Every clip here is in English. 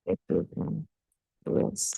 equilibrium rules.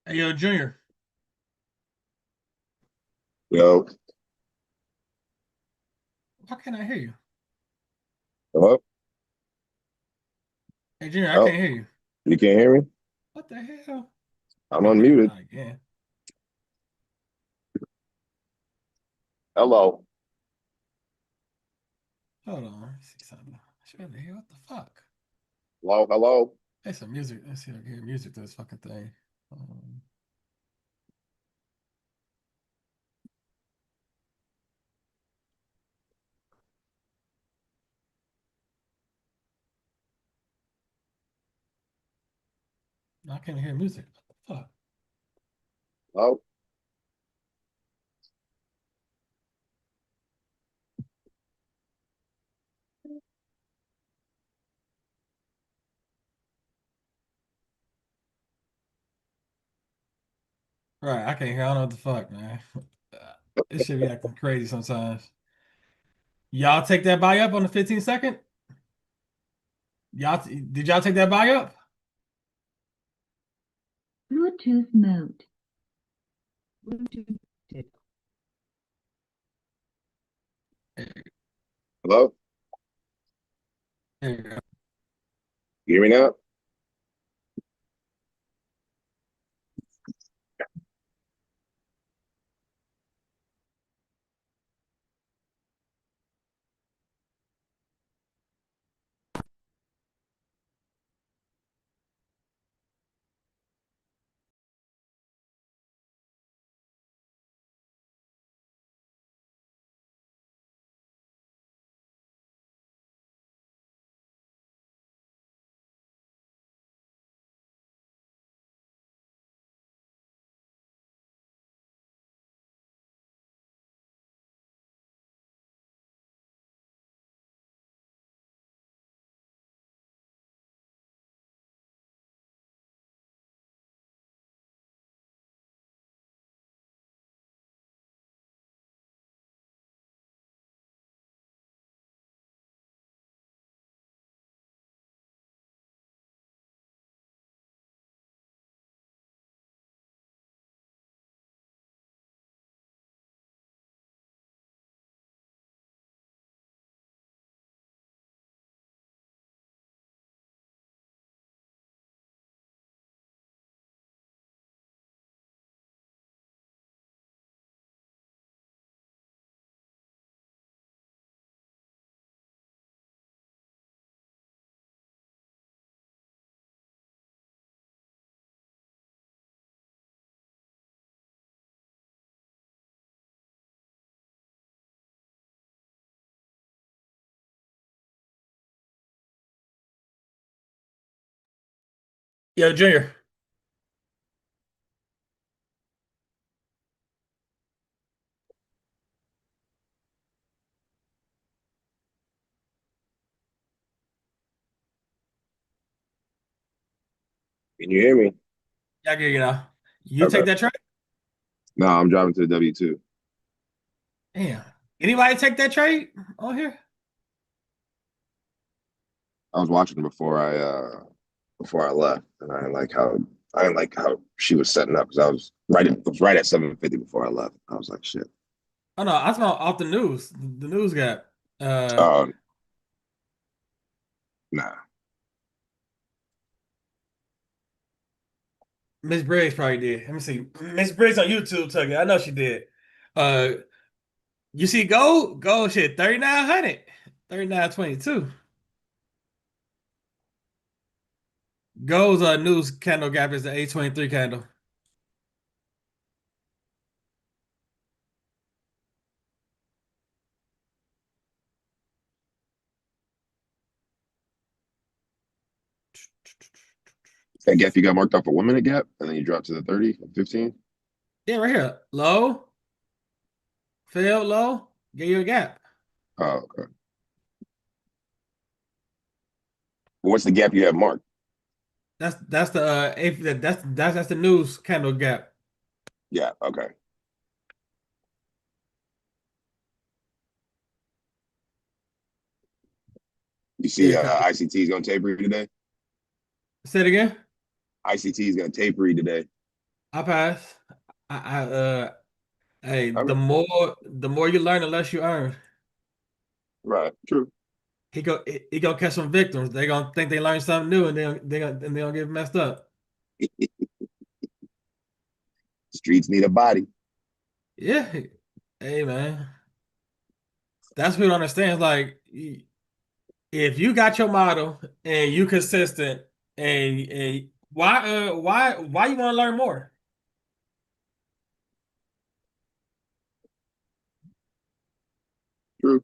Hey, yo, Junior. Yo, Why can't I hear you? hello? Hey, Junior, I Oh, can't hear you. you can't hear me? What the hell? Let I'm me bring you unmuted. out again. Hello. Hold on. Let me see something. I should be able to hear. What the fuck? Hello, hello. Hey, some music. Let's see if I can hear music to this fucking thing. Um, I can't hear music. What the fuck? Hello. Right, I can't hear. I don't know what the fuck, man. This should be acting crazy sometimes. Y'all take that buy up on the 15 second? Did y'all take that buy up? Bluetooth mode. Bluetooth. Hello? There you go. You hear me now? Yo, Junior. Can you hear me? Yeah, I get you now. You Okay. take that trade? No, I'm driving to the W-2. Damn. Anybody take that trade on here? I was watching before I left, and I didn't like how she was setting up because it was right at 7:50 before I left. I was like, shit. Oh no, I saw off the news. The news got Oh, nah. Miss Briggs probably did. Let me see. Miss Briggs on YouTube took it. I know she did. Uh you see gold? Gold shit, 3,900. 3,922. Gold's news candle gap is the 823 candle. That gap you got marked off a 1 minute gap, and then you drop to the 30, 15. Yeah, right here. Low, failed low, gave you a gap. Oh, okay. What's the gap you have marked? That's the eighth, that's the news candle gap. Yeah, okay. You see, Yeah, copy. ICT is going to taper today. Say it again. ICT is going to taper today. I pass. Hey, I the mean, more you learn, the less you earn. right, true. He gonna catch some victims. They gonna think they learned something new, and they gonna get messed up. Streets need a body. Yeah. Hey man, that's what we don't understand. It's like if you got your model and you consistent, and why you want to learn more? True.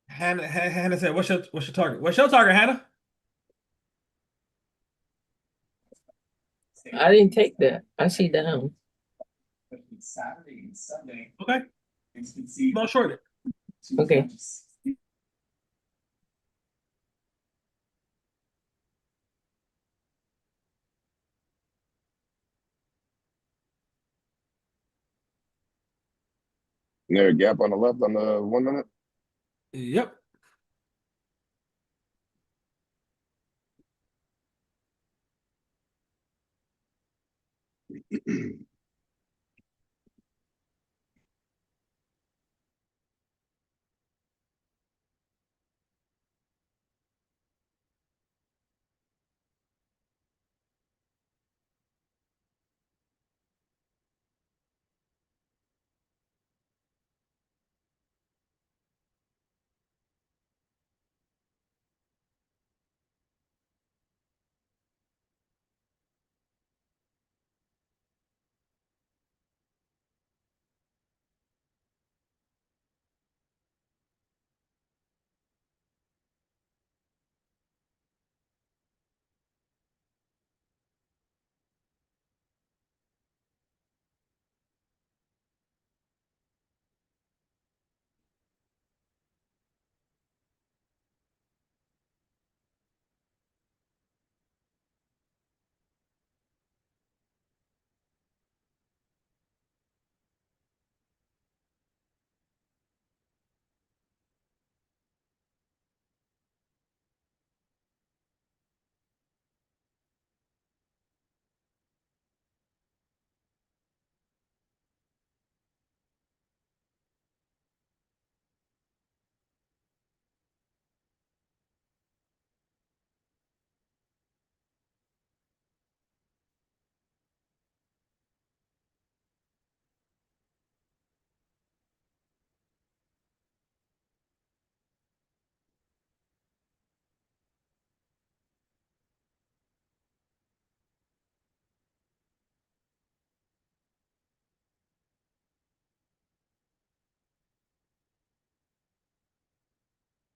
Hannah said, "What's your target? What's your target, Hannah?" I didn't take that. I see down. Okay, small short. Okay. Is there a gap on the left on the 1 minute? Yep.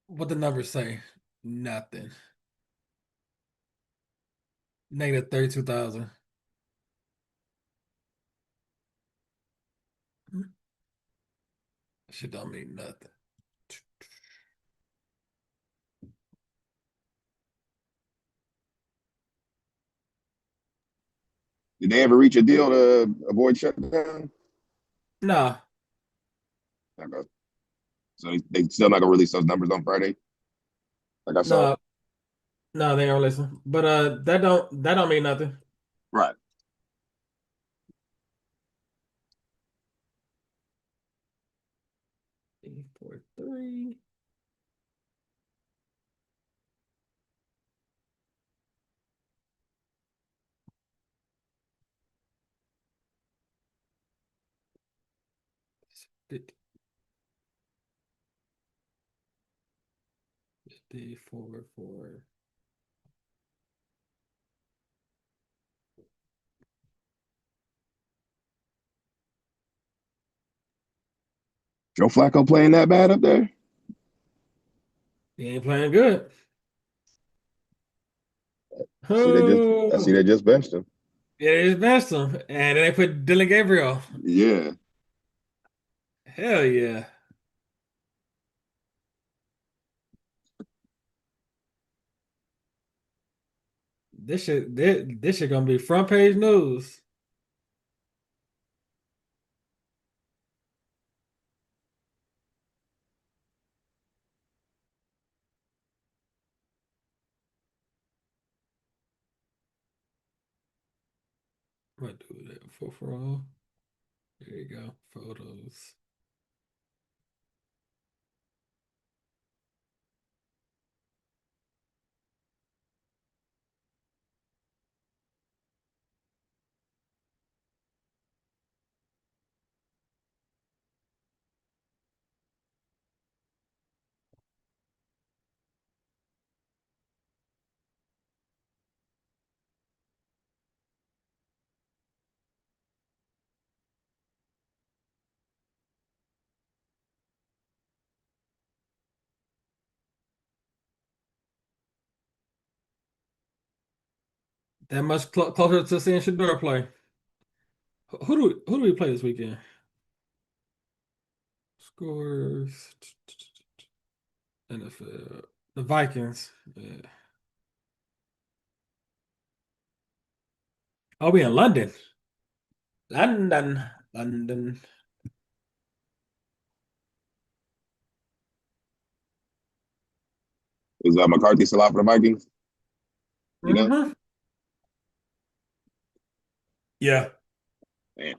What the numbers say? Nothing. Negative 32,000. Shit don't mean nothing. Did they ever reach a deal to avoid shutdown? Nah, Okay. So they still not gonna release those numbers on Friday, like I saw. no, no, they don't listen. But that don't mean nothing. Right. 843. Fifty 4. Joe Flacco playing that bad up there? He ain't playing good. I see they Oh, just benched him. yeah, it's best him. And then they put Dylan Gabriel. Yeah. Hell yeah. This shit gonna be front page news. What do that for all? There you go. Photos. That much closer to seeing Shador play. Who do we play this weekend? Scores. NFL. The Vikings. Yeah. I'll be in London. London. Is McCarthy still out for the Vikings? You know? Mm-hmm. Yeah. Man.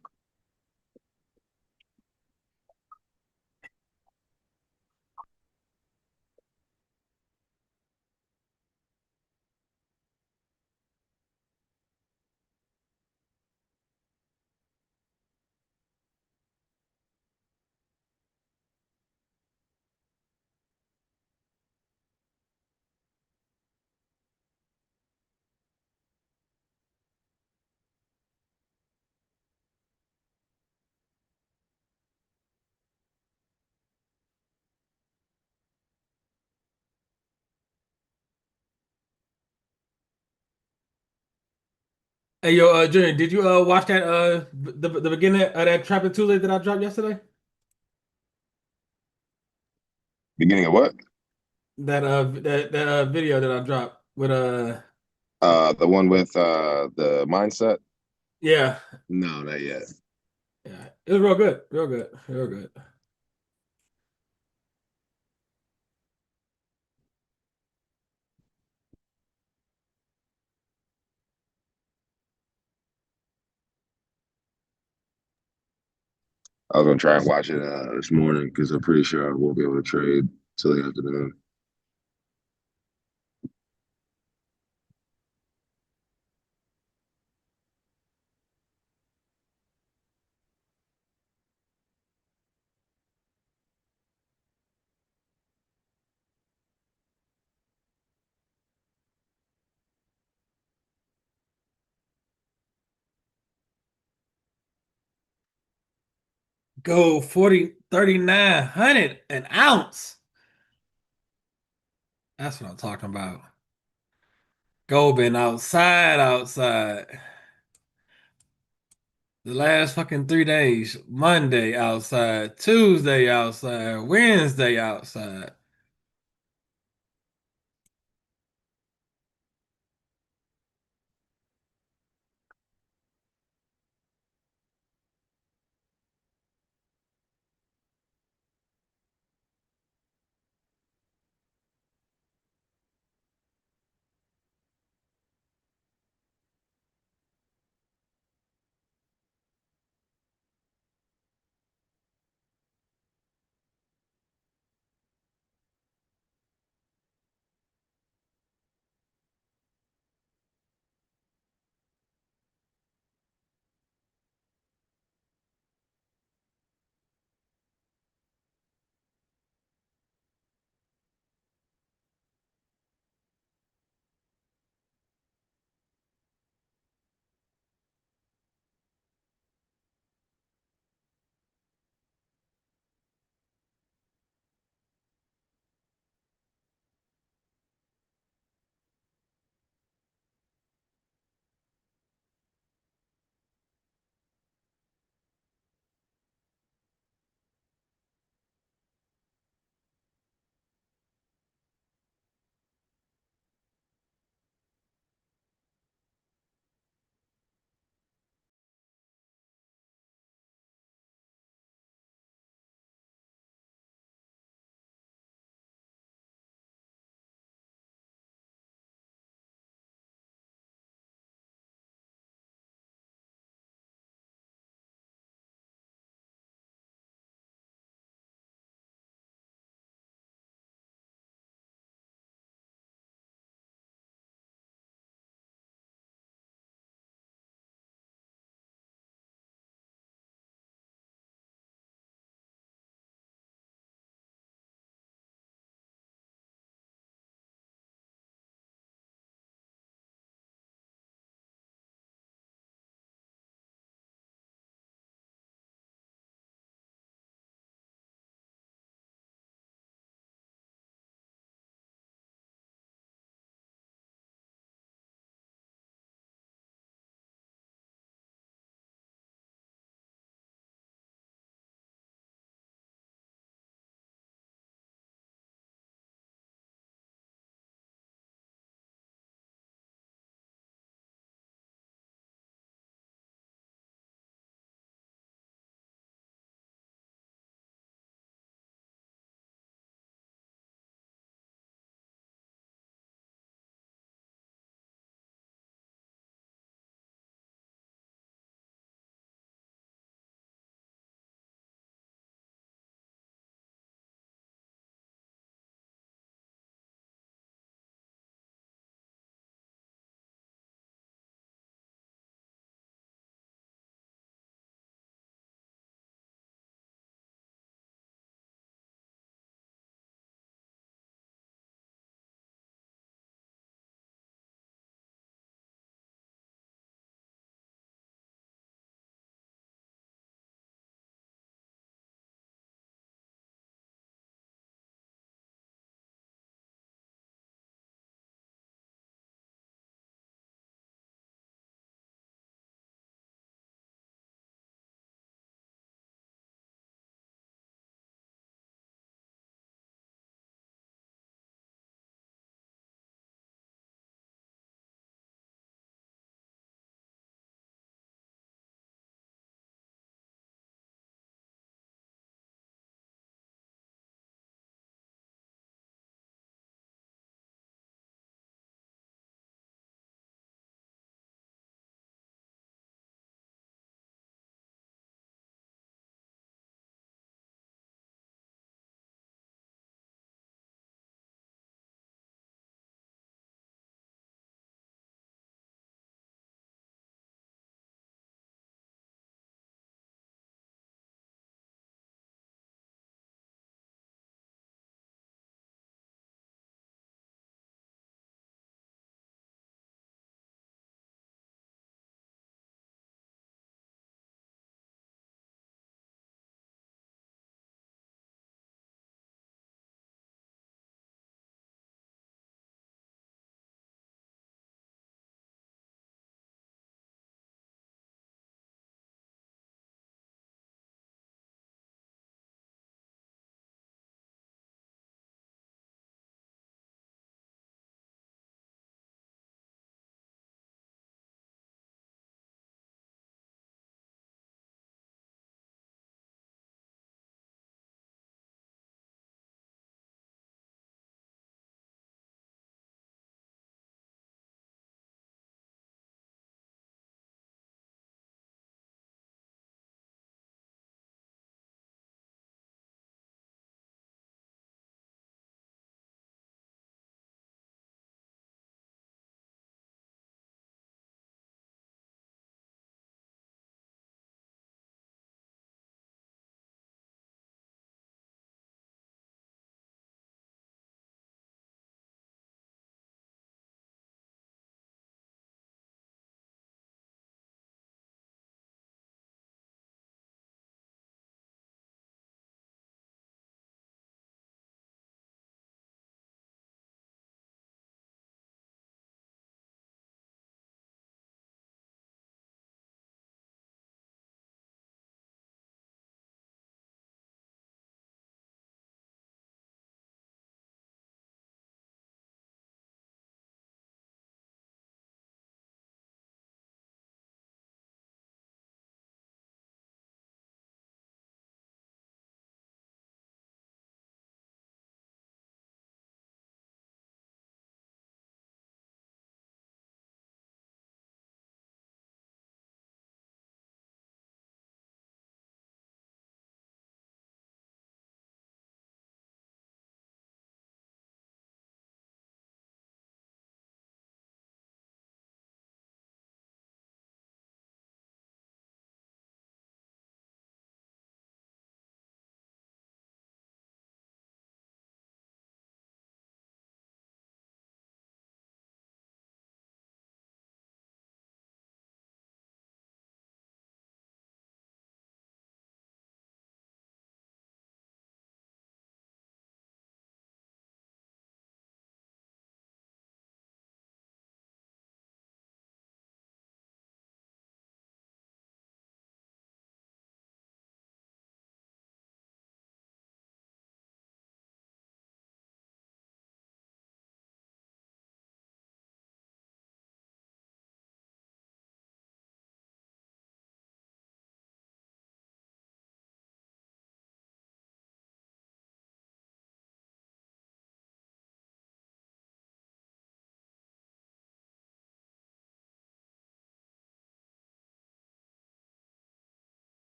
Hey yo, Junior, did you watch that the beginning of that Trapping Tuesday that I dropped yesterday? Beginning of what? That video that I dropped with The one with the mindset? yeah. No, not yet. Yeah, it was real good, real good, real good. I was gonna try and watch it this morning because I'm pretty sure I won't be able to trade till the afternoon. Go 3900 an ounce. That's what I'm talking about. Gold been outside. The last fucking 3 days. Monday outside, Tuesday outside, Wednesday outside.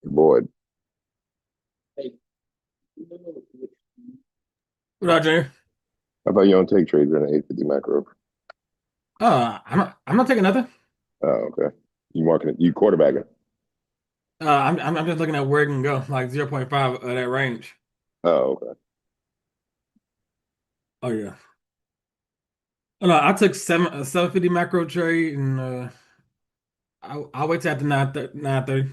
Boy, What up, Junior? I thought you don't take trades in an 850 macro. I'm not taking nothing. Oh, okay. You marking it? You quarterbacking? I'm just looking at where it can go, like 0.5 of that range. Oh, okay. Oh yeah. Oh, no, I took 750 macro trade, and I'll wait till after 9:30.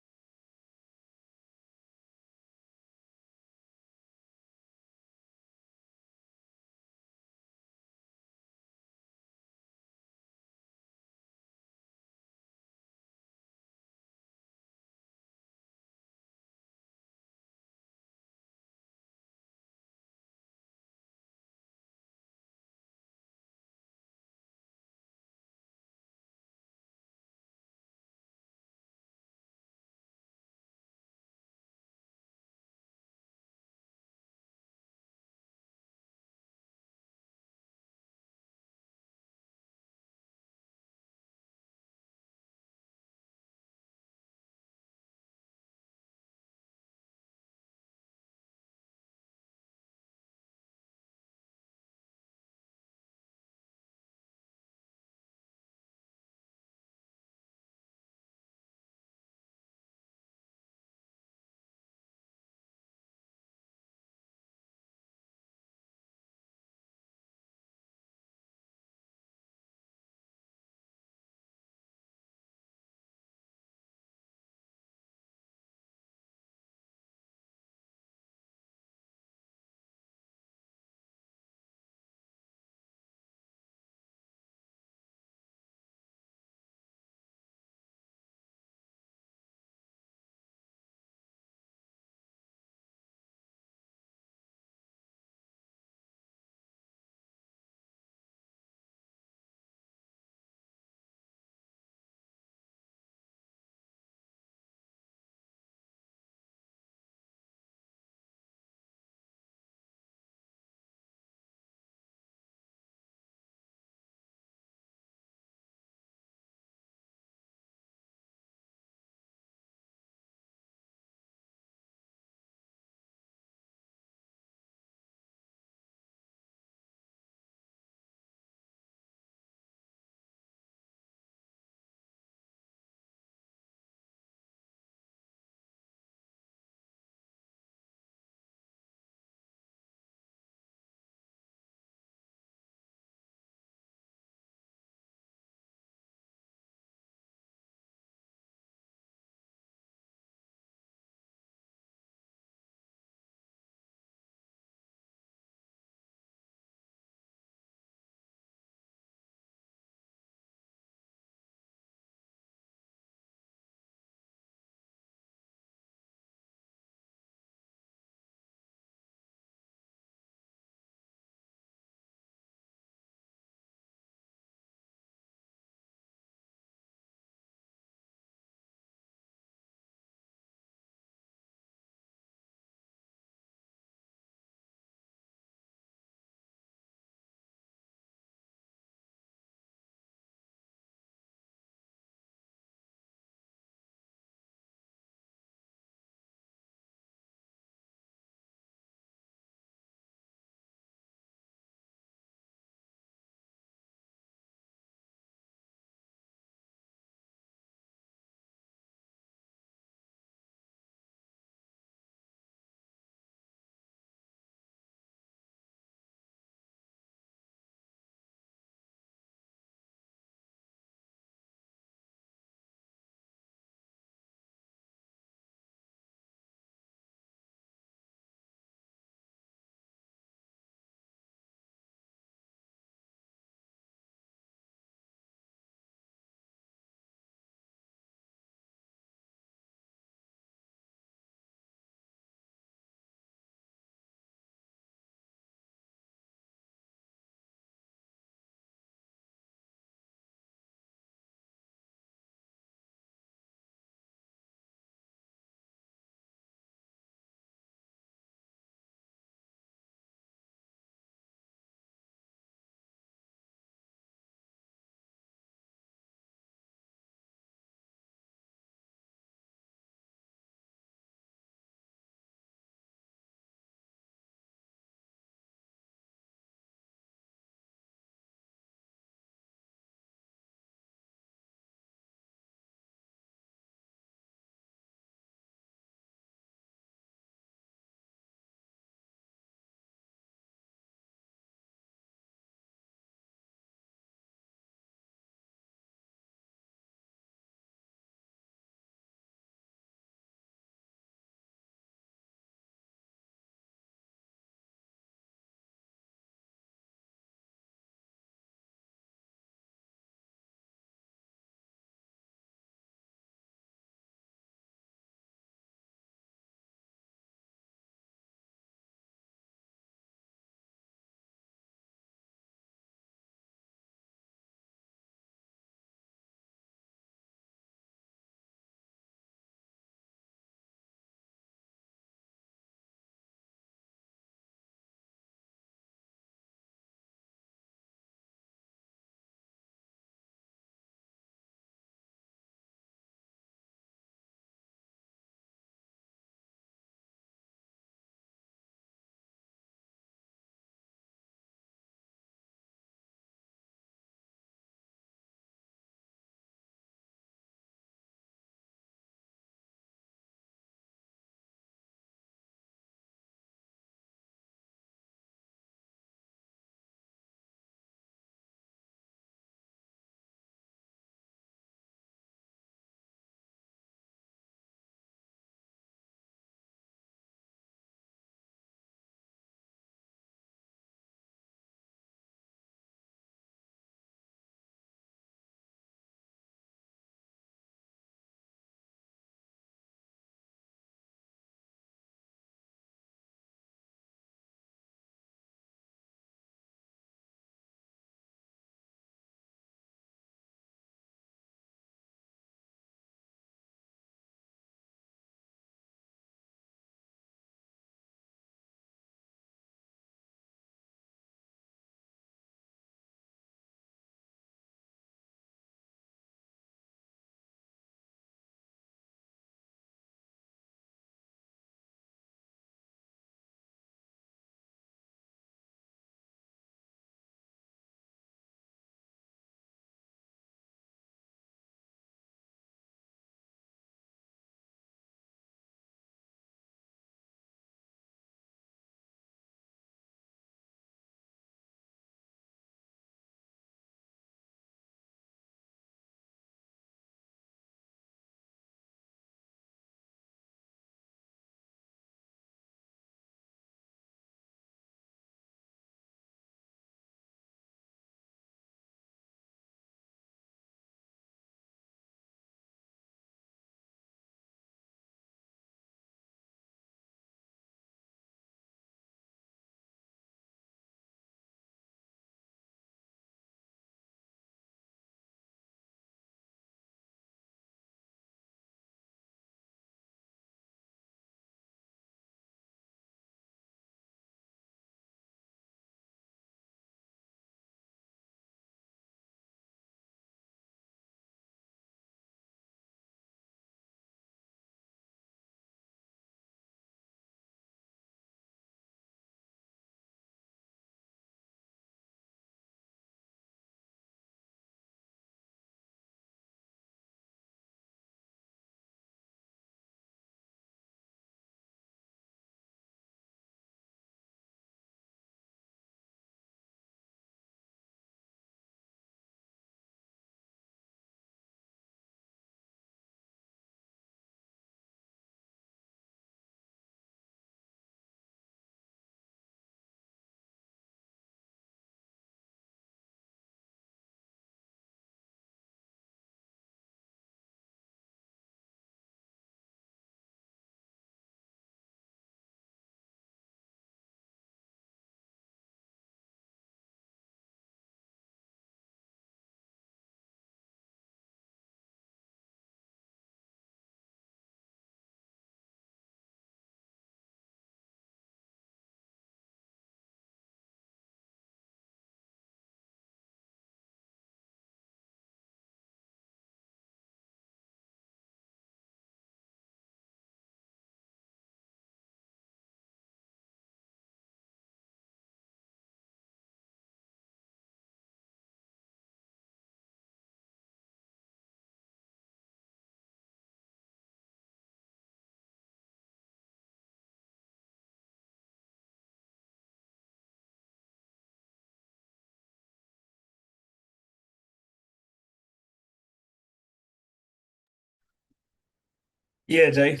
Yeah, Jay.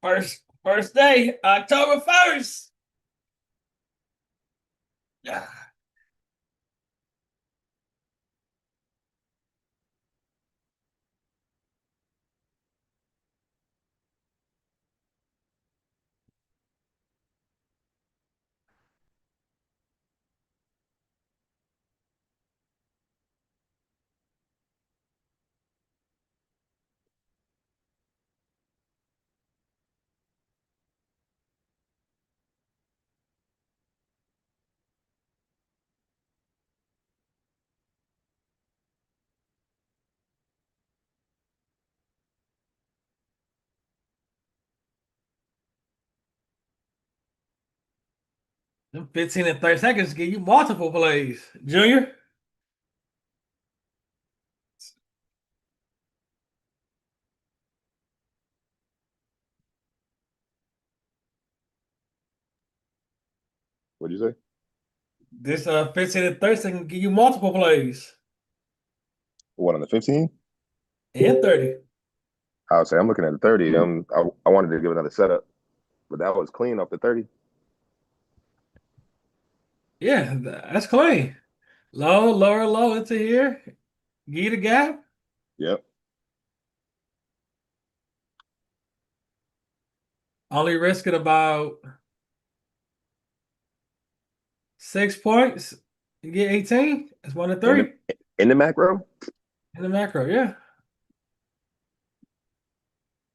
First day, October 1st. Yeah. Them 15 and 30 seconds give you multiple plays. Junior. What'd you say? This 15 and 30 seconds give you multiple plays. What on the 15? And 30. I would say I'm looking at the 30. I wanted to give another setup, but that was clean off the 30. Yeah, that's clean. Low, lower, low into here. Give you the gap. Yep. Only risking about 6 points. You get 18. That's 1 to In 3 the macro. in the macro. Yeah.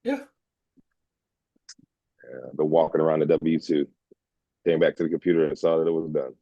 Yeah. The walking around the W2. Came back to the computer and saw that it was done.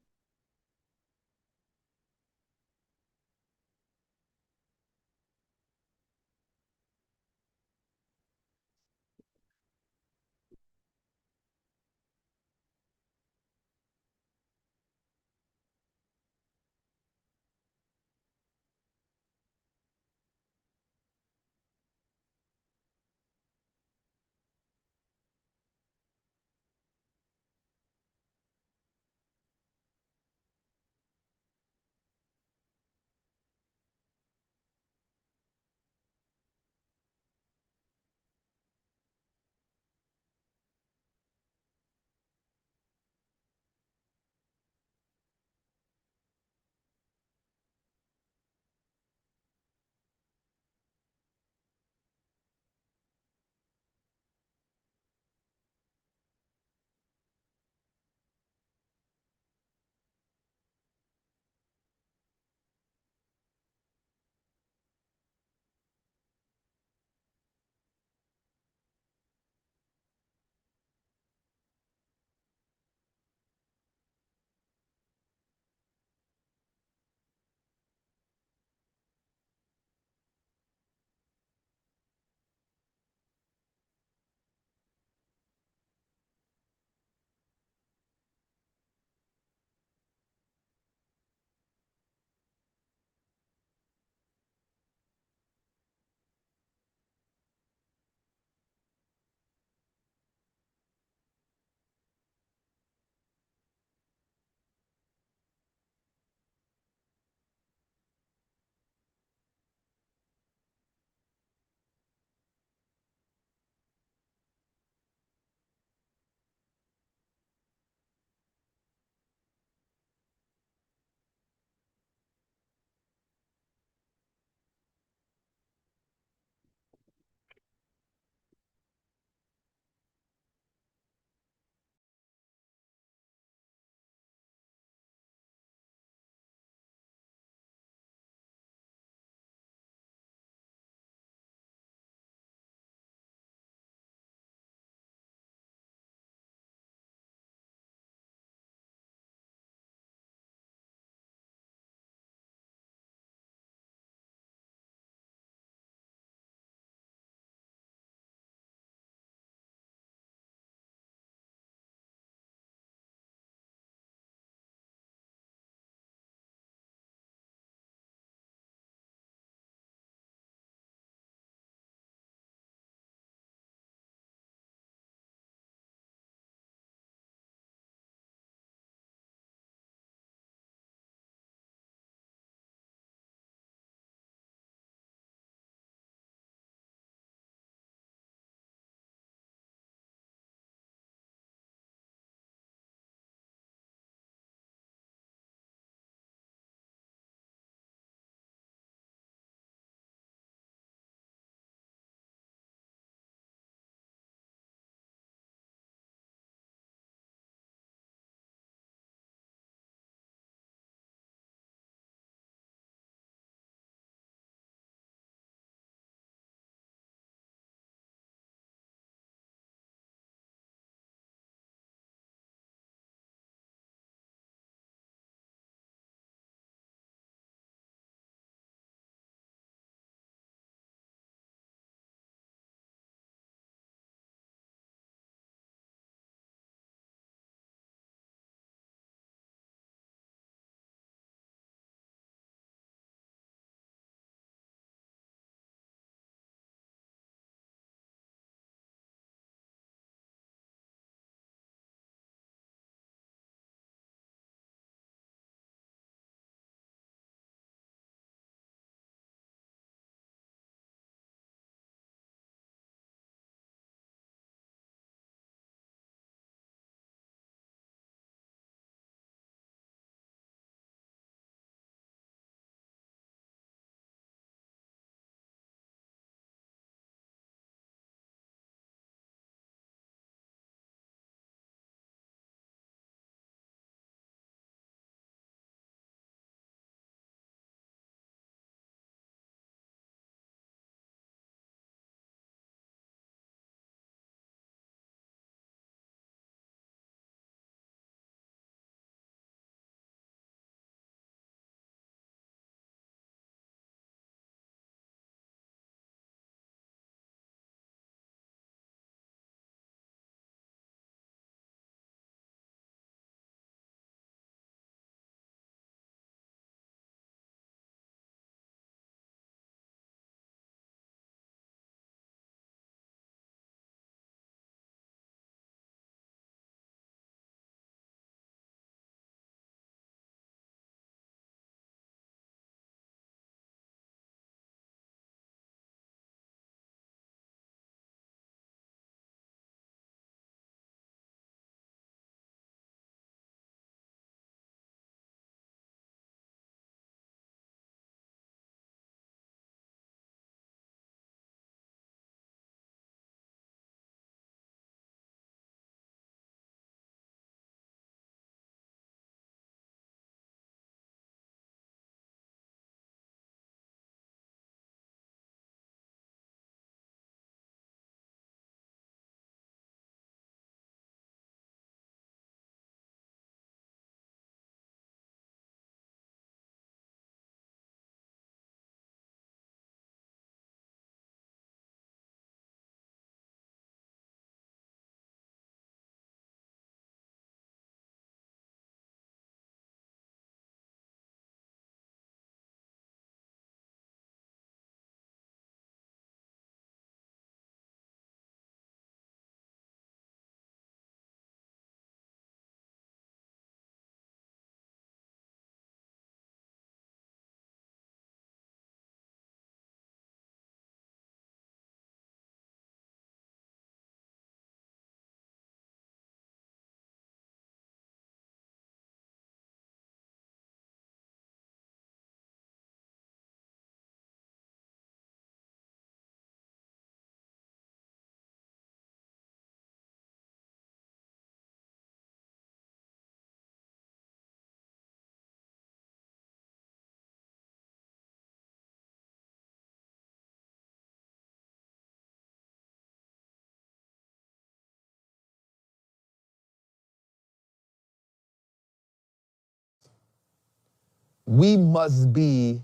we must be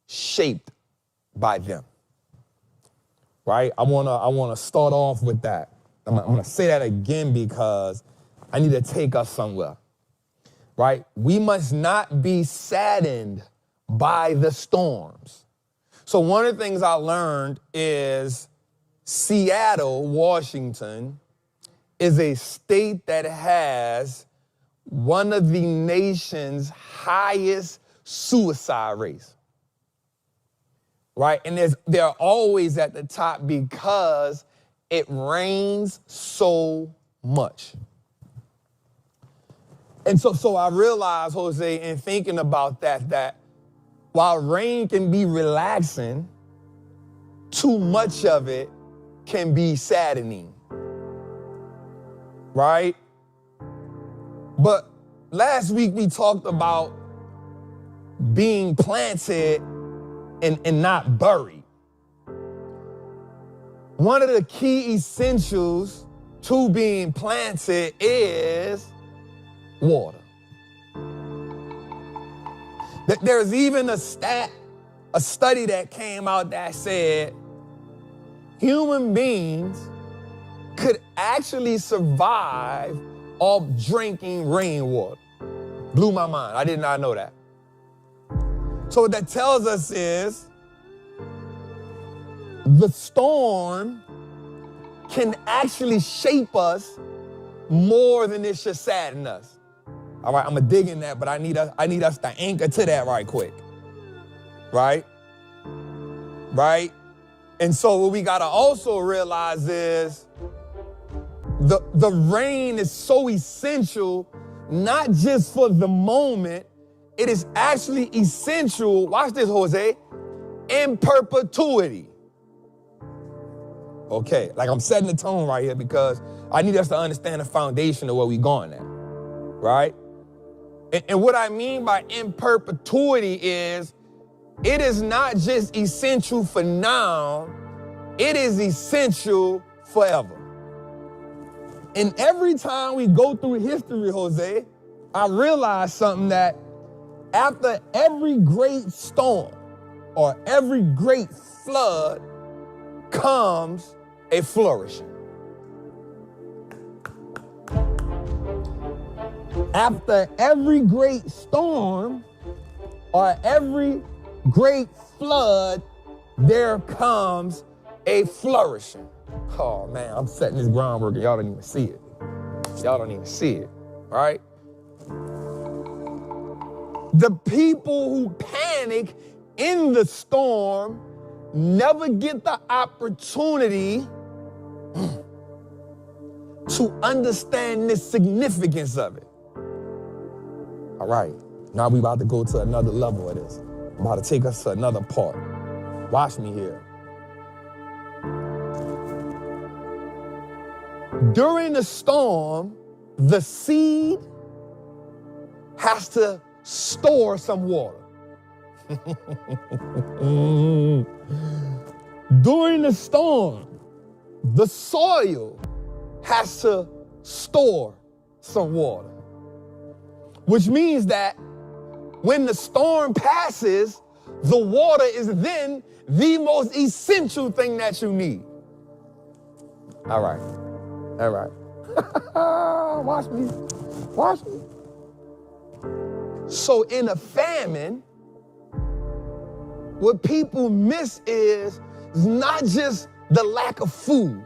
shaped by them, right? I wanna start off with that. I'm gonna say that again because I need to take us somewhere, right? We must not be saddened by the storms. So one of the things I learned is Seattle, Washington, is a state that has one of the nation's highest suicide rates, right? And they're always at the top because it rains so much. And so I realized, Jose, in thinking about that while rain can be relaxing, too much of it can be saddening, right? But last week we talked about being planted and not buried. One of the key essentials to being planted is water. There's even a study that came out that said human beings could actually survive off drinking rainwater. Blew my mind. I did not know that. So what that tells us is the storm can actually shape us more than it should sadden us. All right, I'm gonna dig in that, but I need us to anchor to that right quick. Right? And so what we gotta also realize is the rain is so essential, not just for the moment, it is actually essential, watch this, Jose, in perpetuity. Okay, like I'm setting the tone right here because I need us to understand the foundation of where we're going at, right? And what I mean by in perpetuity is it is not just essential for now, it is essential forever. And every time we go through history, Jose, I realize something that after every great storm or every great flood comes a flourishing. After every great storm or every great flood, there comes a flourishing. Oh man, I'm setting this groundwork and y'all don't even see it. Y'all don't even see it, right? The people who panic in the storm never get the opportunity to understand the significance of it. All right, now we about to go to another level of this. I'm about to take us to another part. Watch me here. During the storm, the seed has to store some water. During the storm, the soil has to store some water. Which means that when the storm passes, the water is then the most essential thing that you need. All right. Watch me. So in a famine, what people miss is not just the lack of food.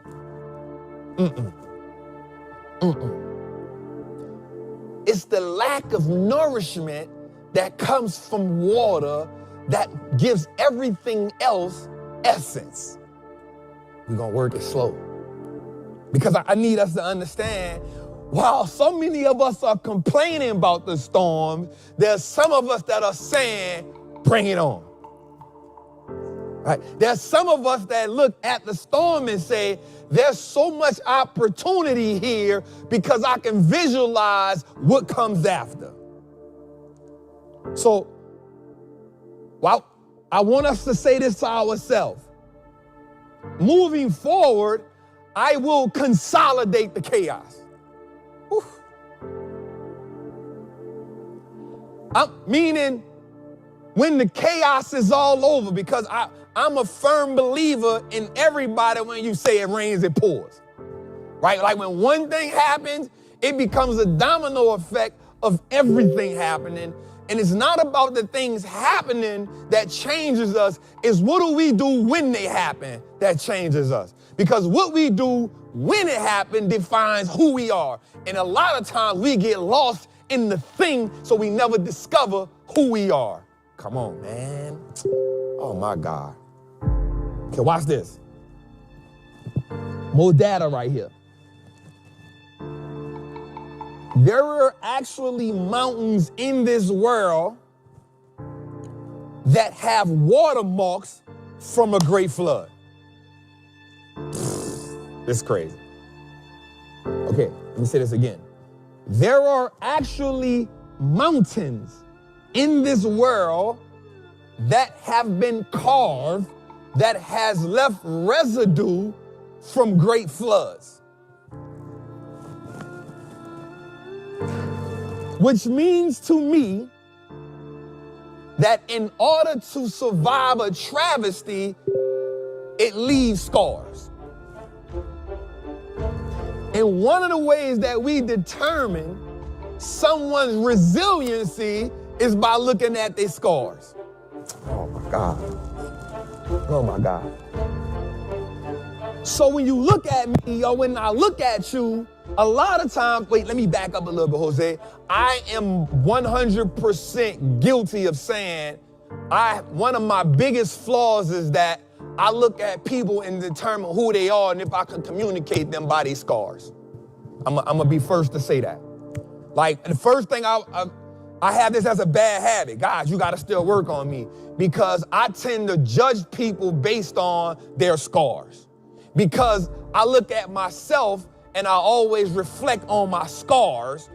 It's the lack of nourishment that comes from water that gives everything else essence. We're gonna work it slow. Because I need us to understand, while so many of us are complaining about the storm, there's some of us that are saying, bring it on. Right? There's some of us that look at the storm and say, there's so much opportunity here because I can visualize what comes after. So, well, I want us to say this to ourselves. Moving forward, I will consolidate the chaos. Meaning, when the chaos is all over, because I'm a firm believer in everybody. When you say it rains, it pours, right? Like when one thing happens, it becomes a domino effect of everything happening. And it's not about the things happening that changes us. It's what do we do when they happen that changes us. Because what we do when it happens defines who we are. And a lot of times we get lost in the thing, so we never discover who we are. Come on, man. Oh, my God. Okay, watch this. More data right here. There are actually mountains in this world that have watermarks from a great flood. It's crazy. Okay, let me say this again. There are actually mountains in this world that have been carved that has left residue from great floods. Which means to me that in order to survive a travesty, it leaves scars. And one of the ways that we determine someone's resiliency is by looking at their scars. Oh my God. Oh my God. So when you look at me, or when I look at you, a lot of times, wait, let me back up a little bit, Jose. I am 100% guilty of saying one of my biggest flaws is that I look at people and determine who they are and if I can communicate them by their scars. I'm gonna be first to say that. Like, the first thing I have this as a bad habit. Guys, you gotta still work on me, because I tend to judge people based on their scars. Because I look at myself and I always reflect on my scars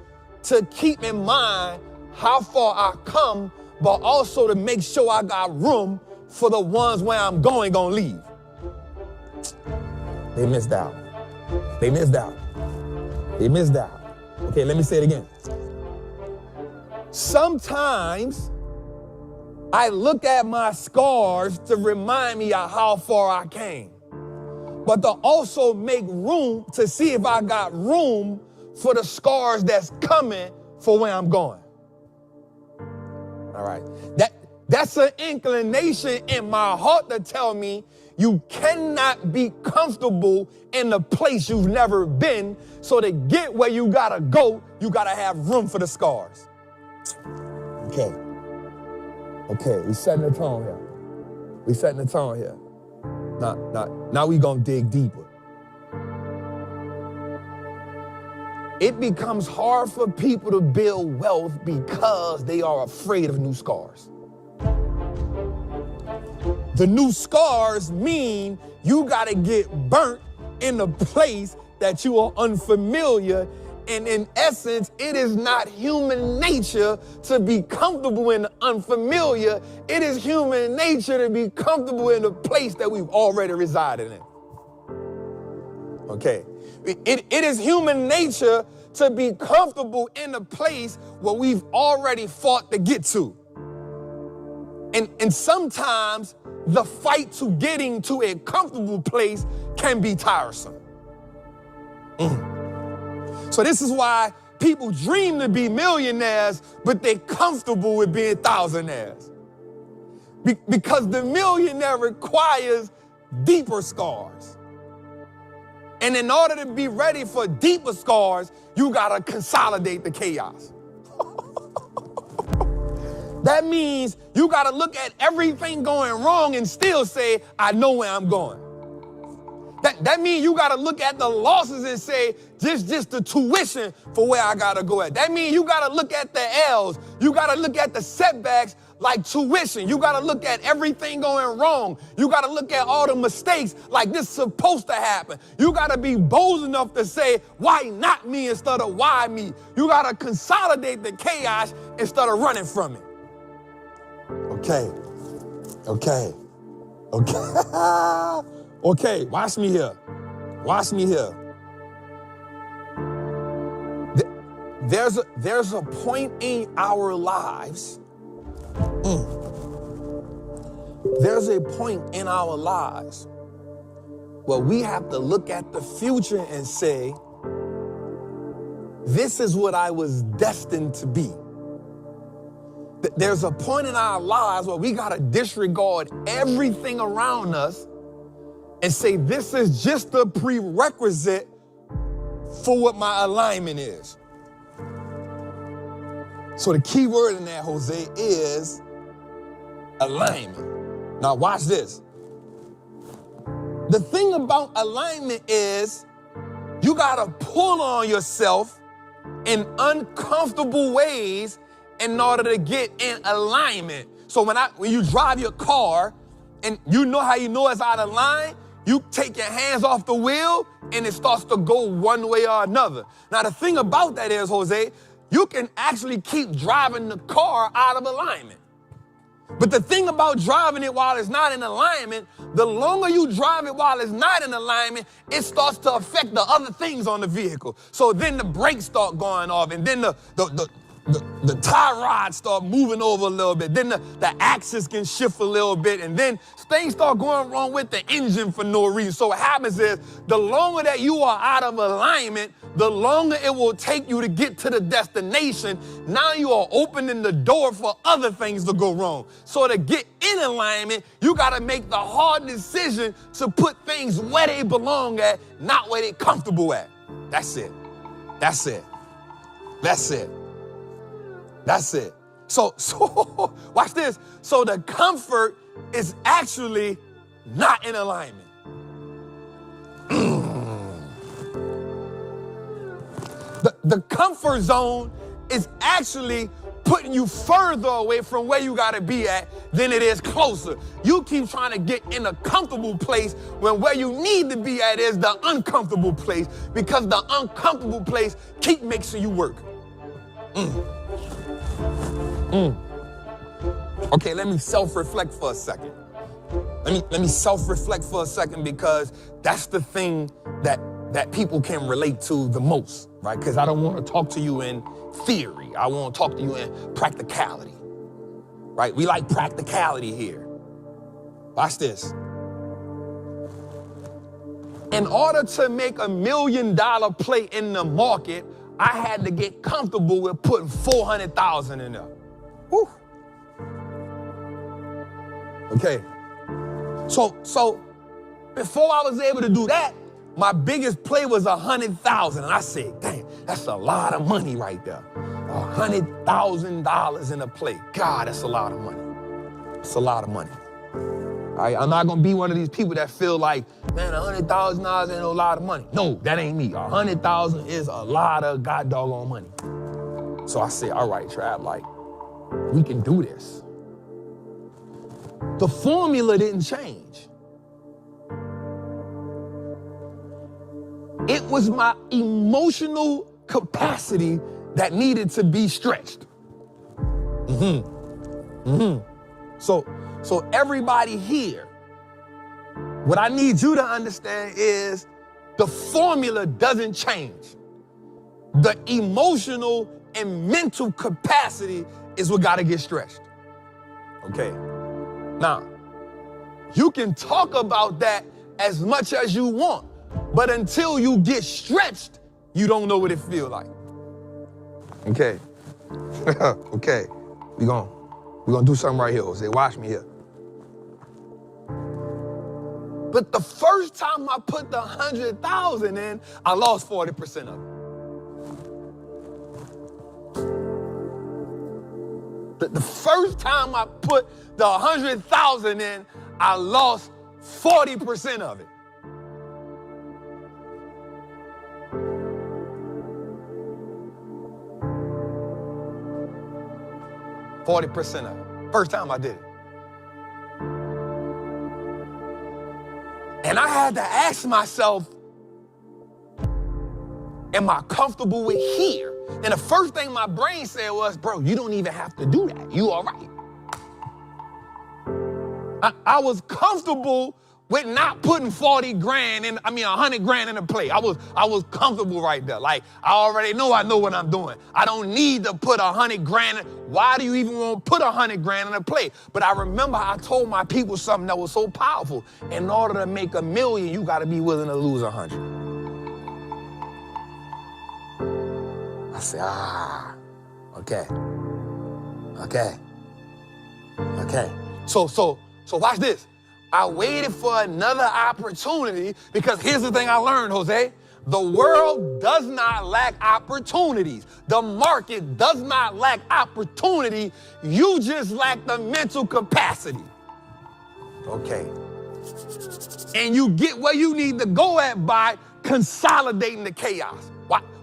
to keep in mind how far I come, but also to make sure I got room for the ones where I'm gonna leave. They missed out. They missed out. They missed out. Okay, let me say it again. Sometimes I look at my scars to remind me of how far I came, but to also make room to see if I got room for the scars that's coming for where I'm going. All right. That's an inclination in my heart to tell me you cannot be comfortable in a place you've never been. So to get where you gotta go, you gotta have room for the scars. Okay. Okay, we setting the tone here. We setting the tone here. Now we gonna dig deeper. It becomes hard for people to build wealth because they are afraid of new scars. The new scars mean you gotta get burnt in a place that you are unfamiliar. And in essence, it is not human nature to be comfortable in the unfamiliar. It is human nature to be comfortable in a place that we've already resided in. Okay. It is human nature to be comfortable in a place where we've already fought to get to. And sometimes the fight to getting to a comfortable place can be tiresome. So this is why people dream to be millionaires, but they're comfortable with being thousandaires. Because the millionaire requires deeper scars. And in order to be ready for deeper scars, you gotta consolidate the chaos. That means you gotta look at everything going wrong and still say, I know where I'm going. That means you gotta look at the losses and say, just the tuition for where I gotta go at. That means you gotta look at the L's. You gotta look at the setbacks like tuition. You gotta look at everything going wrong. You gotta look at all the mistakes like this is supposed to happen. You gotta be bold enough to say, why not me instead of why me? You gotta consolidate the chaos instead of running from it. Okay. Okay, watch me here. Watch me here. There's a point in our lives There's a point in our lives where we have to look at the future and say, this is what I was destined to be. There's a point in our lives where we got to disregard everything around us and say, this is just a prerequisite for what my alignment is. So the key word in that, Jose, is alignment. Now watch this. The thing about alignment is you gotta pull on yourself in uncomfortable ways in order to get in alignment. So when you drive your car and you know how you know it's out of line, you take your hands off the wheel and it starts to go one way or another. Now the thing about that is, Jose, you can actually keep driving the car out of alignment. But the thing about driving it while it's not in alignment, the longer you drive it while it's not in alignment, it starts to affect the other things on the vehicle. So then the brakes start going off, and then the tie rods start moving over a little bit. Then the axis can shift a little bit, and then things start going wrong with the engine for no reason. So what happens is, the longer that you are out of alignment, the longer it will take you to get to the destination. Now you are opening the door for other things to go wrong. So to get in alignment, you got to make the hard decision to put things where they belong at, not where they're comfortable at. That's it. That's it. That's it. That's it. So watch this. So the comfort is actually not in alignment. The comfort zone is actually putting you further away from where you got to be at than it is closer. You keep trying to get in a comfortable place when where you need to be at is the uncomfortable place, because the uncomfortable place keep making you work. Okay, let me self-reflect for a second. Let me self-reflect for a second, because that's the thing that people can relate to the most, right? Because I don't want to talk to you in theory. I want to talk to you in practicality, right? We like practicality here. Watch this. In order to make $1 million play in the market, I had to get comfortable with putting 400,000 in there. Whew. Okay. So before I was able to do that, my biggest play was 100,000. And I said, dang, that's a lot of money right there. $100,000 in a play. God, that's a lot of money. It's a lot of money. All right, I'm not gonna be one of these people that feel like, man, $100,000 ain't a lot of money. No, that ain't me. 100,000 is a lot of god doggone money. So I said, all right, Trav, like, we can do this. The formula didn't change. It was my emotional capacity that needed to be stretched. So everybody here, what I need you to understand is the formula doesn't change. The emotional and mental capacity is what gotta get stretched. Okay. Now, you can talk about that as much as you want, but until you get stretched, you don't know what it feels like. Okay. Okay. We're gonna do something right here, Jose. Watch me here. But the first time I put the 100,000 in, I lost 40% of it. The first time I put the 100,000 in, I lost 40% of it. $40% of it. First time I did it. And I had to ask myself, am I comfortable with here? And the first thing my brain said was, bro, you don't even have to do that. You all right. I was comfortable with not putting 40 grand in, 100 grand in a play. I was comfortable right there. Like, I already know what I'm doing. I don't need to put 100 grand in. Why do you even want to put 100 grand in a play? But I remember I told my people something that was so powerful. In order to make $1 million, you got to be willing to lose 100. I said, okay. So watch this. I waited for another opportunity because here's the thing I learned, Jose. The world does not lack opportunities. The market does not lack opportunity. You just lack the mental capacity. Okay. And you get where you need to go at by consolidating the chaos.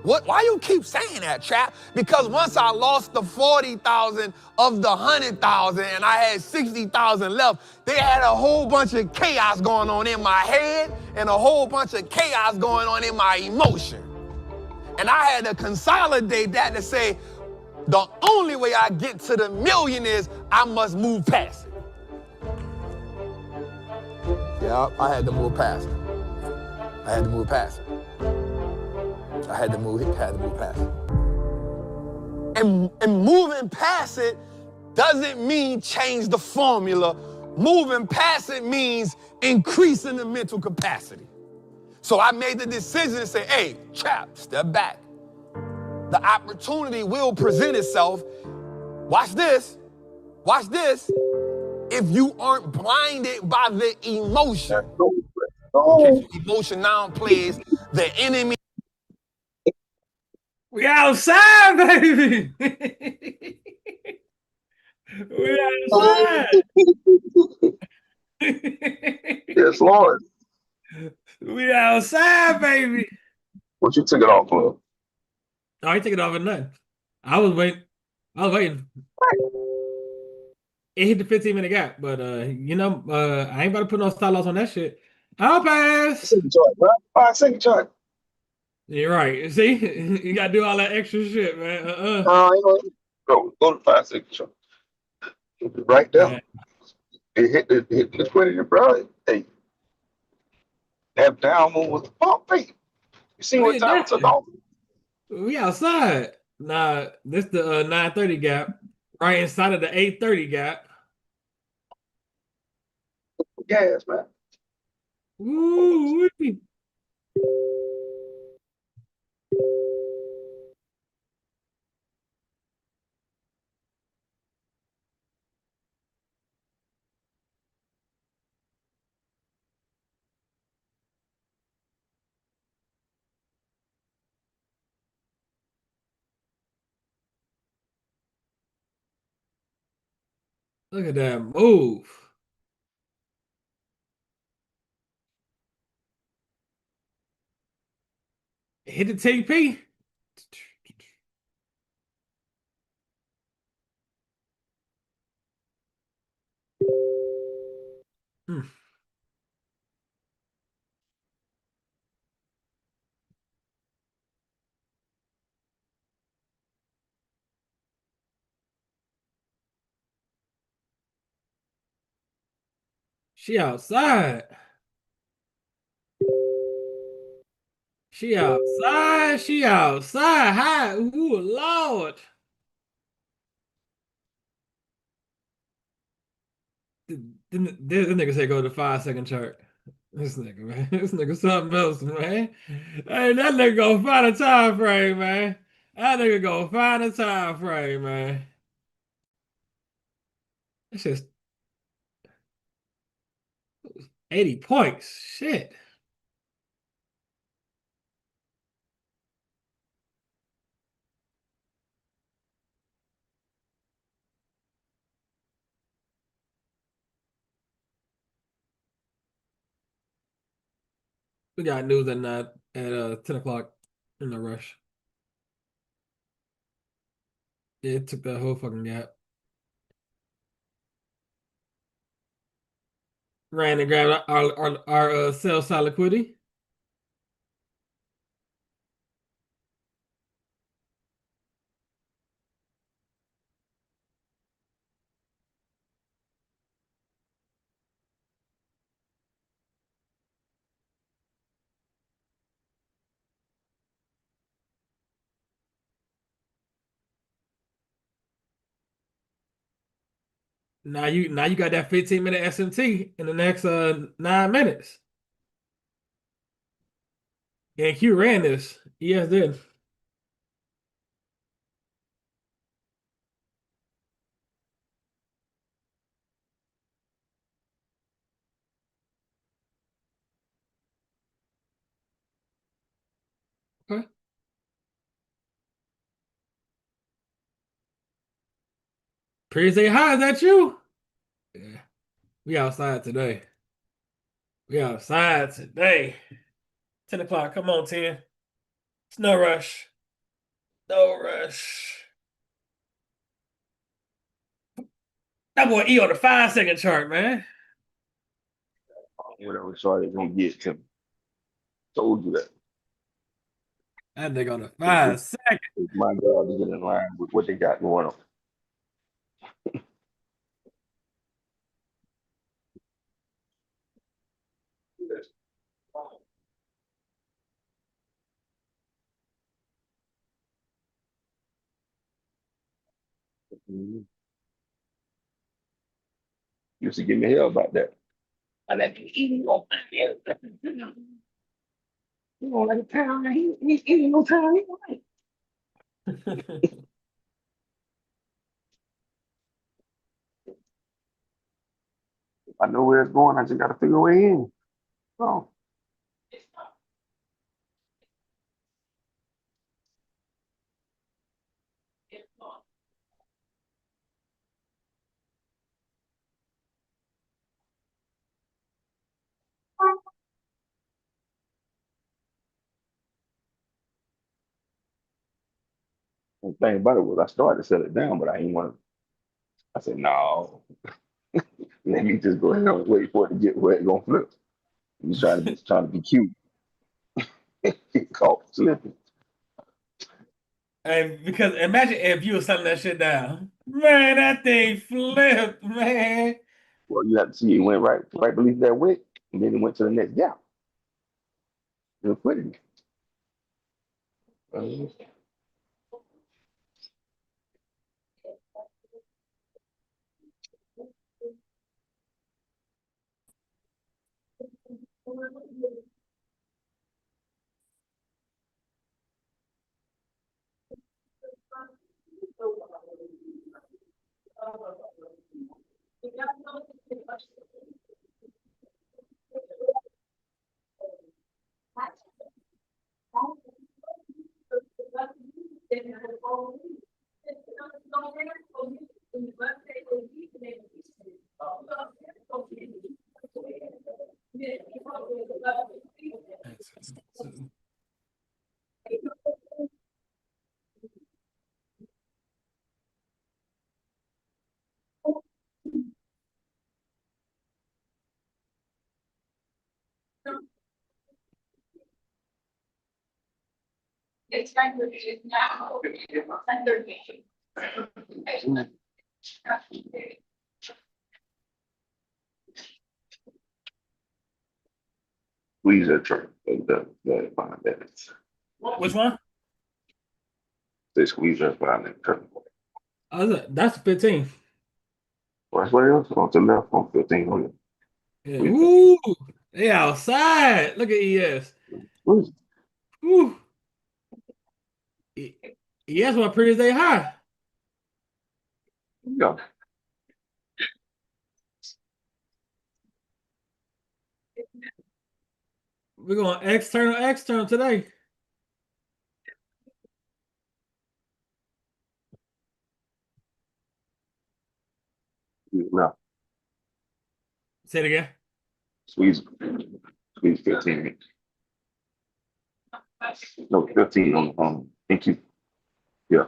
Why you keep saying that, chap? Because once I lost the 40,000 of the 100,000 and I had 60,000 left, they had a whole bunch of chaos going on in my head and a whole bunch of chaos going on in my emotion. And I had to consolidate that to say, the only way I get to the $1 million is I must move past it. Yeah, I had to move past it. I had to move past it. And moving past it doesn't mean change the formula. Moving past it means increasing the mental capacity. So I made the decision to say, hey, chap, step back. The opportunity will present itself. Watch this. If you aren't blinded by the emotion. Okay, emotion now plays the enemy. We outside, baby. We outside. Yes, Lord. We outside, baby. What you took it off of? Oh, he took it off at nothing. I was waiting. It hit the 15-minute gap, but I ain't about to put no stop loss on that shit. I'll pass. 5-second chart. You're right. See, you gotta do all that extra shit, man. Go to 5-second chart. Right there. Yeah. It hit the liquidity, bro. Hey, that down move was the pump fake. You see what time it took off? We outside. Nah, this the 9:30 gap, right inside of the 8:30 gap. Gas, man. Ooh. Look at that move. Hit the TP. Hmm. She outside. She outside. Hi. Ooh, Lord. This nigga say go to 5-second chart. This nigga, man. This nigga something else, man. Hey, that nigga gonna find a time frame, man. That nigga gonna find a time frame, man. It's just 80 points. Shit. We got news at 10 o'clock in the rush. It took that whole fucking gap. Ran and grabbed our sell side liquidity. Now you got that 15-minute SMT in the next 9 minutes. And Q ran this. Yes, did. Okay. Previous day high, is that you? Yeah. We outside today. We outside today. 10 o'clock. Come on, 10. It's no rush. No rush. That boy E on the 5-second chart, man. Whatever started gonna get to me. Told you that. That nigga on the 5-second. It's my job to get in line with what they got going on. Used to give me hell about that. I let you eat on you don't like town. He eating no town. I know where it's going. I just got to figure a way in. Oh, the thing about it was I started to set it down, but I ain't want to. I said, no, let me just go ahead and wait for it to get where it's gonna flip. He's trying to be cute. Get caught slipping. And because imagine if you were selling that shit down. Man, that thing flipped, man. Well, you have to see it went right beneath that wick, and then it went to the next gap. Liquidity. Squeeze that truck. Behind that. Which one? They squeeze that behind that truck. That's 15. What's what else? On the left on 15. On Yeah. Woo! They outside. Look at ES. Woo. Woo! ES went previous day high. Yeah. We're going external today. No. Say it again. Squeeze 15. No, 15 on thank you. Yeah.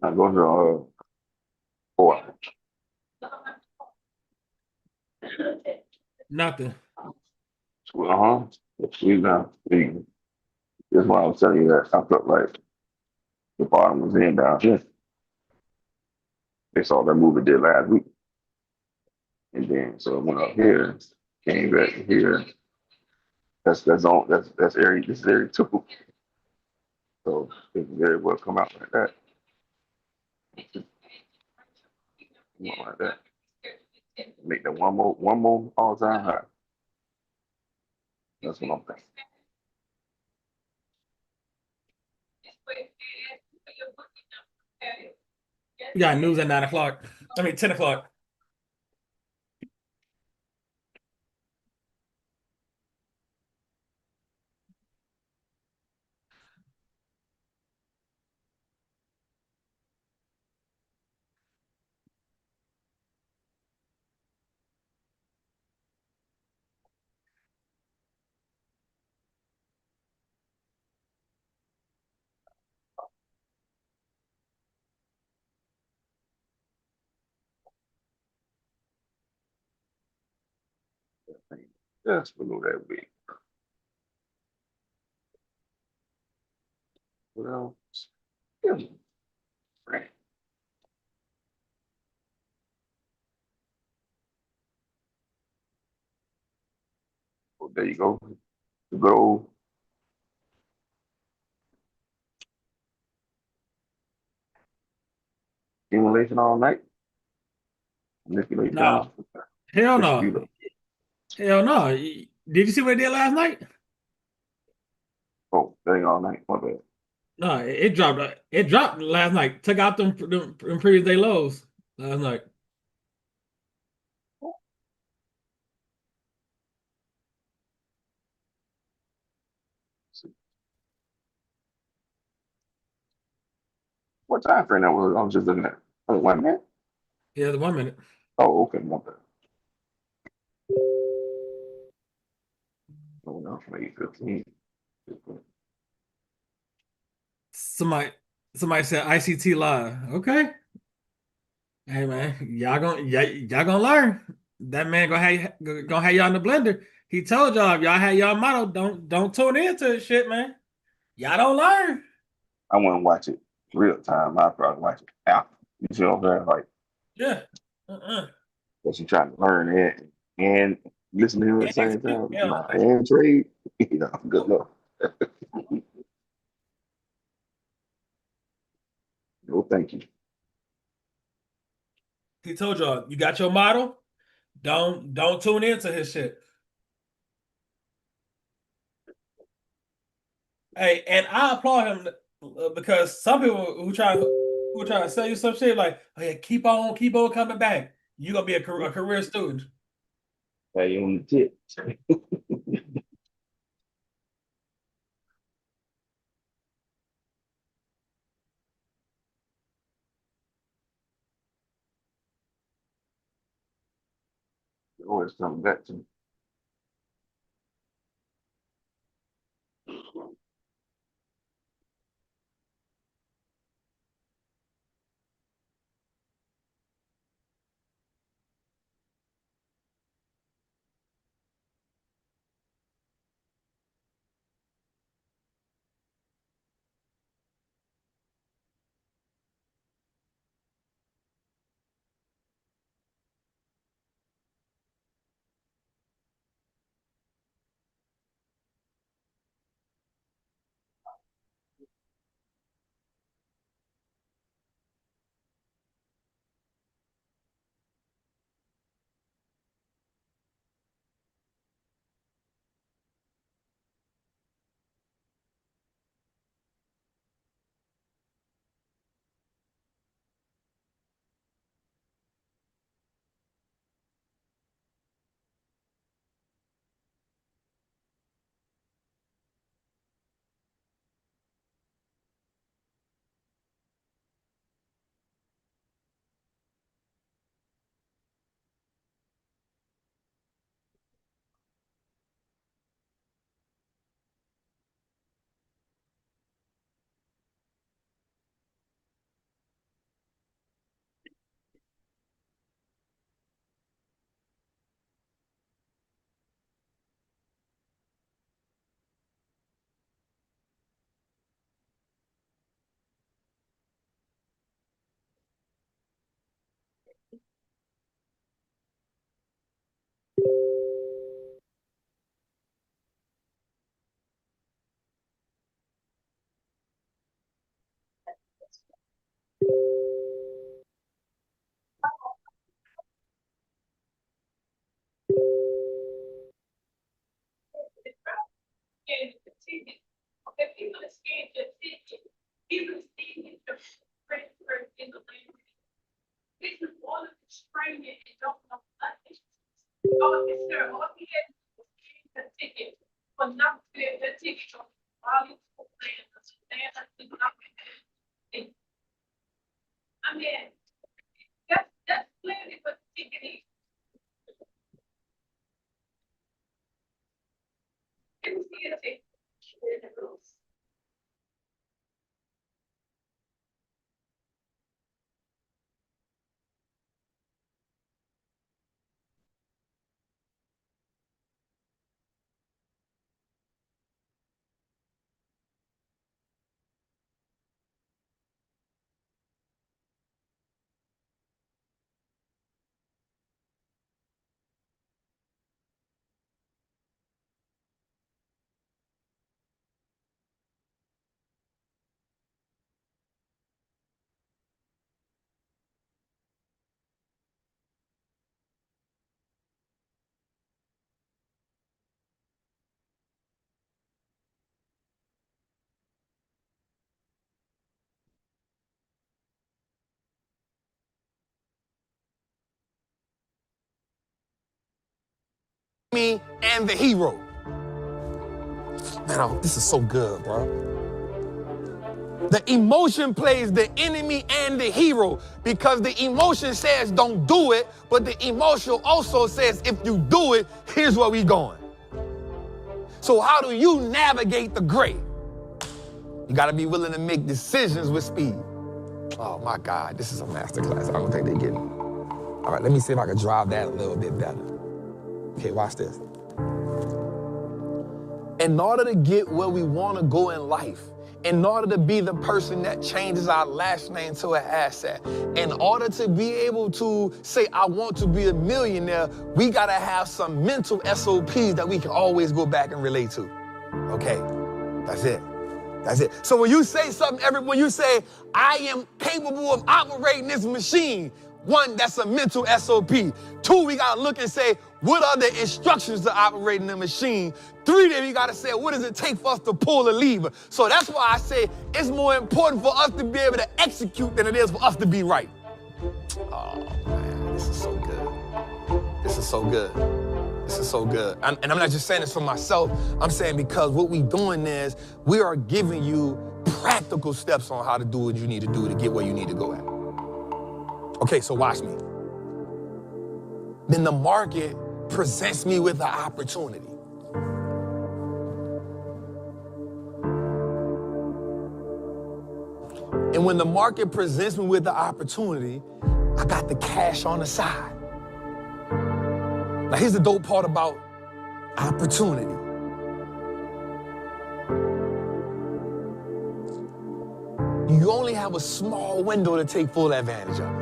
I'm going to 4. Nothing. Squeeze down. That's why I was telling you that I felt like the bottom was in down here. They saw that move it did last week. And then so it went up here, came back here. That's area, this is area 2. So it can very well come out like that. Something like that. Make that one more all-time high. That's what I'm thinking. We got news at 9 o'clock. 10 o'clock. Just below that big. Well, yeah. Right. Well, there you go. The good old accumulation all night. Manipulate No, down. hell Distribute no. up. Hell no. Did you see what it did last night? Oh, dang all night. My bad. No, it dropped. It dropped last night. Took out them previous day lows last night. What time frame that was? I was just looking at. Oh, 1 minute? Yeah, the 1 minute. Oh, okay, my bad. Oh, no, from 8:15. Somebody, somebody said ICT live. Okay. Hey man, y'all gonna learn. That man gonna have y'all in the blender. He told y'all if y'all had y'all motto, don't tune into this shit, man. Y'all don't learn. I want to watch it real time. I'll probably watch it after. You see what I'm saying? Like, Yeah. Uh-uh. because you're trying to learn it and listen to him at the Can't same execute. time. Hell Nah, no. and trade. Good luck. No, thank you. He told y'all you got your model. Don't tune into his shit. Hey, and I applaud him because some people who try to sell you some shit like, oh yeah, keep on coming back. You gonna be a career student. Hey, on the tip. Always coming back to me. Me and the hero. Man, this is so good, bro. The emotion plays the enemy and the hero because the emotion says don't do it, but the emotion also says if you do it, here's where we going. So how do you navigate the gray? You got to be willing to make decisions with speed. Oh my God, this is a masterclass. I don't think they get it. All right, let me see if I can drive that a little bit better. Okay, watch this. In order to get where we want to go in life, in order to be the person that changes our last name to an asset, in order to be able to say, I want to be a millionaire, we got to have some mental SOPs that we can always go back and relate to. Okay, that's it. That's it. So when you say something, when you say, I am capable of operating this machine, one, that's a mental SOP. Two, we got to look and say, what are the instructions to operating the machine? Three, then we got to say, what does it take for us to pull a lever? So that's why I say it's more important for us to be able to execute than it is for us to be right. Oh, man, this is so good. This is so good. This is so good. And I'm not just saying this for myself. I'm saying because what we're doing is we are giving you practical steps on how to do what you need to do to get where you need to go at. Okay, so watch me. Then the market presents me with an opportunity. And when the market presents me with the opportunity, I got the cash on the side. Now here's the dope part about opportunity. You only have a small window to take full advantage of it.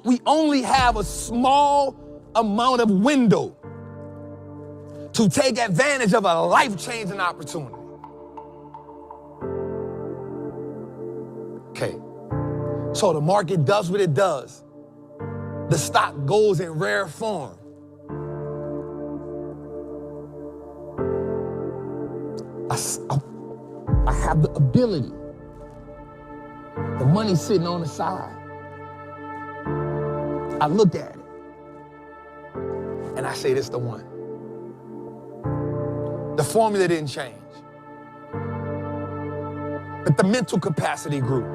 We only have a small amount of window to take advantage of a life-changing opportunity. Okay, so the market does what it does. The stock goes in rare form. I have the ability. The money's sitting on the side. I look at it, and I say, this is the one. The formula didn't change, but the mental capacity grew.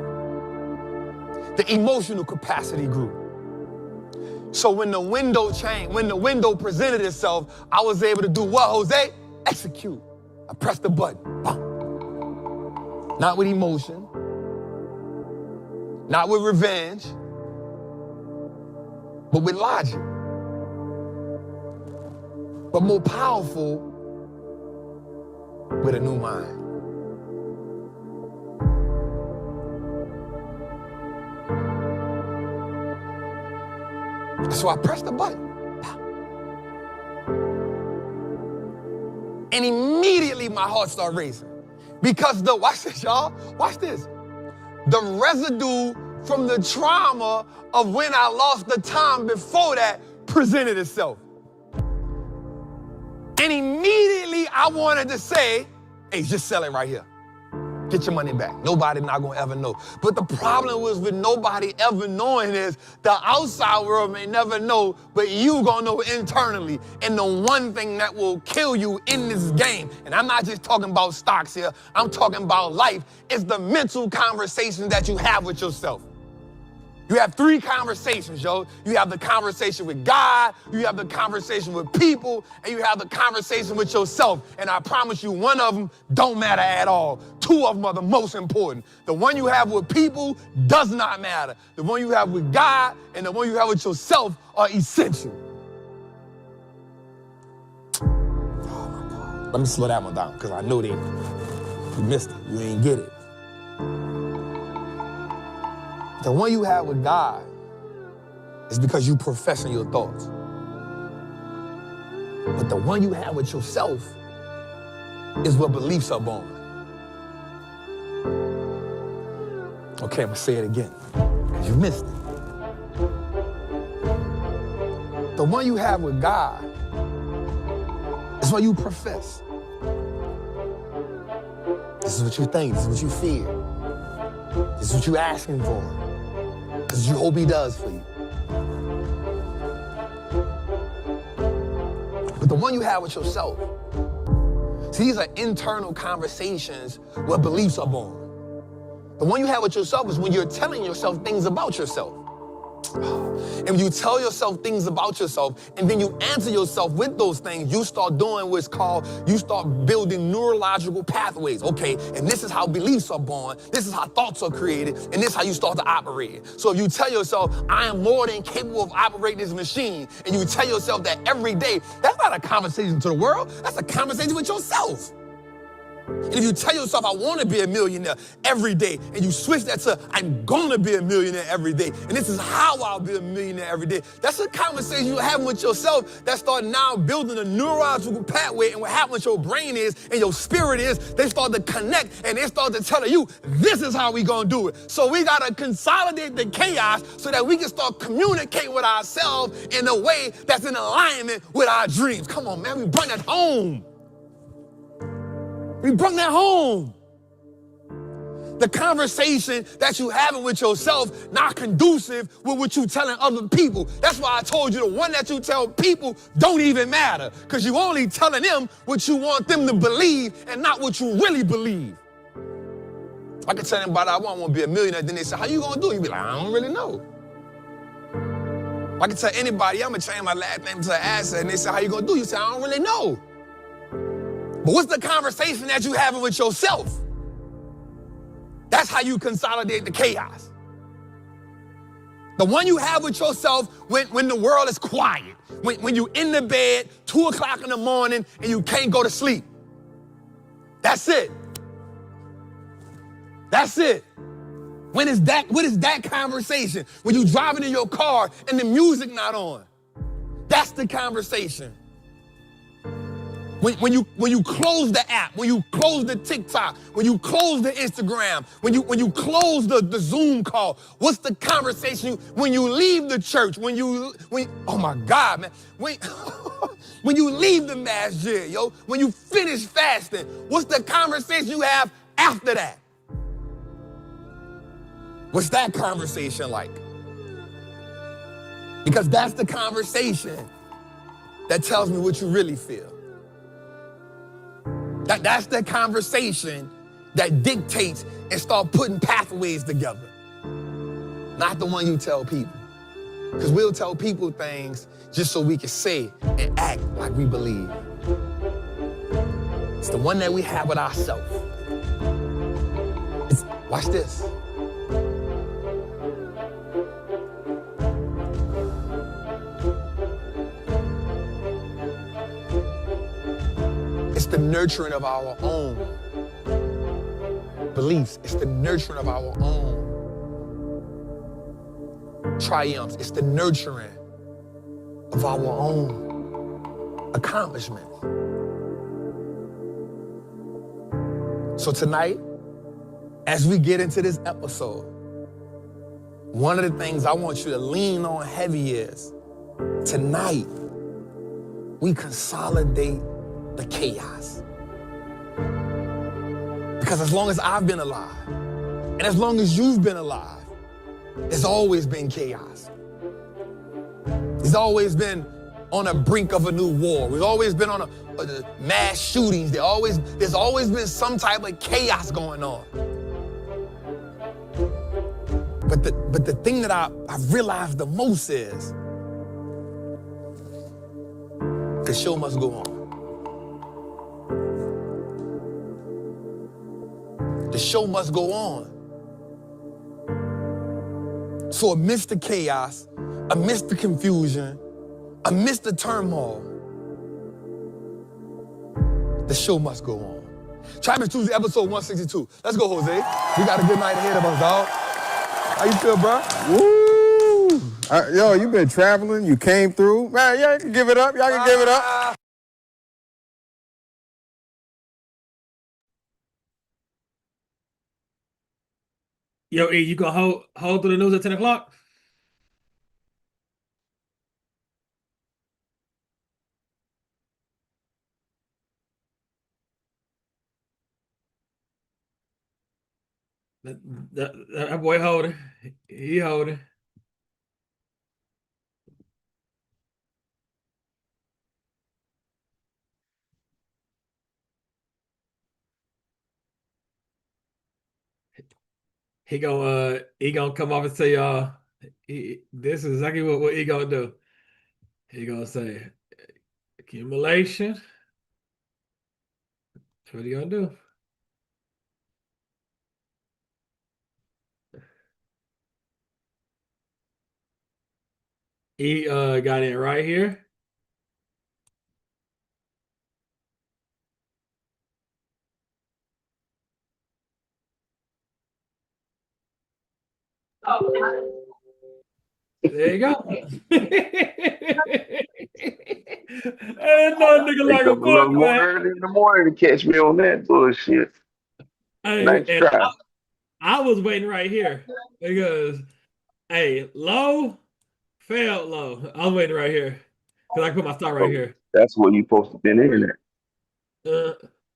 The emotional capacity grew. So when the window changed, when the window presented itself, I was able to do what, Jose? Execute. I pressed the button. Boom. Not with emotion, not with revenge, but with logic. But more powerful, with a new mind. So I pressed the button. And immediately my heart started racing. Because watch this, y'all, watch this. The residue from the trauma of when I lost the time before that presented itself. And immediately I wanted to say, hey, just sell it right here. Get your money back. Nobody not gonna ever know. But the problem was with nobody ever knowing is the outside world may never know, but you gonna know internally. And the one thing that will kill you in this game, and I'm not just talking about stocks here, I'm talking about life, is the mental conversation that you have with yourself. You have 3 conversations, yo. You have the conversation with God, you have the conversation with people, and you have the conversation with yourself. And I promise you, one of them don't matter at all. 2 of them are the most important. The one you have with people does not matter. The one you have with God and the one you have with yourself are essential. Oh my God. Let me slow that one down, because I know that you missed it. You ain't get it. The one you have with God is because you professing your thoughts. But the one you have with yourself is what beliefs are born. Okay, I'm gonna say it again, because you missed it. The one you have with God is what you profess. This is what you think, this is what you fear. This is what you're asking for. This is what you hope he does for you. But the one you have with yourself, see, these are internal conversations where beliefs are born. The one you have with yourself is when you're telling yourself things about yourself. And when you tell yourself things about yourself and then you answer yourself with those things, you start doing what's called, you start building neurological pathways. Okay, and this is how beliefs are born, this is how thoughts are created, and this is how you start to operate. So if you tell yourself, I am more than capable of operating this machine, and you tell yourself that every day, that's not a conversation to the world, that's a conversation with yourself. And if you tell yourself, I want to be a millionaire every day, and you switch that to, I'm going to be a millionaire every day, and this is how I'll be a millionaire every day, that's a conversation you're having with yourself that start now building a neurological pathway. And what happens with your brain is, and your spirit is, they start to connect, and they start to tell you, this is how we going to do it. So we got to consolidate the chaos so that we can start communicating with ourselves in a way that's in alignment with our dreams. Come on, man, we bring that home. We bring that home. The conversation that you having with yourself not conducive with what you telling other people. That's why I told you the one that you tell people don't even matter, because you only telling them what you want them to believe and not what you really believe. I can tell anybody I want to be a millionaire, then they say, how you gonna do it? You be like, I don't really know. I can tell anybody I'm gonna change my last name to an asset, and they say, how you gonna do it? You say, I don't really know. But what's the conversation that you having with yourself? That's how you consolidate the chaos. The one you have with yourself when the world is quiet, when you're in the bed, 2 o'clock in the morning, and you can't go to sleep. That's it. That's it. What is that conversation? When you driving in your car and the music not on. That's the conversation. When you close the app, when you close the TikTok, when you close the Instagram, when you close the Zoom call, what's the conversation when you leave the church, when oh my God, man, when you leave the masjid, yo, when you finish fasting, what's the conversation you have after that? What's that conversation like? Because that's the conversation that tells me what you really feel. That's the conversation that dictates and start putting pathways together. Not the one you tell people. Because we'll tell people things just so we can say and act like we believe. It's the one that we have with ourselves. Watch this. It's the nurturing of our own beliefs. It's the nurturing of our own triumphs. It's the nurturing of our own accomplishments. So tonight, as we get into this episode, one of the things I want you to lean on heavy is, tonight, we consolidate the chaos. Because as long as I've been alive, and as long as you've been alive, there's always been chaos. There's always been on a brink of a new war. We've always been on a mass shootings. There's always been some type of chaos going on. But the thing that I realized the most is the show must go on. The show must go on. So amidst the chaos, amidst the confusion, amidst the turmoil, the show must go on. Travis Tuesday, episode 162. Let's go, Jose. We got a good night ahead of us, dog. How you feel, bro? Woo! Yo, you been traveling. You came through. Man, y'all can give it up. Y'all can give it up. Yo, E, you gonna hold through the news at 10 o'clock? That boy holding. He holding. He gonna come off and say, this is exactly what he gonna do. He gonna say, accumulation. That's what he gonna do. He got it right here. There you go. Ain't no nigga like Wake a up a little book, more man. early in the morning to catch me on that bullshit. Nice And try. I was waiting right here because, hey, low, failed low. I was waiting right here because I put my start right here. That's what you supposed to been in there.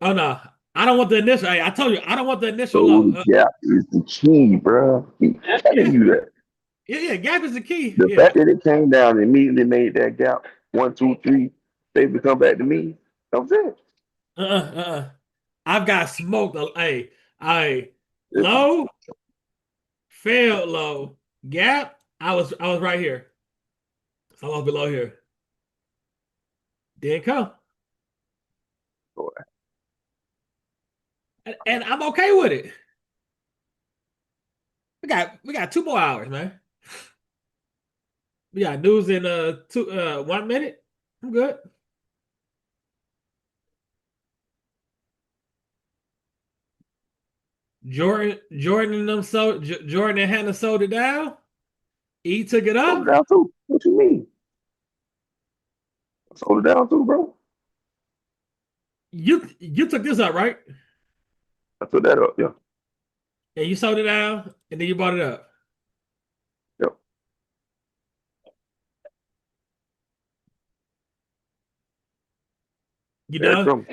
Oh no, I don't want the initial. Hey, I told you I don't want the initial So low. the gap is the key, bro. Keep telling you that. Yeah, gap is the key. The Yeah. fact that it came down and immediately made that gap 1, 2, 3, they come back to me. That was it. I've got smoked. Hey, Listen, low, failed low, gap. I was right here. So I was below here. Didn't come. boy. And I'm okay with it. We got 2 more hours, man. We got news in 1 minute. I'm good. Jordan and them Jordan and Hannah sold it down. E took it Sold it up. down too. What you mean? Sold it down too, bro. You took this up, right? I took that up, yeah. And you sold it down, and then you bought it up. Yep. You There it done? comes.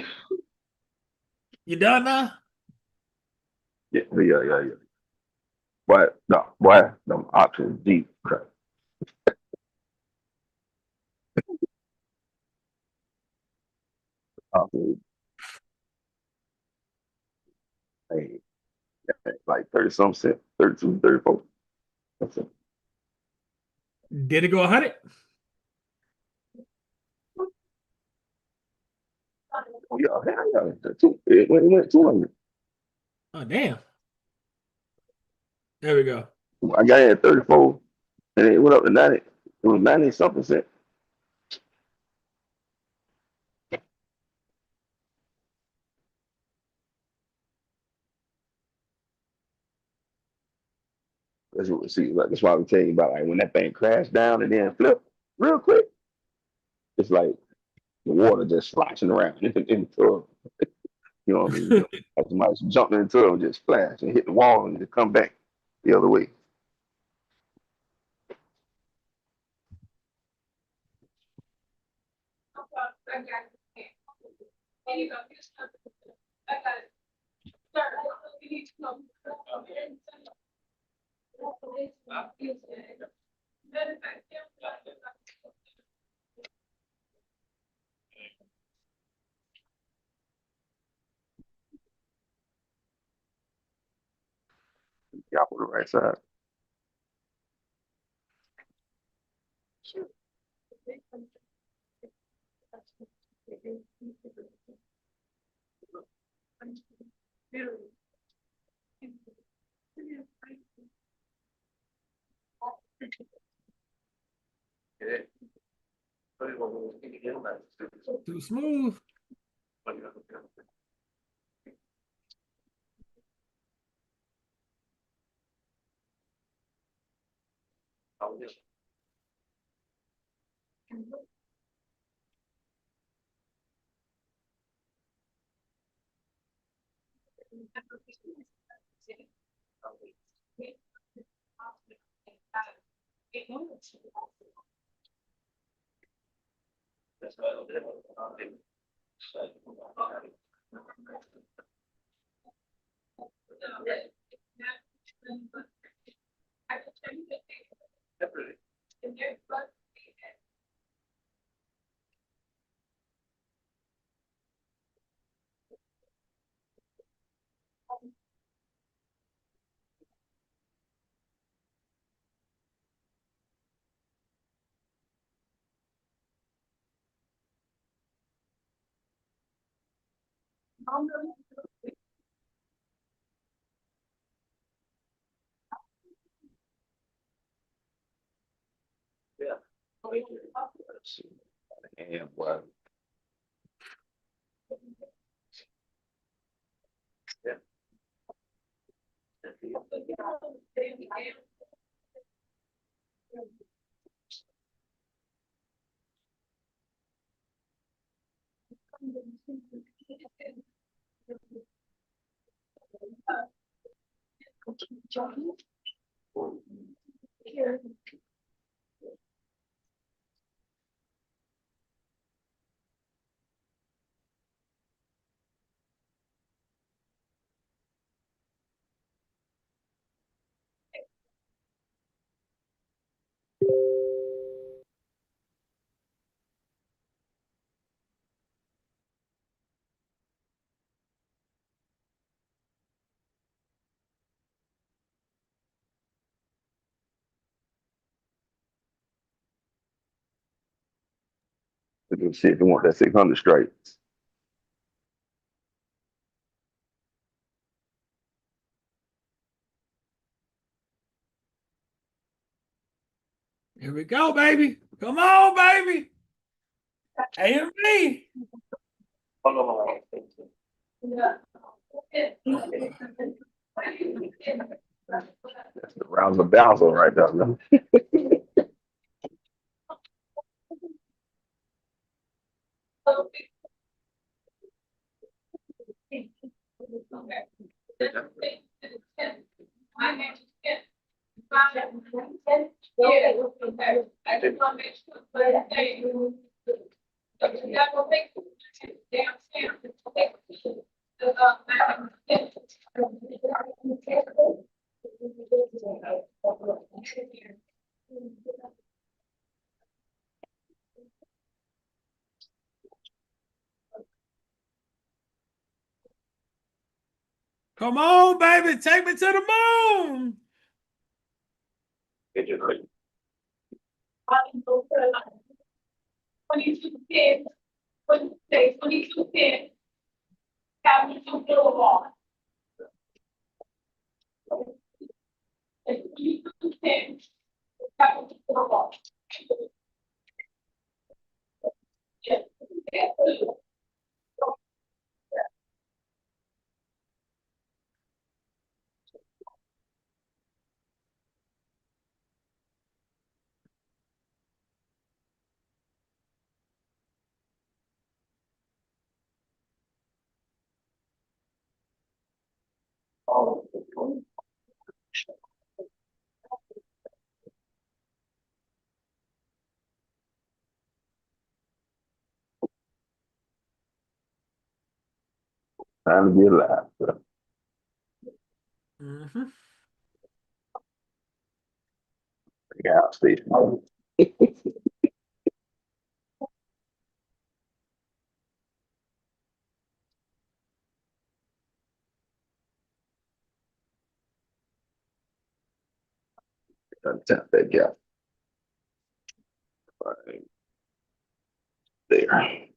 You done now? Yeah. But no, boy, them options deep. Crap. Options, hey, like 30 some cent, 32, 34. That's it. Did it go 100? Oh, yeah. It went 200. Oh damn! There we go. I got it at 34, and it went up to 90. It was 90 something cent. That's what we see. Like, that's why we tell you about like when that thing crashed down and then flip real quick. It's like the water just splashing around in the tub. You know what I mean? Like somebody jumped in the tub and just splash and hit the wall and just come back the other way. Y'all for the right side. Too smooth. And what? Shit, if you want that 600 straight. Here we go, baby. Come on, baby. A and B. That's the rounds of bouncing right there. Man. Come on, baby. Take me to the moon. Time to get alive. Bro. Mm-hmm. Yeah, station. Untap that gap. Right there.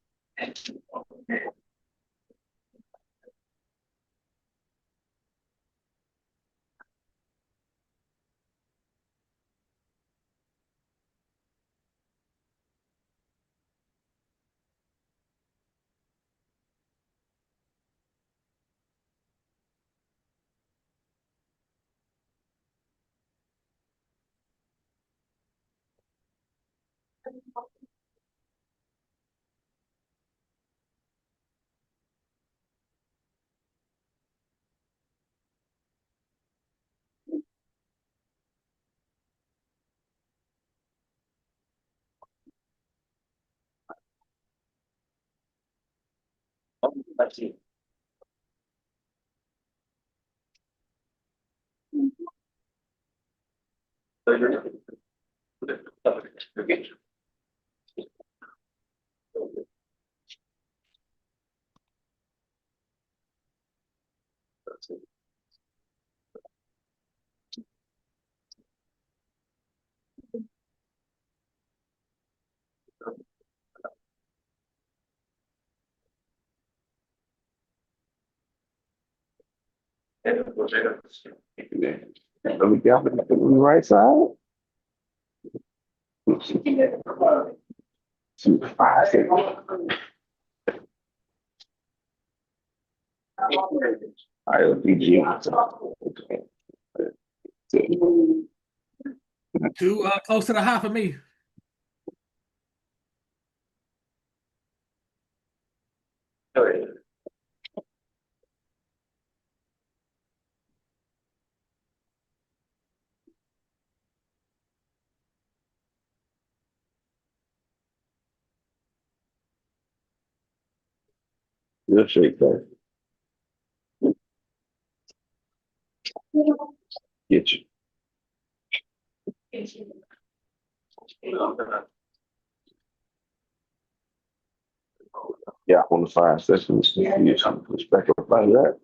Let me gap it on the right side. 2, 5, 6. ILPG. Too close to the high for me. Just shake that. Get you. Yeah, on the 5 sessions, you get some perspective about that.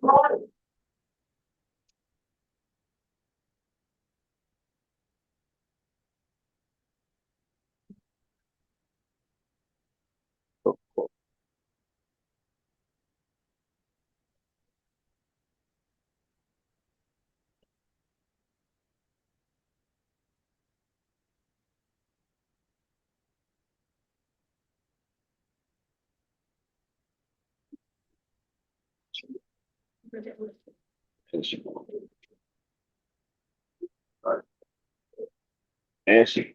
And she,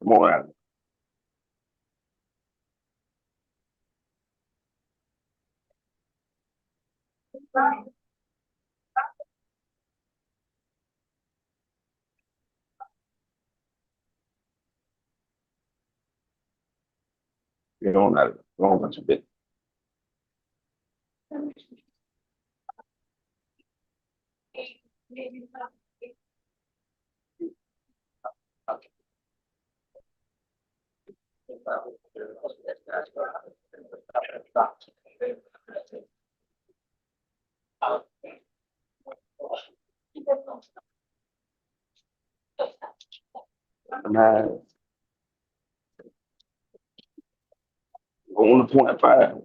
come on out. Get on out of it. Go on, a bit. Nice. On the 0.5.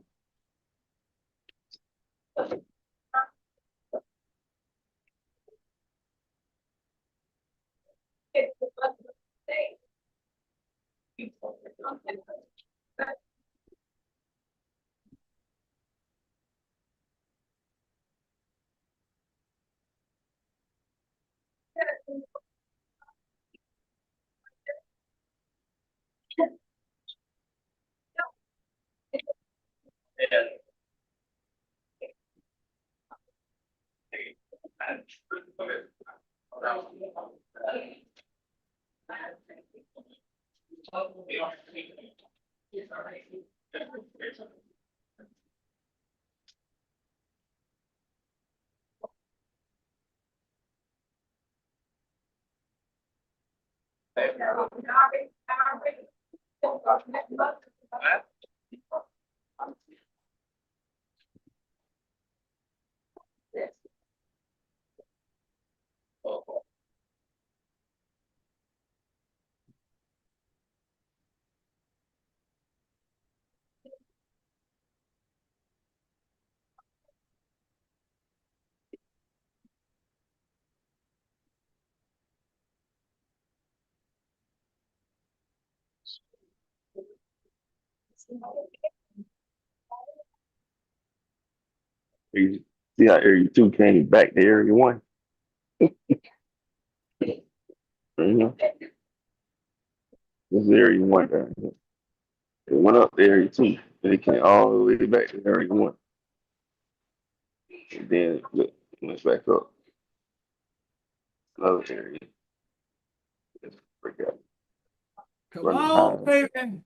You see how area 2 came back to area 1? Mhm. This is area 1 down here. It went up to area 2, and it came all the way back to area 1. And then it went back up another area. Let's break out. Come Running on, high. baby.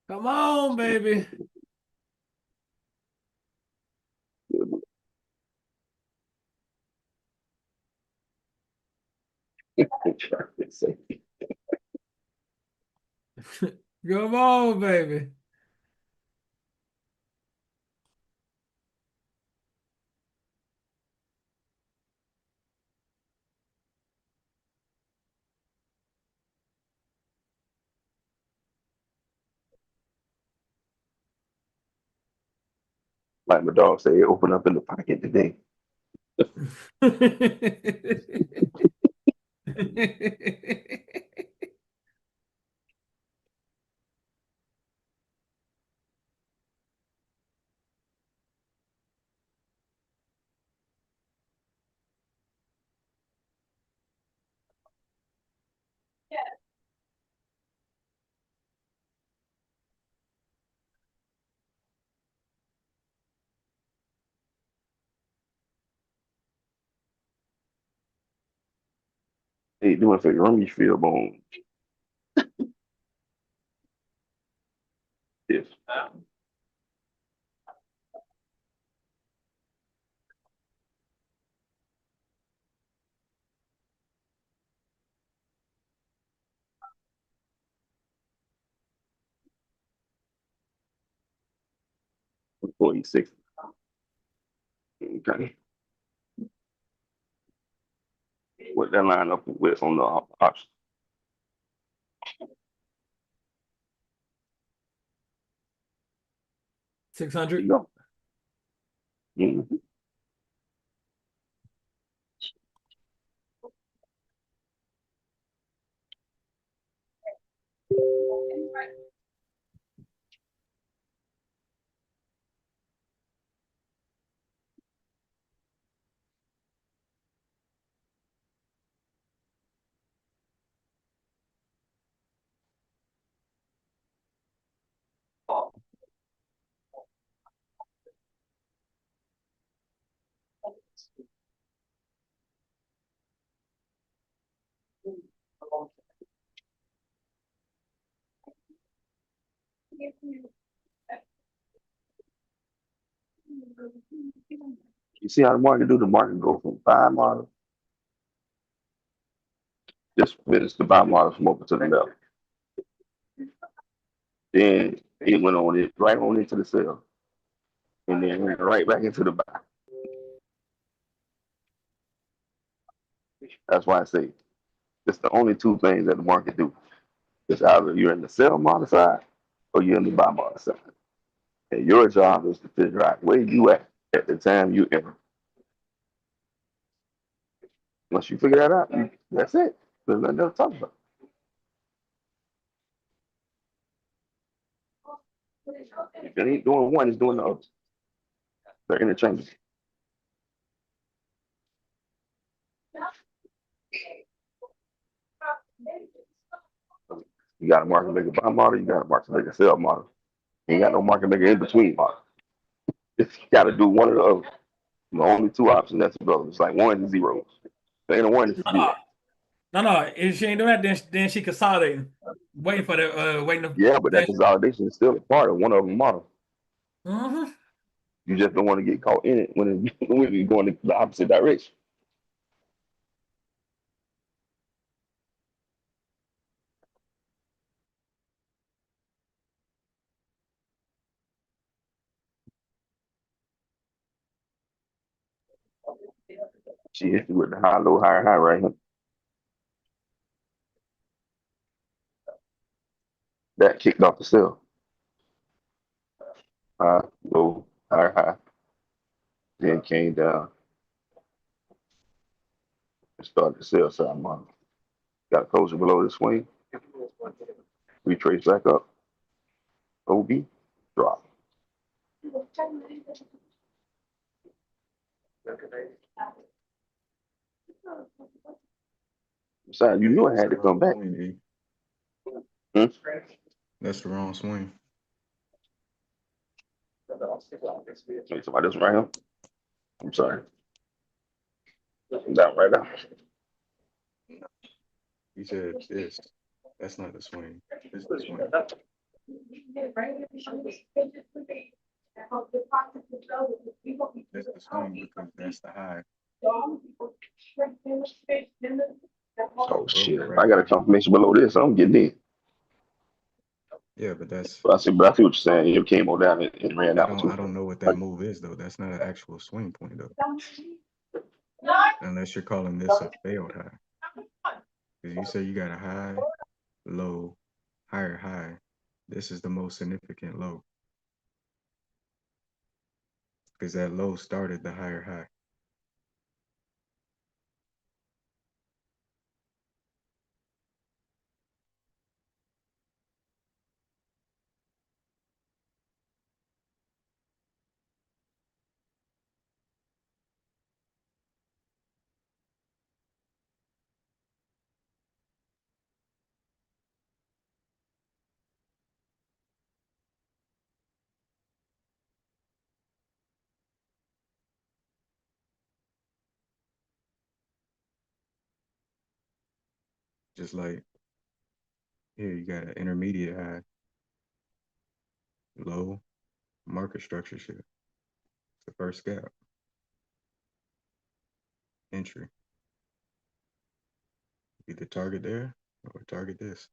Come on, baby. Come on, baby. Like my dog said, open up in the pocket today. They doing for rummy field bone. Yes. 46. Okay. What that line up with on the option? 600. You go. Mhm. You see how the market do? The market go from buy model, just finish the buy model from over to the left. Then it went on it right on into the sell, and then went right back into the buy. That's why I say it's the only two things that the market do. It's either you're in the sell model side or you're in the buy model side. And your job is to figure out where you at the time you enter. Once you figure that out, that's it. There's nothing else to talk about. If it ain't doing one, it's doing the other. They're interchangeable. You got a market maker buy model, you got a market maker sell model. You ain't got no market maker in between model. You got to do one or the other. The only two options that's available. It's like ones and zeros. There ain't a one, it's a zero. No. If she ain't doing that, then she consolidating, waiting for the waiting. Yeah, but that consolidation is still a part of one of them model. Mm-hmm. You just don't want to get caught in it when you're going in the opposite direction. She hit you with the high, low, higher, high right here. That kicked off the sell. High, low, higher, high. Then came down and started the sell side model. Got closer below the swing. Retrace back up. OB drop. Besides, you knew I had to come back. Hmm? That's the wrong swing. Wait, somebody else right here? I'm sorry. Down right now. You said this. That's not the swing. This is the swing. That's the swing because that's the high. Oh shit! I got a confirmation below this. I'm getting in. Yeah, but that's But I see what you're saying. You came on down and ran I out. don't know what that move is though. That's not an actual swing point though. Unless you're calling this a failed high. Because you say you got a high, low, higher high. This is the most significant low. Because that low started the higher high. Just like here, you got an intermediate high, low, market structure shift. It's the first gap. Entry. Either target there or target this.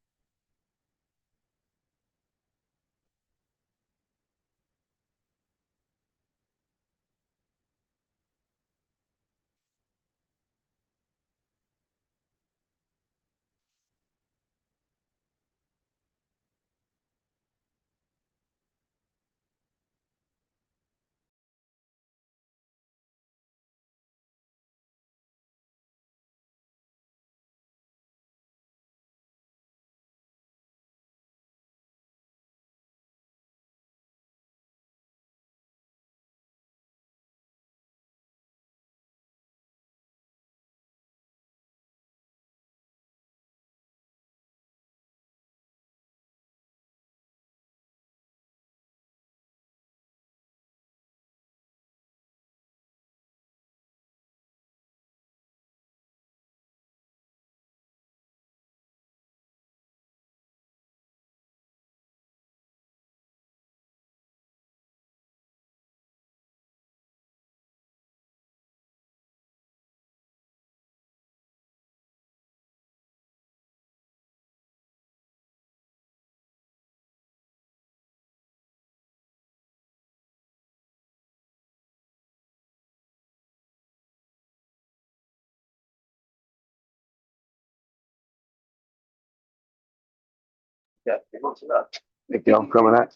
Thank y'all for coming out.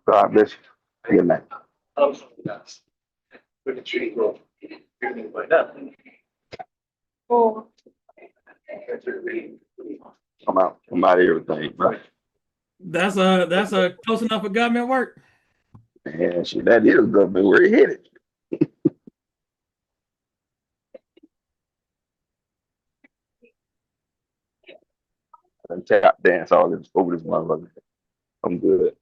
God bless you. Good night. I'm out. I'm out of everything, bro. That's a close enough for government work. Man, shit, that is government where it hit it. I tap dance all this over this motherfucker. I'm good.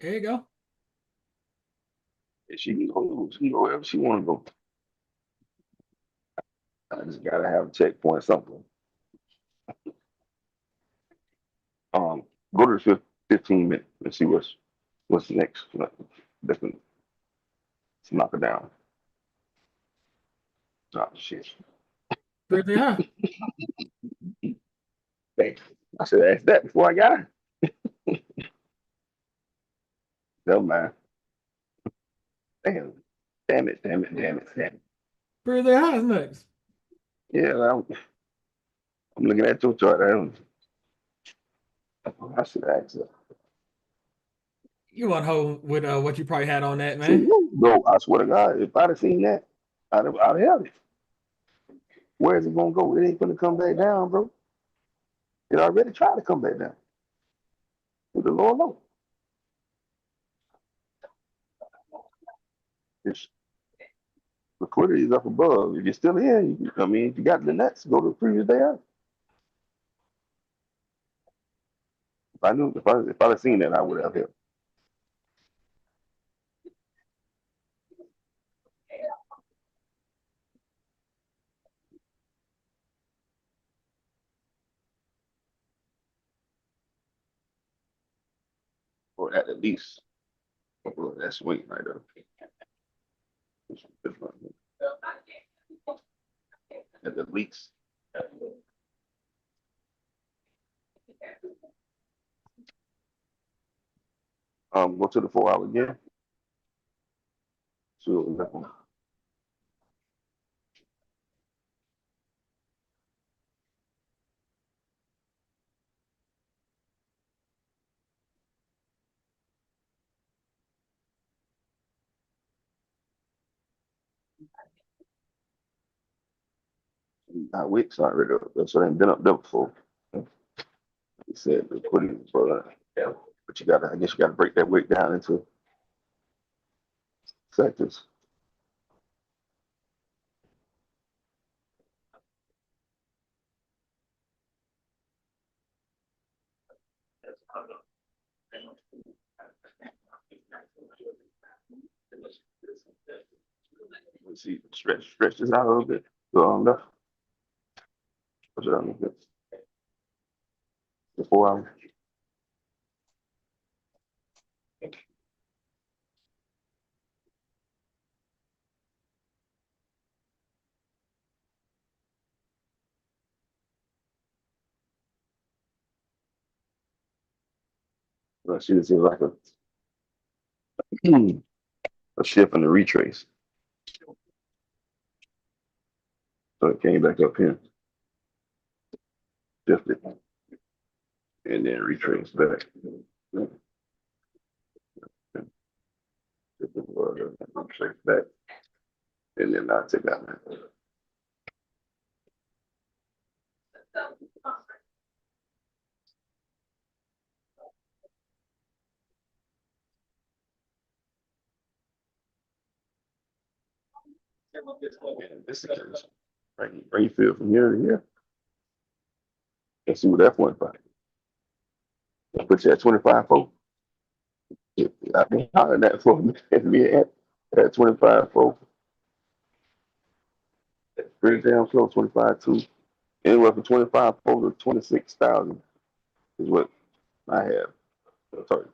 There you go. She can go. She can go wherever she want to go. I just gotta have a checkpoint, something. Go to the 15 minutes and see what's next. Let's knock it down. Oh shit. Pretty high. Thanks. I should ask that before I got it. Never mind. Damn. Damn it. Pretty high is next. Yeah, I'm looking at your chart. I should ask that. You want hold with what you probably had on that, See, man. bro, I swear to God, if I'd have seen that, I'd have held it. Where is it gonna go? It ain't gonna come back down, bro. It already tried to come back down with the lower low. It's liquidity is up above. If you're still in, I mean, if you got the nuts, go to the previous day up. If I knew, if I'd have seen that, I would have held. Or at the least, that's swing right there. At the least. Go to the 4 hour again. So that one. Not weeks already. So they ain't been up there before. He said liquidity, but but you gotta, I guess you gotta break that weight down into sectors. Let's see, stretch this out a little bit. Go on left. Push it out a little bit. The 4 hour. I see this is like a shift in the retrace. So it came back up here, shifted, and then retraced back. Retrace back, and then I take out that. And this is bring field from here to here. Let's see what that point by. Put you at 25 folks. I've been hollering that for me at 25 folks. Pretty damn close, 25 too. Anywhere from 25 folks to 26,000 is what I have. Sorry.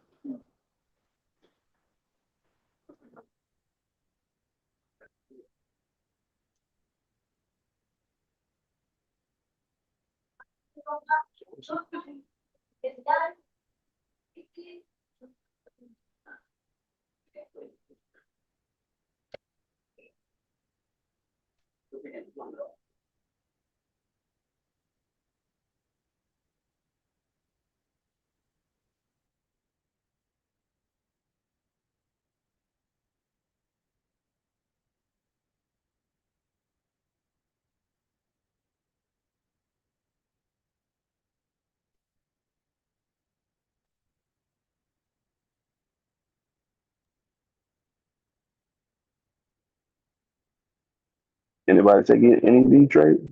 Anybody take any of these trades?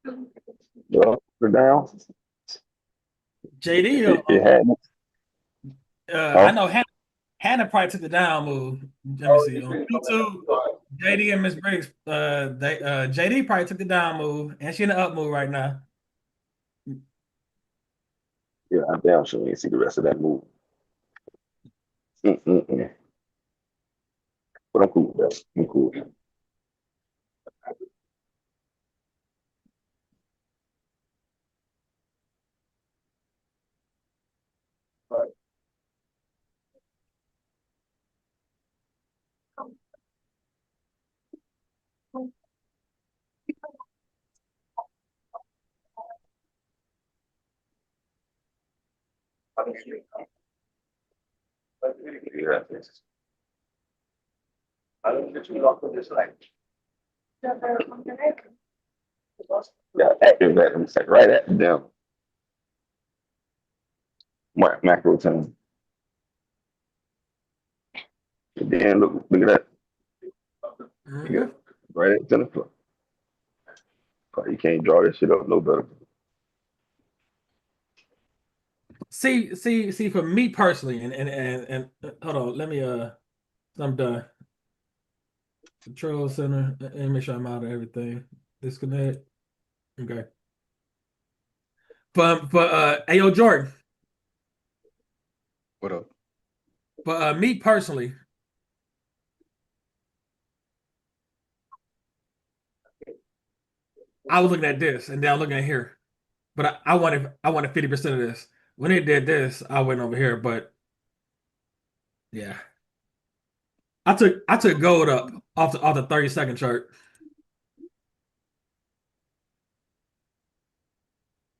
Up or down? JD, It had I know Hannah probably took the down move. Let me see. On YouTube, JD and Miss Briggs, JD probably took the down move, and she in the up move right now. Yeah, I'm down. So you see the rest of that move. Mm-mm-mm. But I'm cool with that. I'm cool. Yeah. Yeah, active that. I'm like right at them. Macro time. And then look at that. You got right at 10 o'clock. You can't draw this shit up no better. See, for me personally, and hold on, let me I'm done. Control center, and make sure I'm out of everything. Disconnect. Okay. But hey yo, Jordan. What up? But me personally, I was looking at this and then I'm looking at here. But I wanted 50% of this. When they did this, I went over here, but yeah. I took gold up off the 30-second chart.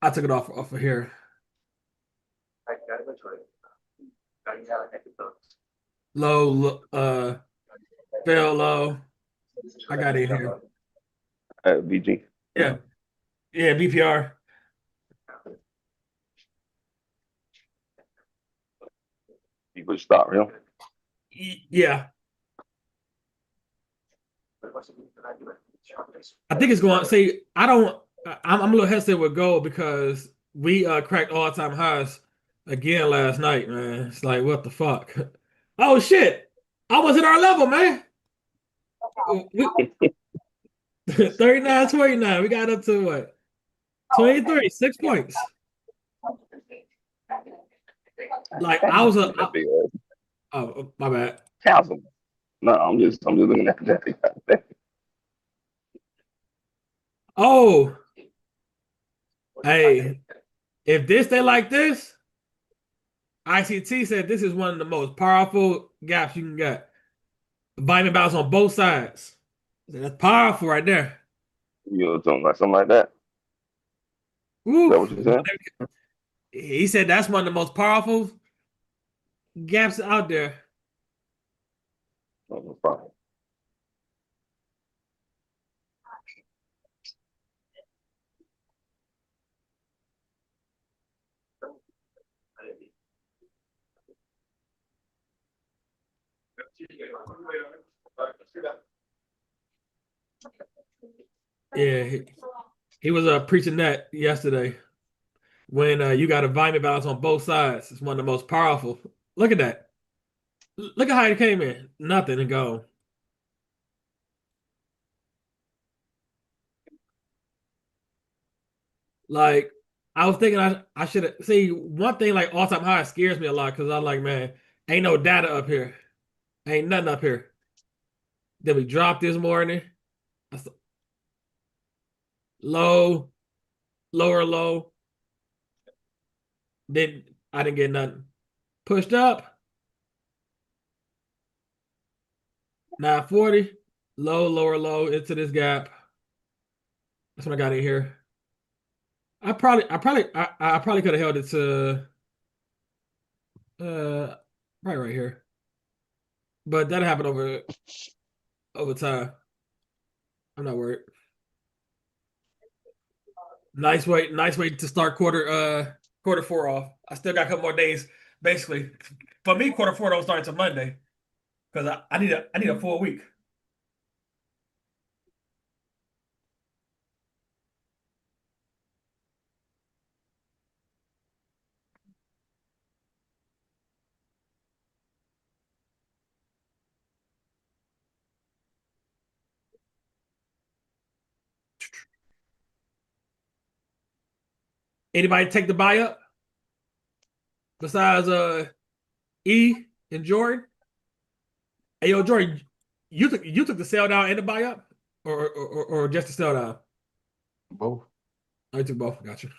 I took it off of here. Low, fell low. I got it here. VG. Yeah. Yeah, BPR. People stop him. Yeah. I think it's going. See, I'm a little hesitant with gold because we cracked all-time highs again last night, man. It's like, what the fuck? Oh shit! I was at our level, man. 39.29. We got up to what? 23, 6 points. Like I was That big ass oh, my bad. chasm. No, I'm just looking at that. Oh, hey, if this stay like this, ICT said this is one of the most powerful gaps you can get. Vitamin balance on both sides. That's powerful right there. You know, something like that. Is that what you said? He said that's one of the most powerful gaps out there. Oh, no problem. Yeah, he was preaching that yesterday. When you got a vitamin balance on both sides, it's one of the most powerful. Look at that. Look at how he came in. Nothing and go. Like, I was thinking I should have see one thing like all-time high scares me a lot because I'm like, man, ain't no data up here. Ain't nothing up here. Then we dropped this morning. Low, lower low. Then I didn't get nothing. Pushed up. 940. Low, lower low into this gap. That's what I got in here. I probably could have held it to right here. But that happened over time. I'm not worried. Nice way to start quarter four off. I still got a couple more days. Basically, for me, quarter four don't start until Monday because I need a full week. Anybody take the buy up besides E and Jordan? Hey yo, Jordan, you took the sell down and the buy up, or just the sell down? Both. I took both. Gotcha.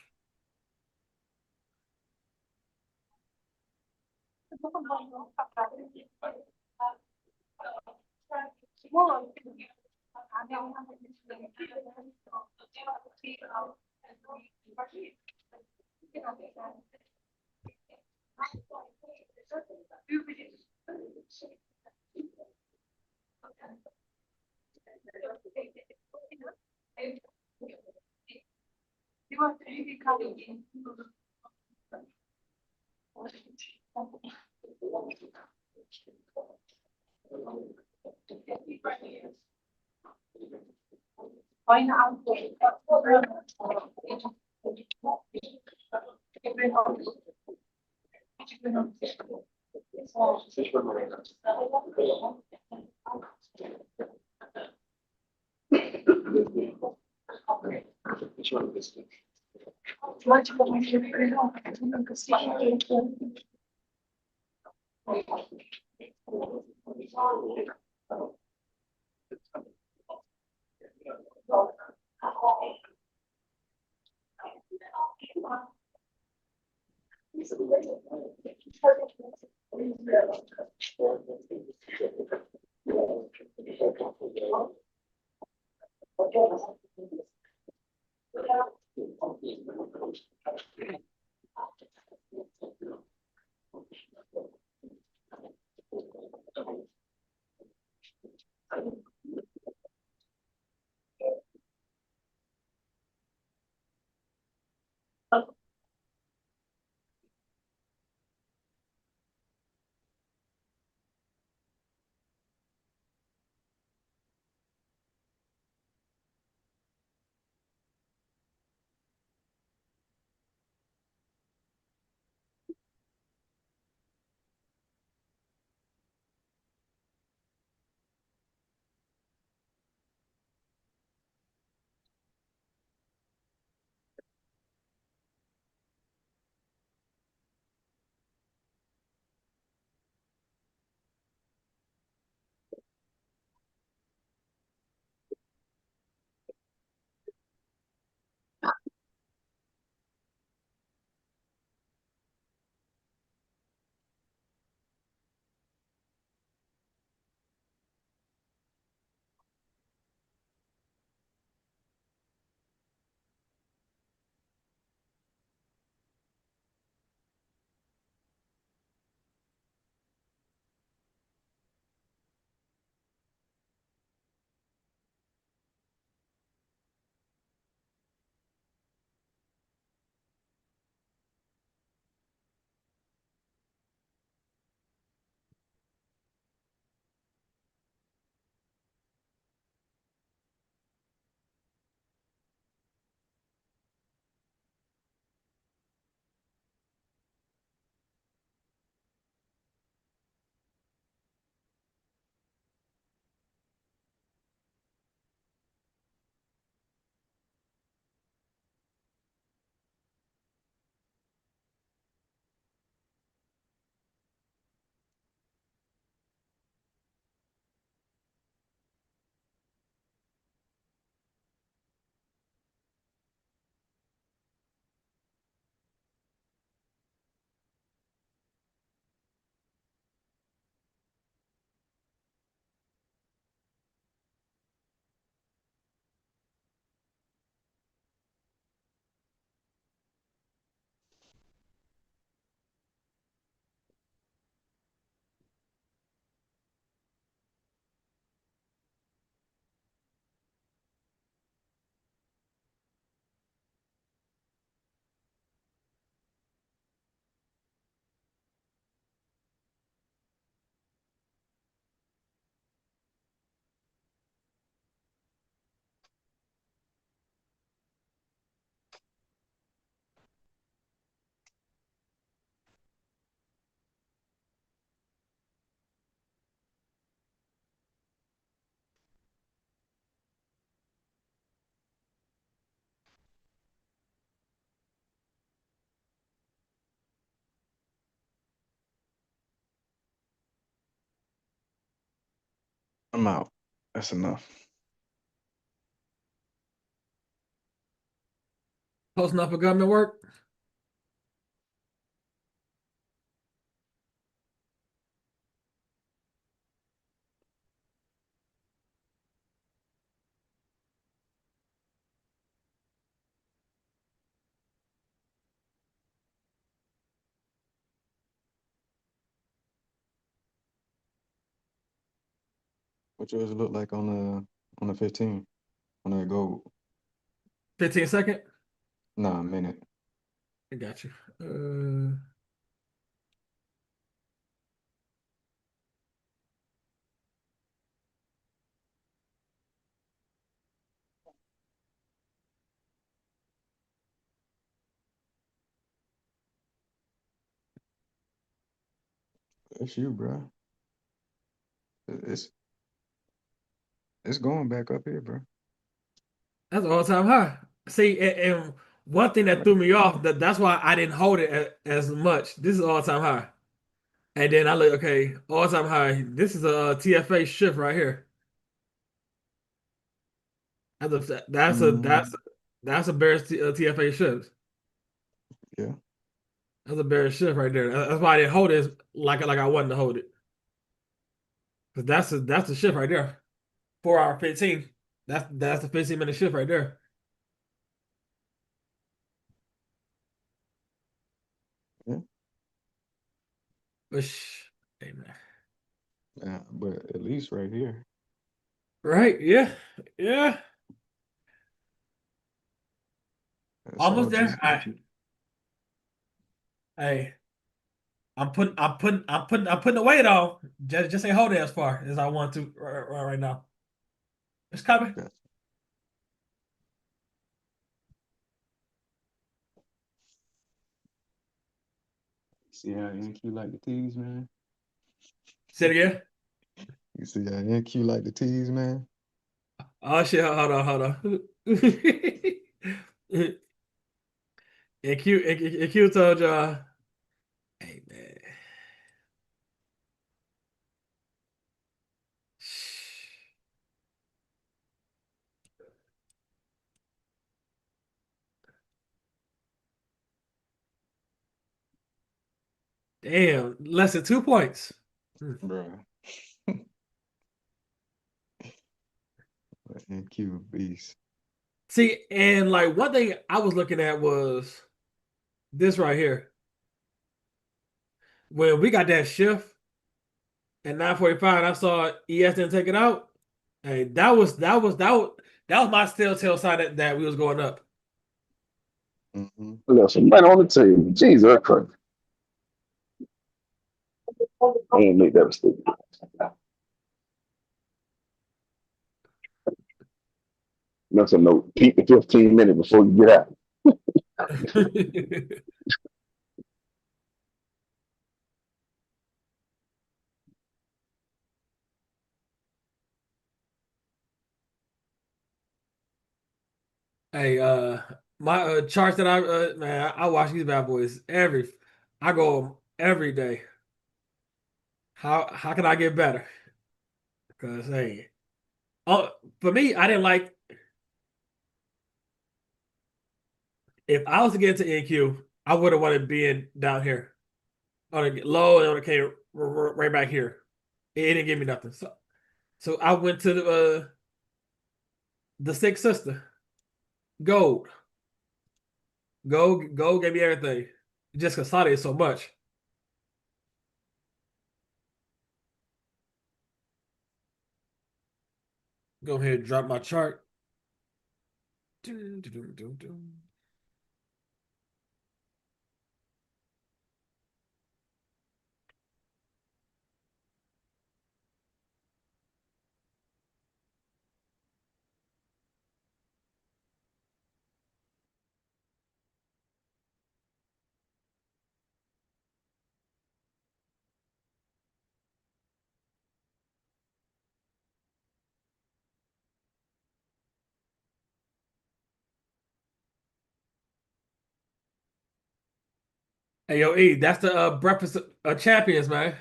I'm out. That's enough. Close enough for government work. What yours look like on the 15 on that gold? 15 second. Nah, a minute. I got you. That's you, bro. It's it's going back up here, bro. That's all-time high. See, and one thing that threw me off, that's why I didn't hold it as much. This is all-time high. And then I look, okay, all-time high. This is a TFA shift right here. That's a bearish TFA shift. Yeah. That's a bearish shift right there. That's why I didn't hold it like I wanted to hold it. Because that's the shift right there. 4 hour 15. That's the 15-minute shift right there. Yeah. Hey man. Yeah, but at least right here. Right, yeah. Yeah. That's all Almost there. just Hey, I'm putting the weight on. Just ain't holding as far as I want to right now. It's coming. Gotcha. See how NQ like the tease, man? Say it again. You see how NQ like the tease, man? Oh shit! Hold on. And Q told y'all, hey man. Damn, less than 2 points. Bro. NQ beast. See, and like one thing I was looking at was this right here. When we got that shift at 9:45, I saw ES didn't take it out. Hey, that was my telltale sign that we was going up. Mm-hmm. Left some money on the table. Jesus Christ. I ain't make that mistake. That's a note. Keep the 15 minutes before you get out. Hey, my charts that man, I watch these bad boys I go every day. How can I get better? Because hey, for me, I didn't like if I was to get into NQ, I would have wanted being down here on a low and on a K right back here. It didn't give me nothing. So I went to the Sixth Sister. Gold. Gold gave me everything. Just consolidated so much. Go ahead and drop my chart. Hey, yo, E, that's the Breakfast of Champions, man.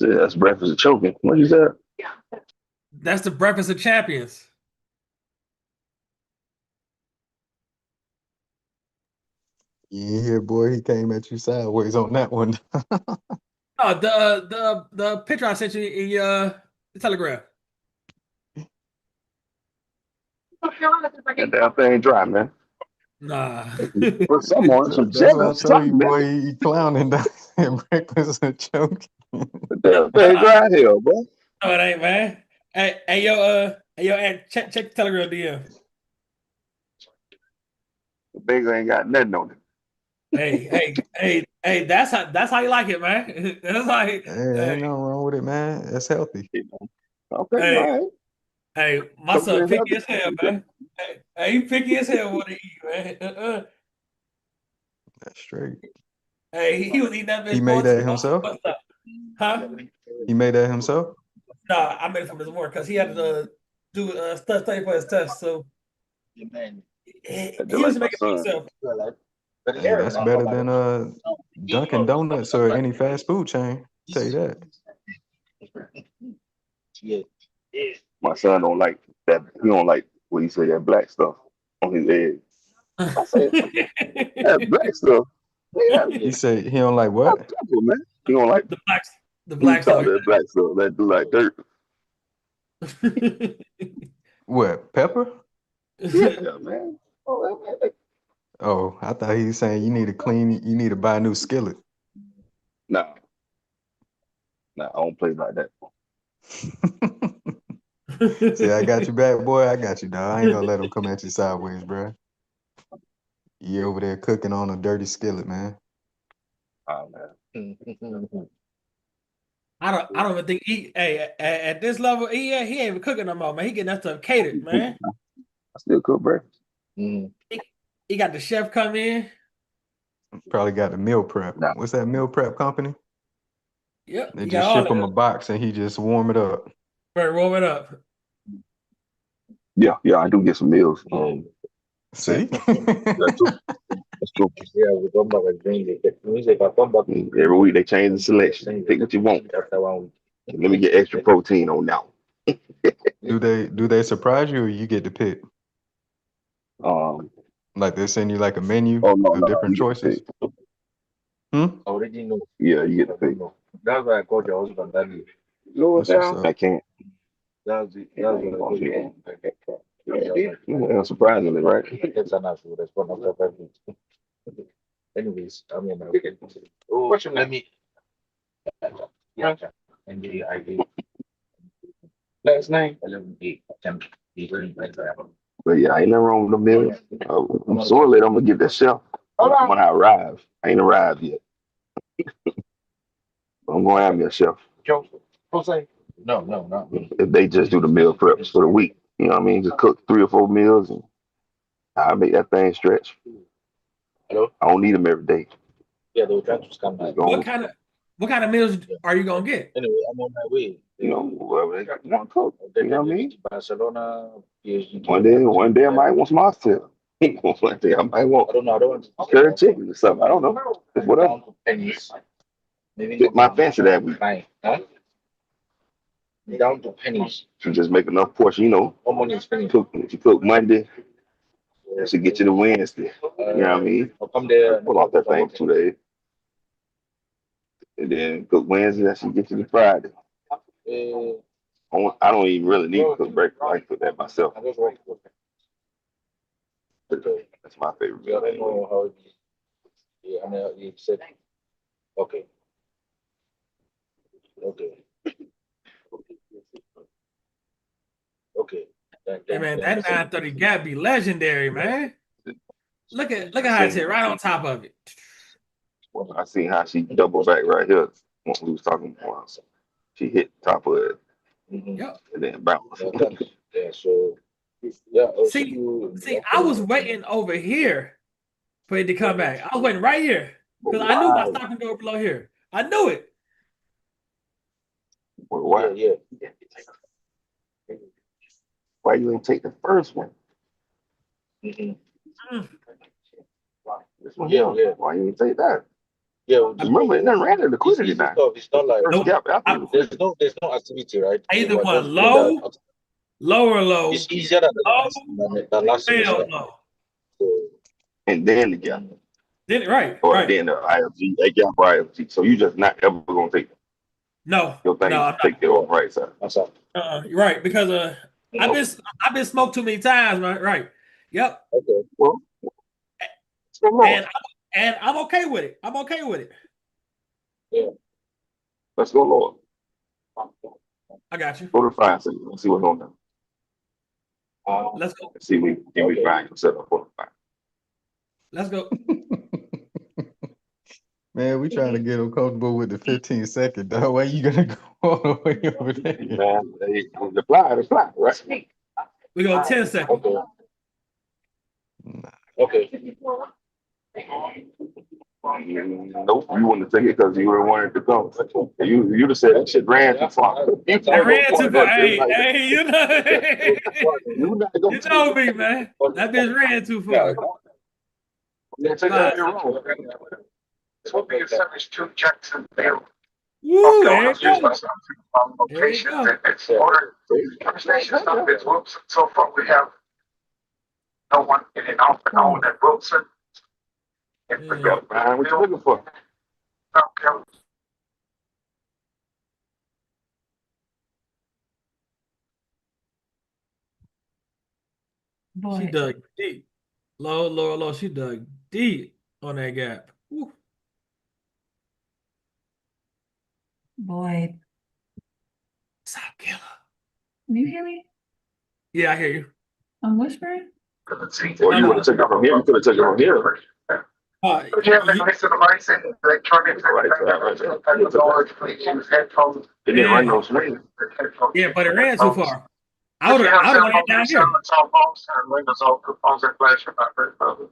Yeah, that's breakfast of choking. What is that? That's the Breakfast of Champions. Yeah, boy, he came at you sideways on that one. Oh, the picture I sent you in your Telegram. That damn thing dry, man. Nah. Put some on it, some That's what I jelly, told you, something, man. boy. He clowning down and breakfast a joke. That thing dry as hell, bro. No, it ain't, man. Hey, yo, check the Telegram DM. The bagel ain't got nothing on it. Hey, that's how you like it, man. That's how Hey, ain't nothing wrong with it, man. That's healthy. Okay, hey, all right. hey, my Something son is picky healthy. as hell, man. Hey, he picky as hell what to eat, man. That's straight. Hey, he was eating that He bitch made once. that himself? Huh? He made that himself? Nah, I made it from his work because he had to do study for his test. So he Just was like my making it for son. himself. Hey, that's better than Dunkin' Donuts or any fast food chain. Tell you that. My son don't like that. He don't like what you say, that black stuff on his eggs. I say that black stuff. Yeah, He said he don't like that's what? pepper, man. He don't like. the He black call stuff. that black stuff. That do like dirt. What, pepper? Yeah, man. Oh, man. Oh, I thought he was saying you need to buy a new skillet. Nah, I don't play like that. See, I got you back, boy. I got you, dog. I ain't gonna let him come at you sideways, bro. You over there cooking on a dirty skillet, man. Oh, man. I don't even think at this level he ain't even cooking no more, man. He getting that stuff catered, man. I still cook breakfast. He got the chef come in. Probably got the meal prep. Nah. What's that meal prep company? Yep, They he just got all ship him a that. box and he just warm it up. Better warm it up. Yeah, I do get some meals. See? That's true. That's true. Every week they change the selection. Pick what you want. Let me get extra protein on now. Do they surprise you or you get to pick? Like they send you like a menu Oh no, of different you get to choices? pick. Hmm? Yeah, you get to pick. That's why I called your husband that day. Lower That's what's down. up. I can't. That's what I called you. Yeah, surprisingly, right? That's an answer. Respond after 5 minutes. Anyways, I mean, let me. Yeah, and the ID. Last name 11-8, 10, 18, like that. But yeah, ain't nothing wrong with the meals. I'm sorely I'm gonna get that chef when I arrive. I ain't arrived yet. I'm gonna have me a chef. Joseph, Jose? No, not me. If they just do the meal preps for the week, you know what I mean? Just cook 3 or 4 meals and I make that thing stretch. Hello? I don't need them every day. Yeah, they were trying to scam my. What kind of meals are you gonna get? Anyway, I'm on my way. You know, whatever they got to cook. You know what I mean? Barcelona, PSG. One day I might want some oxtail. One day I might want I don't know. I don't want to curry chicken or something. I don't know. It's whatever. down to pennies. Maybe Fit my fancy that week. fine. Huh? Down to pennies. You just make enough portion, you know. What money is pennies? If you cook Monday, that should get you to Wednesday. You know what I mean? I'll come there. Pull off that thing 2 days. And then cook Wednesday, that should get you to Friday. I don't even really need to cook breakfast. I can cook that myself. I just want to cook. That's my favorite I don't meal. know how it is. Yeah, I mean, you said, okay. Hey man, that 930 gap be legendary, man. Look at how it's hit right on top of it. Well, I seen how she doubled back right here when we was talking about. She hit top of it Yep. and then bounced. Yeah, so yeah. See, I was waiting over here for it to come back. I was waiting right here because I knew my stop and go below here. I knew it. Well, why? Yeah. Why you ain't take the first one? Mm-hmm. This one, Yeah. Why you ain't take that? Yeah, remember it done ran the liquidity now. It's not like First gap after there's no activity, right? Either So one low, low. It's easier than the last semester. Low. So, and then the gap. Then right. Then the IFG, a gap or IFG. So you just not ever gonna take it. No. Your thing No, is to take it on the right side. you're right, because I've been smoked too many times, man. Right. Yep. Okay. Well, and I'm okay with it. I'm okay with it. Yeah. Let's go lower. I got you. Go to 5 seconds. Let's see what's going on. Let's go. Let's see if we find yourself a 45. Let's go. Man, we trying to get them comfortable with the 15-second. Dog. Why you gonna go all the way over there? Man, the fly, right? We go 10 seconds. Okay. Nah. Okay. Nope, you wouldn't take it because you were wanting to go. You'd have said that shit ran too far. It ran too far. Hey, you know, you know me, man. That bitch ran too far. This will be a service to Jacksonville. Woo, there you go. Locations and it's ordered. Stations up at Wilson. So far, we have no one getting off and on at Wilson. Man, what you looking for? South Carolina. She Boy, dug deep. Low. She dug deep on that gap. Woo. boy, Stop killer. you hear me? Yeah, I hear you. I'm whispering. Or you would have took it from here. You could have took it from here. You have the rest of the license, electronics, doors, please use headphones. It didn't run no swing. Yeah, but it ran too far. I If would you have have went cell down phones, here. cell phones, and windows open, phones are flashing, not very public.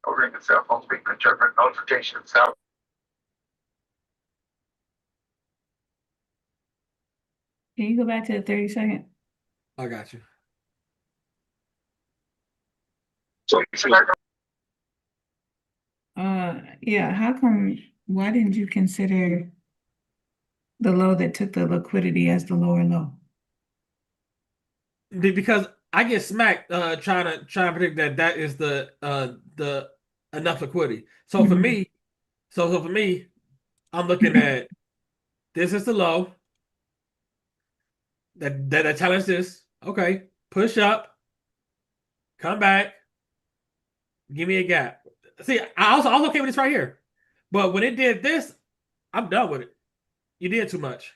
Over the cell phones, we can interpret notifications out. Can you go back to the 30-second? I got you. So you select Yeah, why didn't you consider the low that took the liquidity as the lower low? Because I get smacked trying to predict that is the enough liquidity. So for me, I'm looking at this is the low. That challenge this. Okay, push up, come back, give me a gap. See, I was okay with this right here, but when it did this, I'm done with it. You did too much.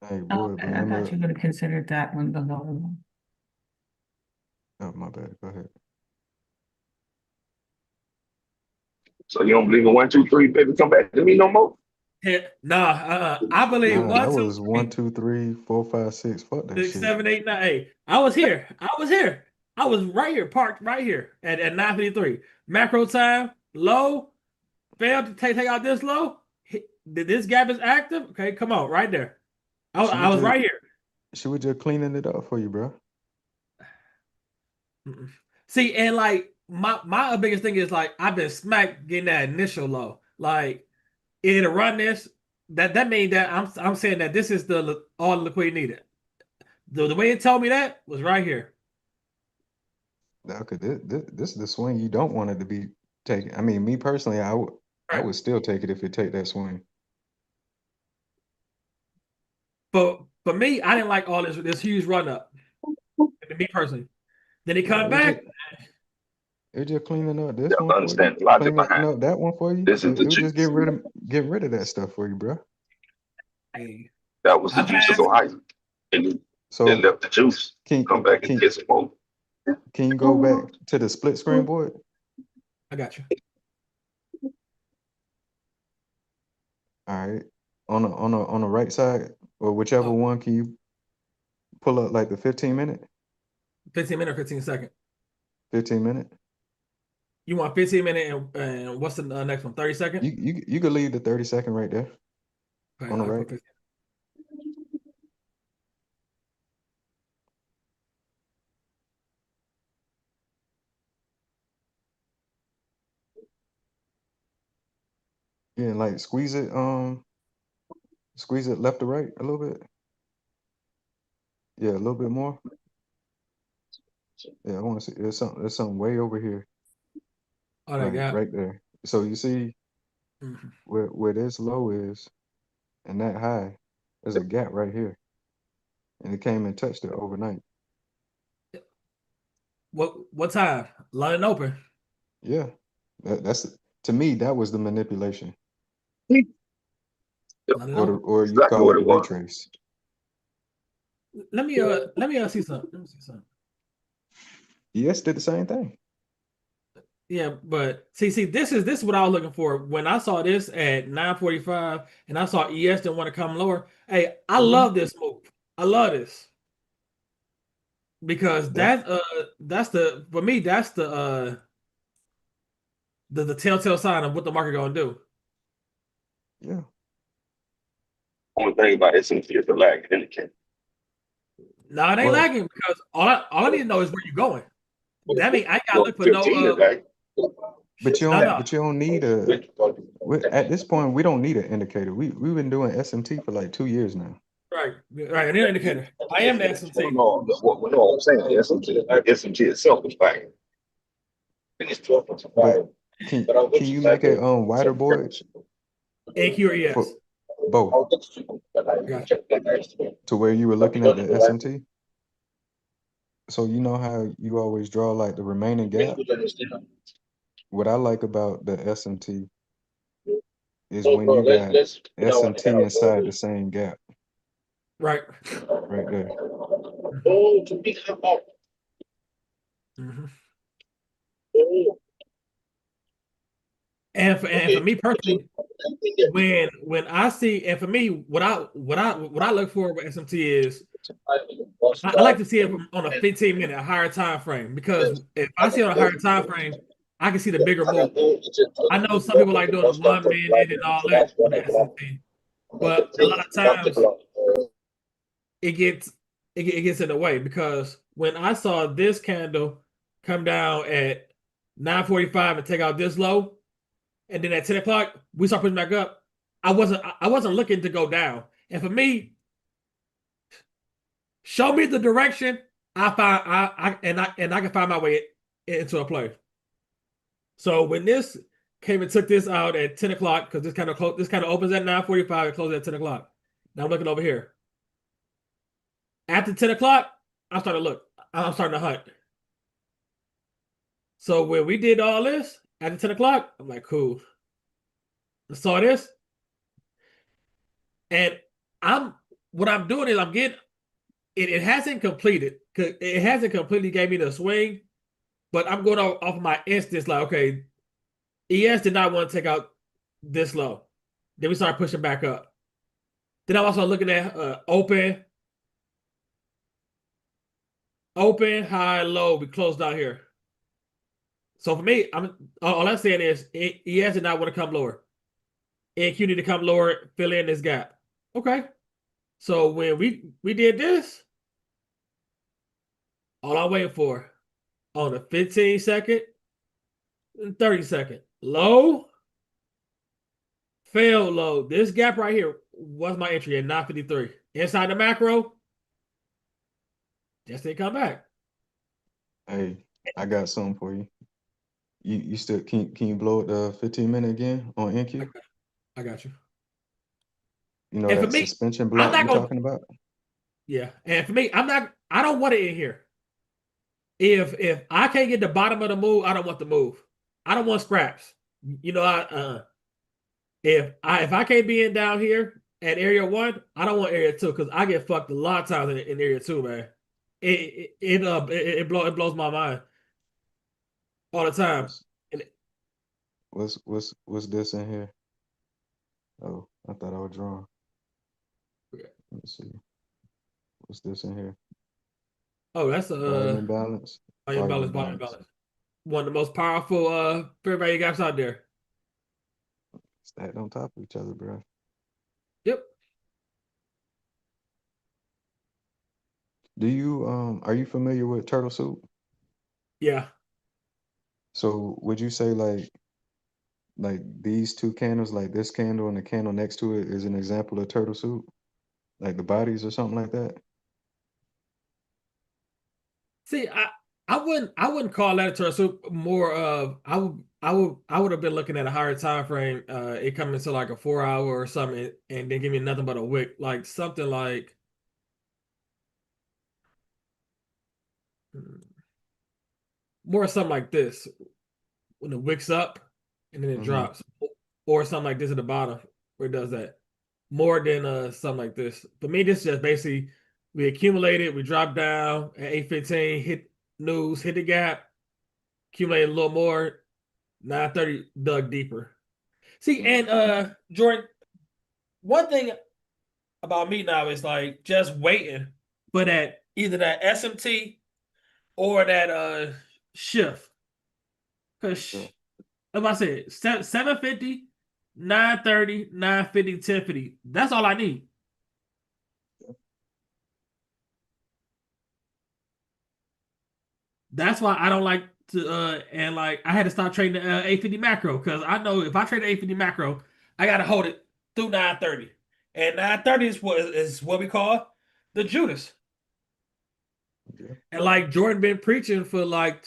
Hey, boy, Oh, I remember? thought you would have considered that one the lower low. Oh, my bad. Go ahead. So you don't believe in 1, 2, 3, baby? Come back to me no more. Yeah, nah, I believe Nah, 1, that 2, was 1, 2, 3, 4, 5, 6. Fuck that 6, shit. 7, 8, 9. Hey, I was here. I was right here, parked right here at 9:53. Macro time, low, failed to take out this low. This gap is active. Okay, come on, right there. I was right here. She was just cleaning it up for you, bro. See, and like my biggest thing is like I've been smacked getting that initial low. Like it'll run this. That means that I'm saying that this is all the liquidity needed. The way it told me that was right here. Okay, this is the swing you don't want it to be taken. I mean, me personally, I would still take it if it take that swing. But for me, I didn't like all this huge run up. Me personally. Then he come back. It just cleaning up this You have one to for understand you. the logic Cleaning behind up that one for you. this. Is It the would just juice. get rid of that stuff for you, bro. Hey, That was the I juice to passed. go high. And then So left the juice. Come back and get some more. can you go back to the split screen board? I got you. All right. On the right side or whichever one, can you pull up like the 15-minute? 15 minute or 15 second. 15-minute. You want 15 minute and what's the next one? 30 second? You could leave the 30-second right there. Okay, On the I'll right. put 15. Yeah, like squeeze it left to right a little bit. Yeah, a little bit more. Yeah, I want to see. There's something way over here. Oh, that gap. Right there. So you see where this low is and that high, there's a gap right here. And it came and touched it overnight. What time? London Open. Yeah, that's to me that was the manipulation, London Open. or you Exactly call what it it the was. retrace. Let me see something. Let me see something. ES did the same thing. Yeah, but see, this is what I was looking for when I saw this at 9:45, and I saw ES didn't want to come lower. Hey, I love this move. I love this because that's the for me that's the telltale sign of what the market gonna do. Yeah. Only thing about S&P is the lag indicator. No, it ain't Well, lagging because all I need to know is where you're going. That means I ain't gotta Well, look for 15 is lag. but you no. don't need at this point we don't need an indicator. We've been doing SMT for like 2 years now. Right. I need an indicator. I am the S&T. No, I'm saying the S&P itself is lagging. And it's 12.5. But can you make a wider board AQ or ES. for both Gotcha. to where you were looking at the SMT? So you know how you always draw like the remaining gap? What I like about the SMT is when you got SMT inside the same gap Right. right there. Mhm. And for me personally, when I see, and for me, what I look for with SMT is I like to see it on a 15-minute, a higher time frame, because if I see it on a higher time frame, I can see the bigger move. I know some people like doing the 1 minute and all that with the SMT, but a lot of times it gets in the way, because when I saw this candle come down at 9:45 and take out this low, and then at 10 o'clock we start pushing back up, I wasn't looking to go down. And for me, show me the direction, I can find my way into a play. So when this came and took this out at 10 o'clock, because this kind of opens at 9:45 and closes at 10 o'clock. Now I'm looking over here. After 10 o'clock, I'm starting to hunt. So when we did all this after 10 o'clock, I'm like, cool. I saw this. And what I'm doing is I'm getting it hasn't completed, because it hasn't completely gave me the swing, but I'm going off of my instance, like, okay, ES did not want to take out this low. Then we started pushing back up. Then I'm also looking at open, high, low. We closed out here. So for me, all I'm saying is ES did not want to come lower. NQ need to come lower, fill in this gap. Okay. So when we did this, all I'm waiting for on the 15-second and 30-second low, failed low. This gap right here was my entry at 9:53. Inside the macro, just didn't come back. Hey, I got something for you. You still can you blow it the 15-minute again on NQ? I got you. You know And for that me, suspension I'm block not you're gonna. talking about? Yeah, and for me, I don't want it in here. If I can't get the bottom of the move, I don't want the move. I don't want scraps. You know, if I can't be in down here at area 1, I don't want area 2, because I get fucked a lot of times in area 2, man. It blows my mind all the time. And What's this in here? Oh, I thought I was drawing. Let me see. What's this in here? oh, that's Volume imbalance. volume balance. One of the most powerful fair value gaps out there. Stacked on top of each other, bro. Yep. Do you are you familiar with turtle soup? Yeah. So would you say like these two candles, like this candle and the candle next to it, is an example of turtle soup? Like the bodies or something like that? See, I wouldn't call that a turtle soup. More of I would have been looking at a higher time frame. It coming to like a 4-hour or something, and then give me nothing but a wick, like something like. more something like this when it wicks up and then it drops, or something like this at the bottom where it does that more than something like this. For me, this is just basically we accumulated, we dropped down at 8:15, hit news, hit the gap, accumulated a little more, 9:30 dug deeper. See, and Jordan, one thing about me now is like just waiting for that either that SMT or that shift. Because as I said, 750, 930, 950, 1050. That's all I need. That's why I don't like to and like I had to stop trading the 850 macro because I know if I trade the 850 macro, I gotta hold it through 930. And 930 is what we call the Judas. And like Jordan been preaching for like,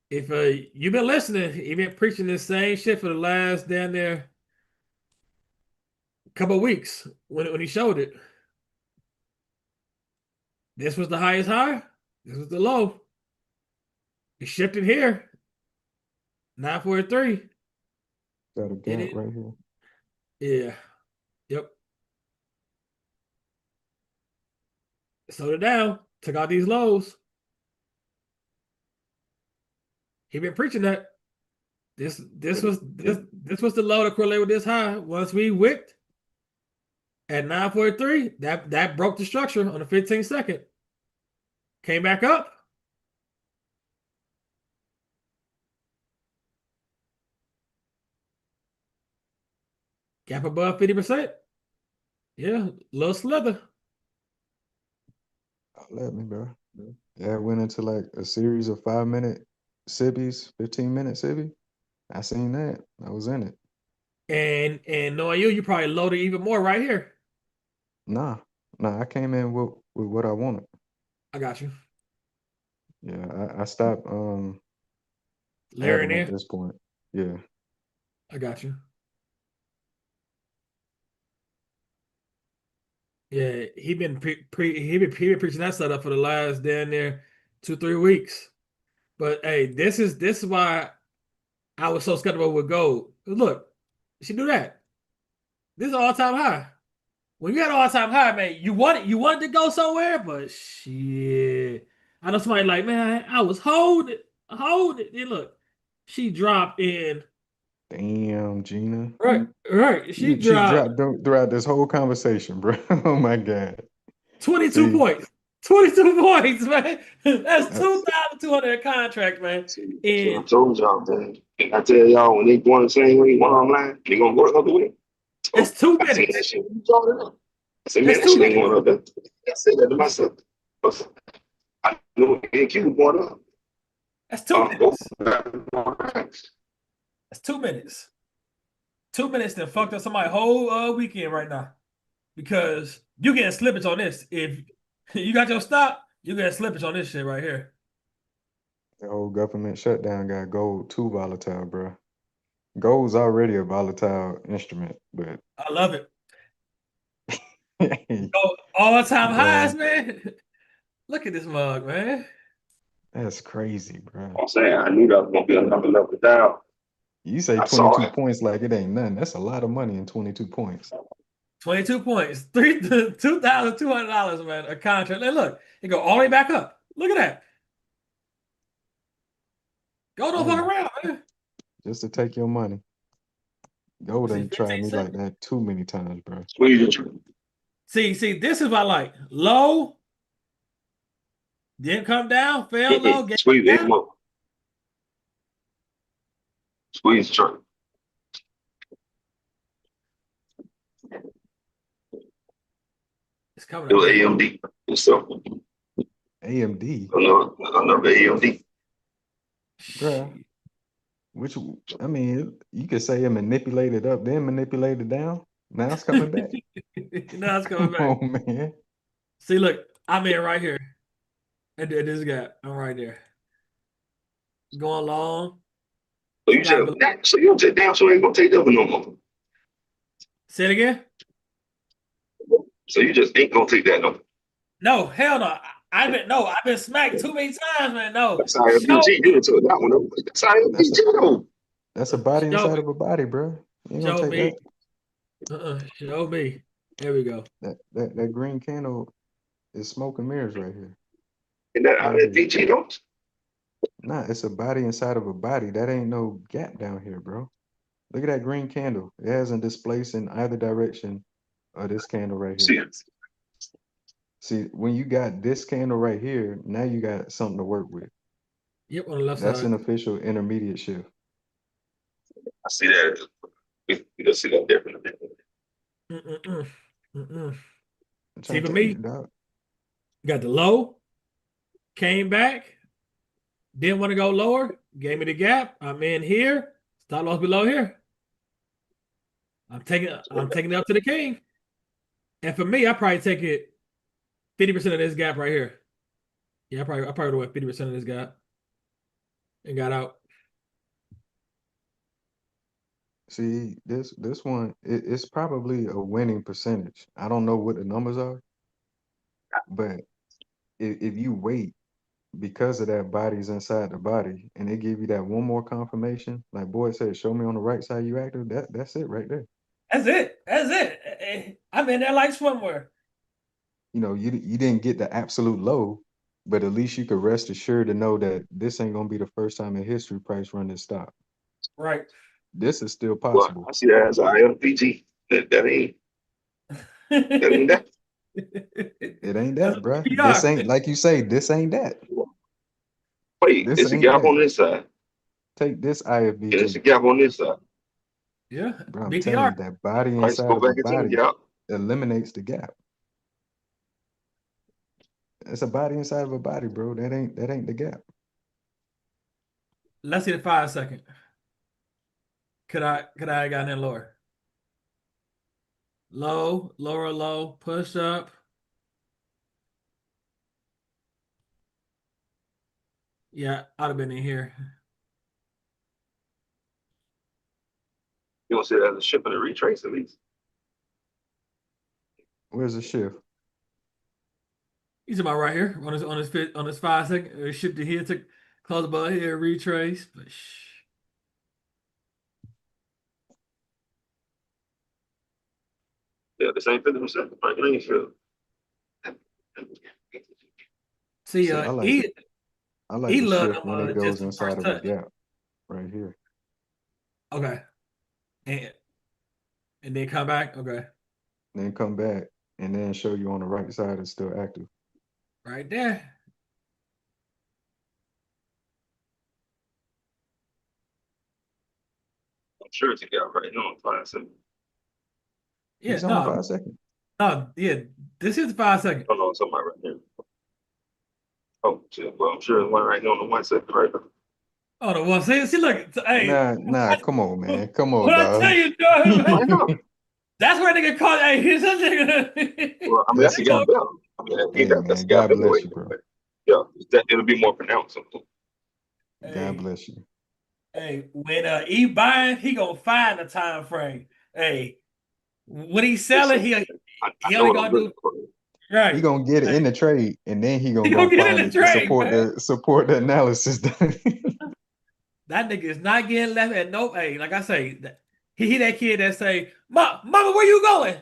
if you've been listening, he been preaching this same shit for the last damn near couple of weeks when he showed it. This was the highest high. This was the low. It shifted here. 943. Got a gap right here. Yeah. Yep. Slowed it down. Took out these lows. He been preaching that. This was the low to correlate with this high. Once we wicked at 943, that broke the structure on the 15 second. Came back up. Gap above 50%. Yeah, little slither. Let me, bro. Yeah, I went into like a series of 5-minute SIBIs, 15-minute SIBI. I seen that. I was in it. And knowing you probably loaded even more right here. Nah, I came in with what I wanted. I got you. Yeah, I stopped Layering adding at in. this point. Yeah. I got you. Yeah, he been preaching that setup for the last damn near 2-3 weeks. But hey, this is why I was so skeptical with gold. Look, she do that. This is all-time high. When you got all-time high, man, you wanted to go somewhere, but shit. I know somebody like, man, I was holding. And look, she dropped in. Damn, Gina. Right. She She dropped throughout this whole conversation, bro. Oh my God. 22 See? points. 22 points, man. That's 2,200 a contract, man. So I told y'all, man. And I tell y'all, when they going the same way, one online, they gonna go the other way. It's 2 I seen that minutes. shit. You brought it up. I said, man, It's that 2 shit ain't minutes. going up there. I said that to myself. I know NQ brought it up. That's 2 minutes. Both. That's 2 minutes. 2 minutes that fucked up somebody's whole weekend right now. Because you getting slippage on this. If you got your stop, you getting slippage on this shit right here. The whole government shutdown got gold too volatile, bro. Gold's already a volatile instrument, but I love it. All-time highs, man. Look at this mug, man. that's crazy, bro. I'm saying I knew that was gonna be another level down. You say I saw 22 it. points like it ain't nothing. That's a lot of money in 22 points. 22 points, $2,200, man, a contract. And look, it go all the way back up. Look at that. Go don't fuck around, man. Just to take your money. Gold See, ain't tried 15 me like seconds. that too many times, bro. See, this is what I like. Low, didn't come down, fell low, get Squeeze it down. more. Squeeze the chart. It's coming. It was AMD. So AMD, another AMD. bro. Which, I mean, you could say it manipulated up, then manipulated down. Now it's coming back. Now it's coming Come back. on, man. See, look, I'm in right here. At this gap. I'm right there. Going long. So you just damn sure ain't gonna take that one no more. Say it again. So you just ain't gonna take that no more. No, hell no. I've been smacked too many times, man. No, That's show IFBG. You me, into that one. That's IFBG though. That's a body show inside me, of a body, bro. You ain't gonna show take me. that. Show me. There we go. That green candle is smoke and mirrors right here. And that Right here. IFBG though. Nah, it's a body inside of a body. That ain't no gap down here, bro. Look at that green candle. It hasn't displaced in either direction of this candle right here. See it. See, when you got this candle right here, now you got something to work with. Yep, on the left That's side. an official intermediate shift. I see that. We can see that differently. I'm See, trying to for tell me, you, dog. got the low, came back, didn't want to go lower, gave me the gap. I'm in here, stop loss below here. I'm taking it up to the king. And for me, I probably take it 50% of this gap right here. Yeah, I probably went 50% of this gap and got out. See, this one, it's probably a winning percentage. I don't know what the numbers are, but if you wait because of that body's inside the body and they give you that one more confirmation, like Boyd said, show me on the right side you active, that's it right there. That's it. I'm in there like swimwear. You know, you didn't get the absolute low, but at least you could rest assured to know that this ain't gonna be the first time in history price run this stop. Right. This is still Well, possible. I see that as IFBG. That ain't that. It ain't that, bruh. PR. This ain't, like you say, this ain't that. Wait, This it's a ain't gap that. on this side. Take this And it's a IFBG. gap on this side. Yeah. Bro, I'm telling you, that body Price inside go of a back into the body gap. eliminates the gap. It's a body inside of a body, bro. That ain't the gap. Let's see the 5 second. Could I have gotten in lower? Low, lower, low, push up. Yeah, I'd have been in here. You don't see that as a shift and a retrace at least. Where's the shift? He's about right here on his 5 second. Shifted here to close above here, retrace. But Yeah, the same 50%. Right, you ain't feel. see, I like he the loved shift them when it just goes the inside first of a touch. gap right here. Okay. And then come back. Okay. Then come back and then show you on the right side it's still active. Right there. I'm sure it's a gap right now on 5 seconds. Yeah, He's on 5 seconds. No, yeah. This is 5 second. Oh no, it's somebody right there. Oh shit. Well, I'm sure it's one right now on the 1 second right now. Oh, the one. See, look. Hey, Nah, come on, man. Come on, what I dog. tell you, Jordan, I know. that's where nigga caught. Hey, here's that nigga. Well, I mean, that's a gap bell. I mean, Hey, that's a man, gap God anyway. bless you, bro. Yeah, it'll be more pronounced. God bless you. Hey, when he buying, he gonna find the time frame. Hey, when he's selling, he I know only what I'm gonna do looking for. right. He gonna get it in the trade, and then he gonna He go gonna get in find the it to trade, man. support the analysis. That nigga is not getting left at no. Hey, like I say, he that kid that say, Mama, where you going?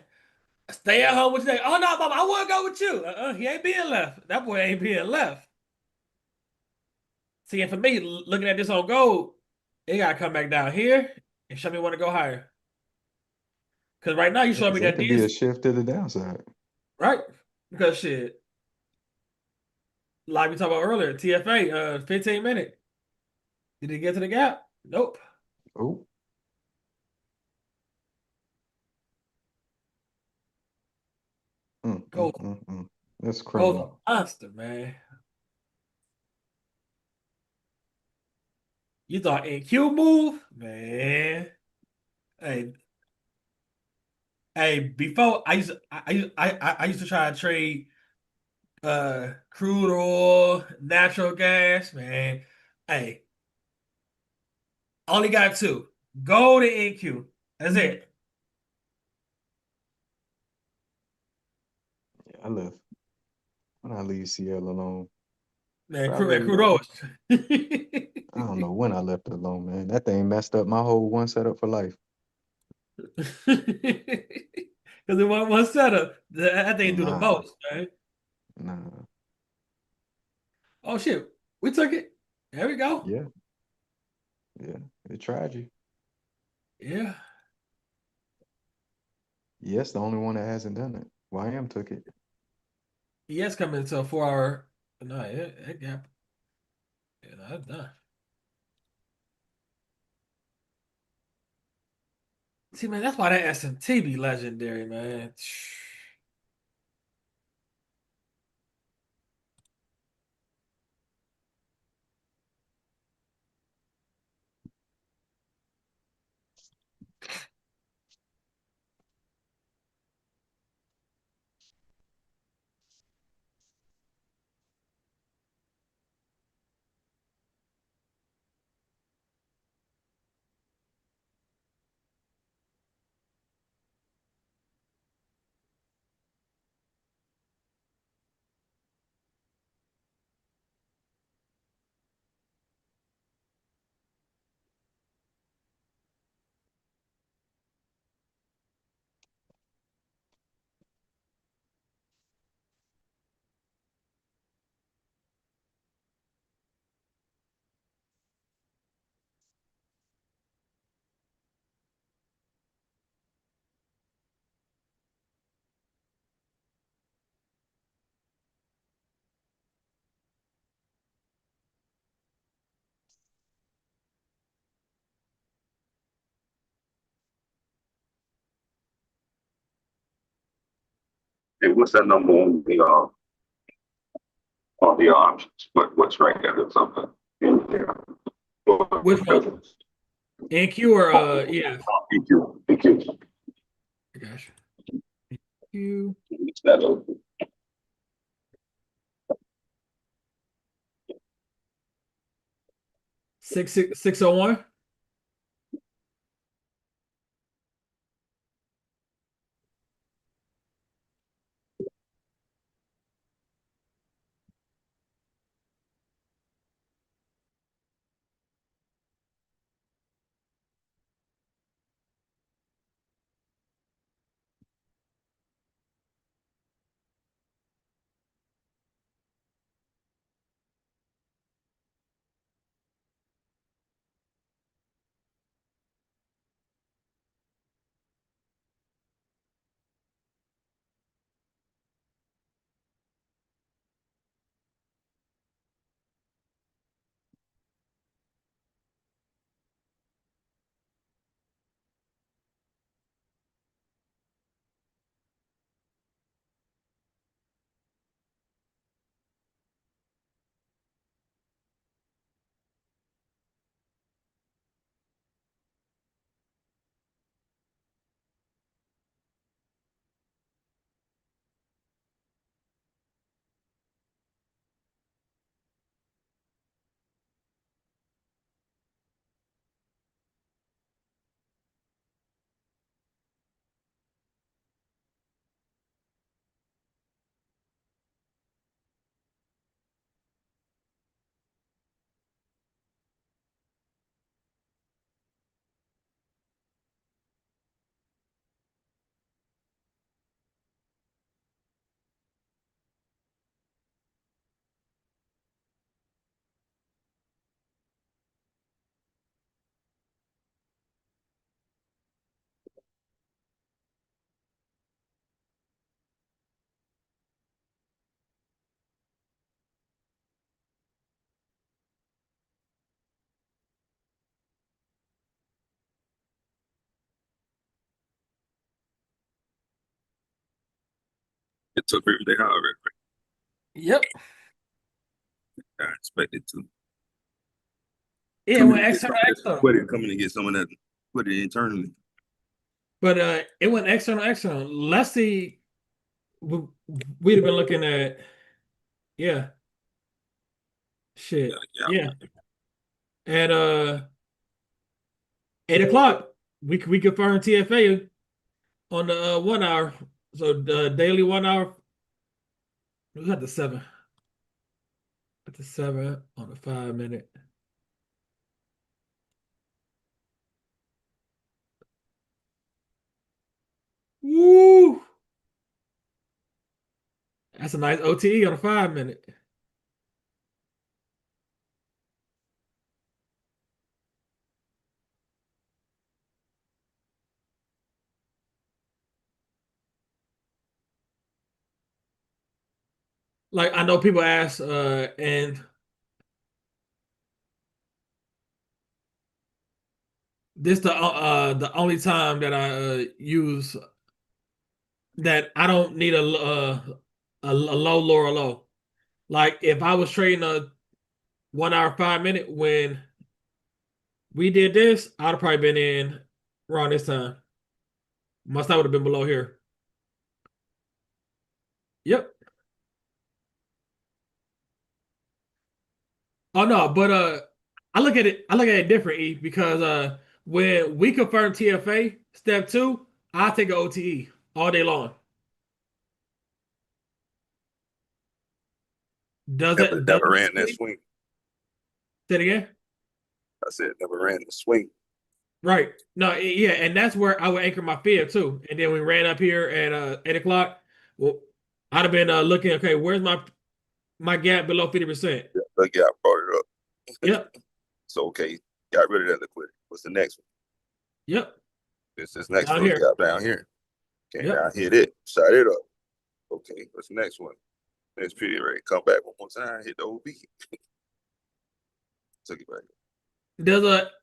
Stay at home with you. Oh no, Mama, I want to go with you. He ain't being left. That boy ain't being left. See, and for me, looking at this on gold, it gotta come back down here and show me want to go higher. Because right now you showing me That that could be a these shift to the downside. right because shit. Like we talked about earlier, TFA, 15 minute. Did it get to the gap? Nope. Oh. That's Gold's criminal. a monster, man. You thought NQ move? Man. Hey, before I used to try to trade crude oil, natural gas, man. Hey, only got two. Gold and NQ. That's it. Yeah, I when I leave CL alone. Man, Probably, crude I don't know when I left it alone, man. That thing messed up my whole one setup for life. Because it wasn't one setup. That thing do the Nah, most, right? nah. Oh shit, we took it. There we go. Yeah. Yeah. It tried you. Yeah. Yes, the only one that hasn't done it. YM took it. ES coming into a 4 hour. No, that gap. Yeah, no, that's done. See, man, that's why that SMT be legendary, man. Hey, what's that number on the options? What's right there or something? In there. Which one? NQ or EF? EQ. EQ. I got you. That over. 601. It took everything however Yep. I expected to. Yeah, it Coming went to get external, some of that, external. coming to get some of that, put it internally. But it went external, external. Let's see. We'd have been looking at, yeah, shit, yeah. At 8 o'clock, we confirmed TFA on the 1 hour. So the daily 1 hour. We got the 7. At the 7 on the 5-minute. Woo! That's a nice OTE on a 5-minute. Like I know people ask, and this the only time that I use that I don't need a low, lower low. Like if I was trading a 1 hour 5-minute when we did this, I'd have probably been in around this time. My stop would have been below here. Yep. Oh no, but I look at it different, E, because when we confirm TFA step 2, I take an OTE all day long. Does Never, it never ran that swing. say it again? I said never ran the swing. Right. No, yeah, and that's where I would anchor my fib too. And then we ran up here at 8 o'clock. Well, I'd have been looking, okay, where's my gap below 50%? Yeah, look, yeah, I brought it up. Yep. So okay, got rid of that liquidity. What's the next one? Yep. This next Down little here. gap down here. Came Yep. down, hit it, shot it up. Okay, what's the next one? Next period rate. Come back one more time, hit the OB. Took it back.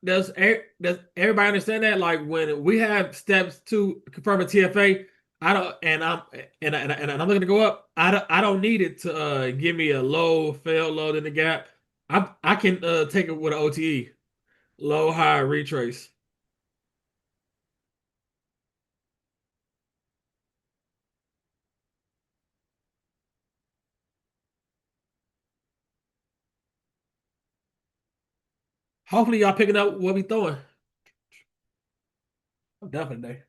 Does everybody understand that? Like when we have steps to confirm a TFA, I don't, and I'm looking to go up. I don't need it to give me a low, fail load in the gap. I can take it with an OTE, low, high, retrace. Hopefully y'all picking up what we throwing. Definitely.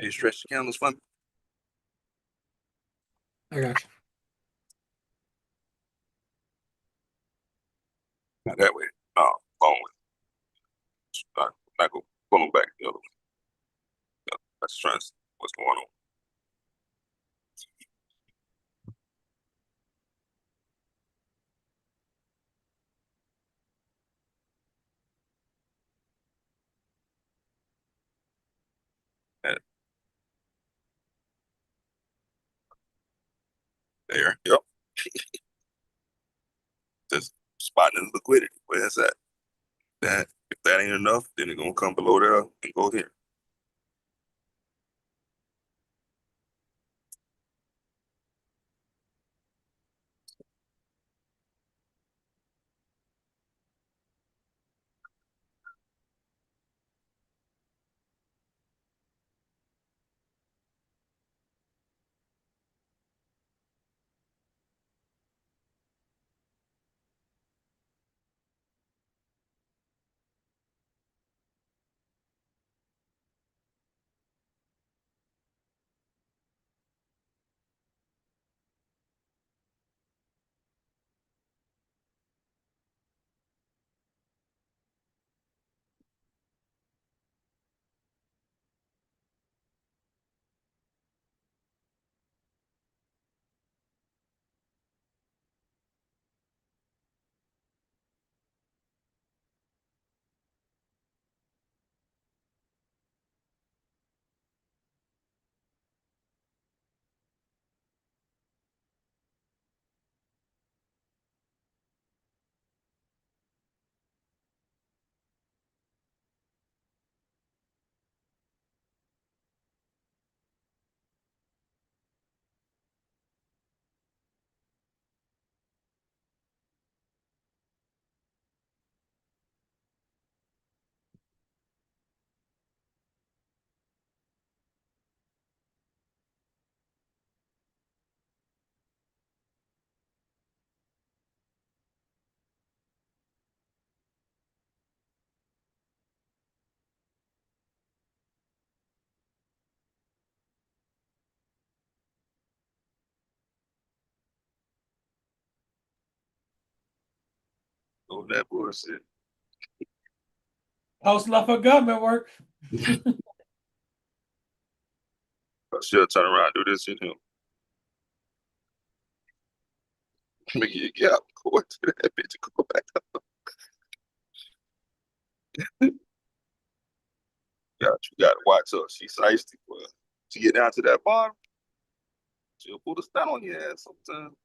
Hey, stretch the candles for me. I got you. Not that way. No, long way. Not go pull them back the other way. Yeah, that's trying to see what's going on. Yeah, there. Yep. Just spotting the liquidity. Where's that? That if that ain't enough, then it's gonna come below there and go here. Oh, that bullshit. House left for government work. I should turn around and do this in him. Make it gap. Go to that bitch. Go back up. You gotta watch her. She's feisty, boy. She get down to that bottom, she'll pull the stun on your ass sometimes.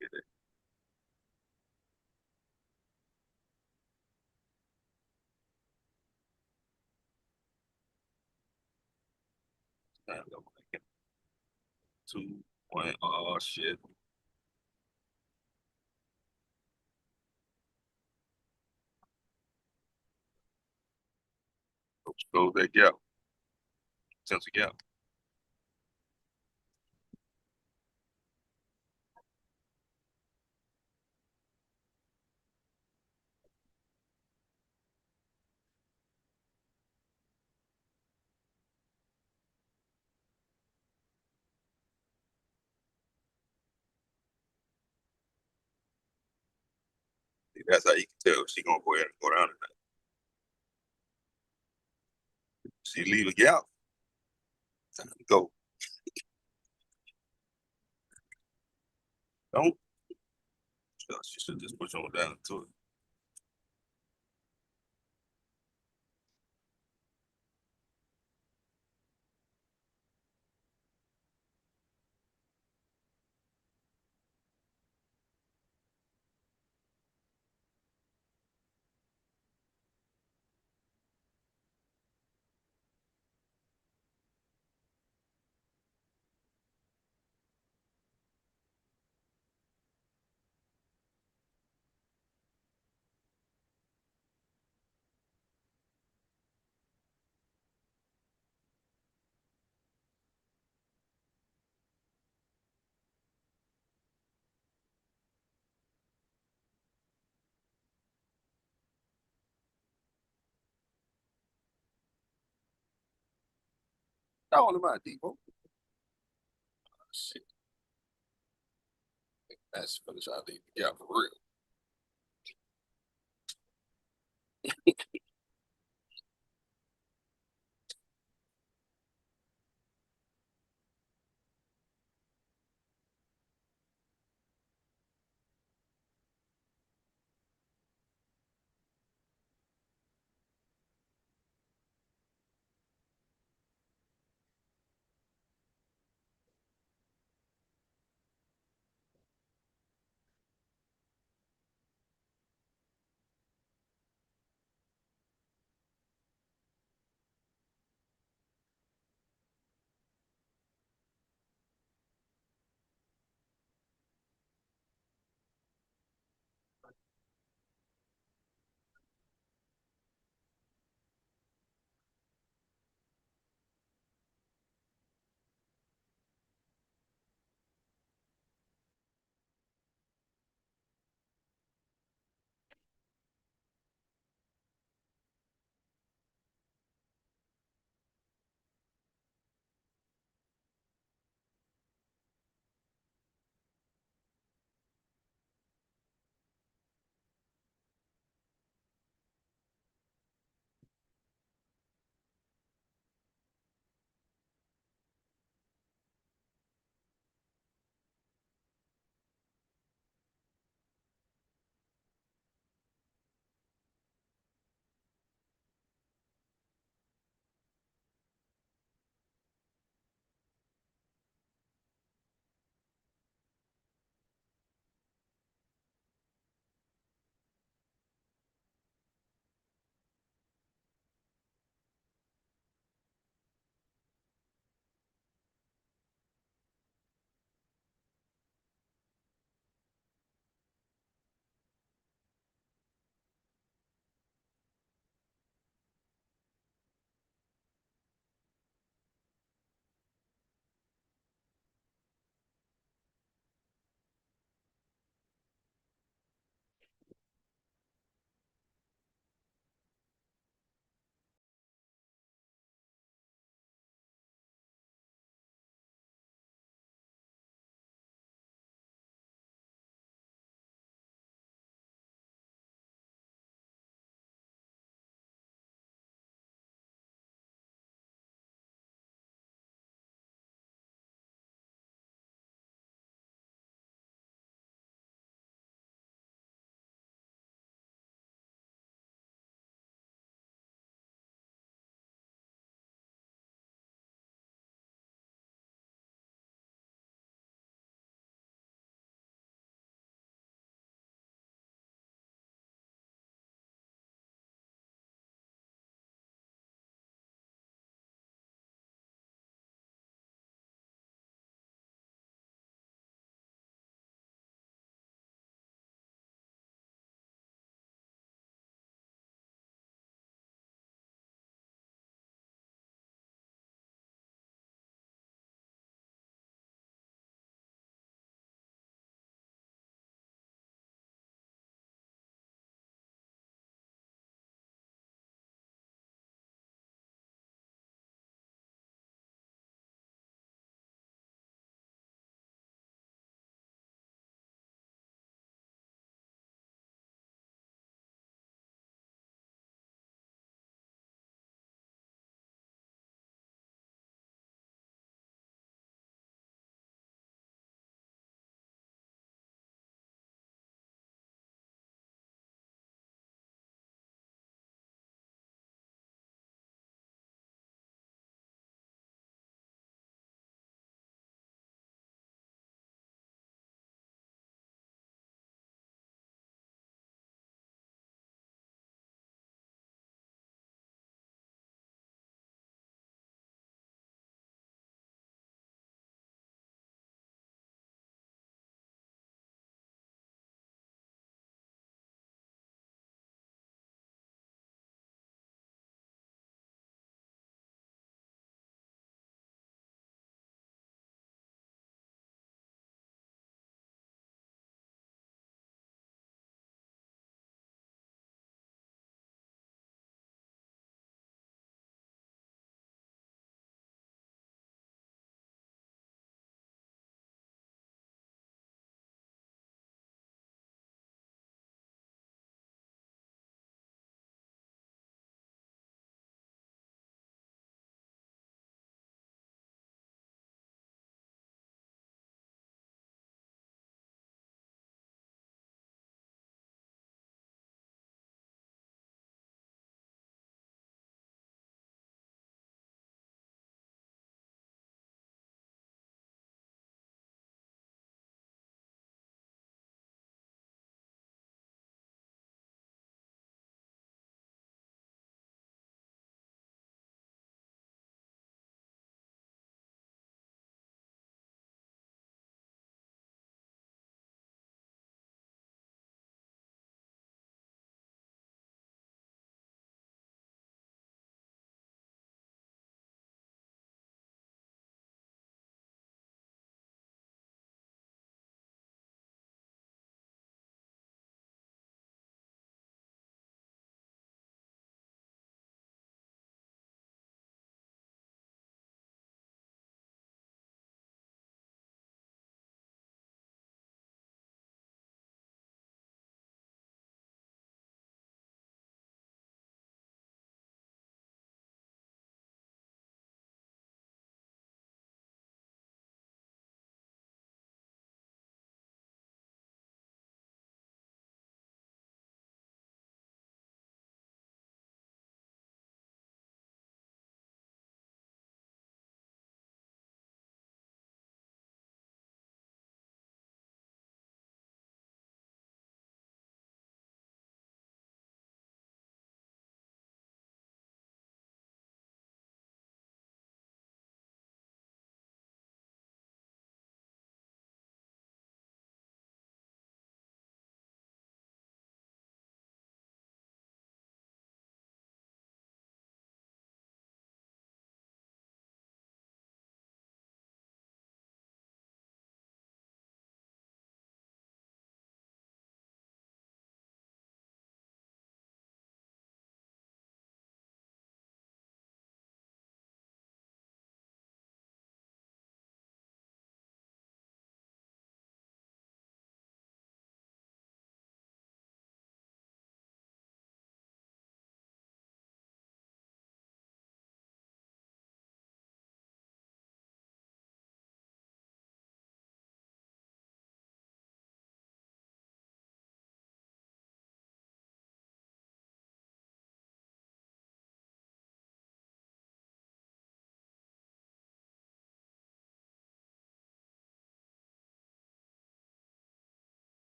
Get it. And I'm like, 2 1. Oh shit. Close that gap. Sense a gap. That's how you can tell if she gonna go ahead and go down tonight. She leave a gap. Time to go. Don't. She should just push on down to it. all in my depot. Shit. That's finish out the gap for real.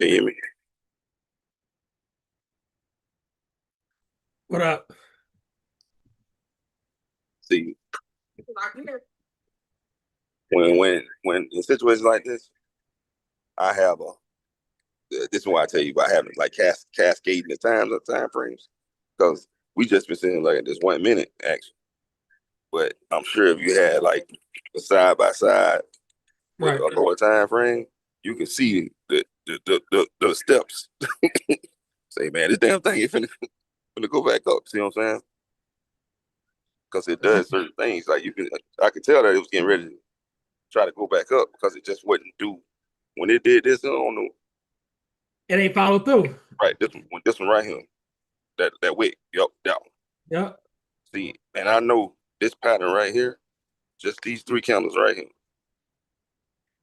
Can you hear me? What up? See, when in situations like this, I have a. This is why I tell you about having like cascading the time frames, because we just been sitting like this 1 minute action. But I'm sure if you had like a side by side with Right. a lower time frame, you can see the steps. Say, man, this damn thing is finna go back up. See what I'm saying? Because it does certain things. Like I could tell that it was getting ready to try to go back up because it just wouldn't do. When it did this, I don't know. It ain't followed through. Right, this one right here, that wick, yup, that one. Yep. See, and I know this pattern right here, just these 3 candles right here.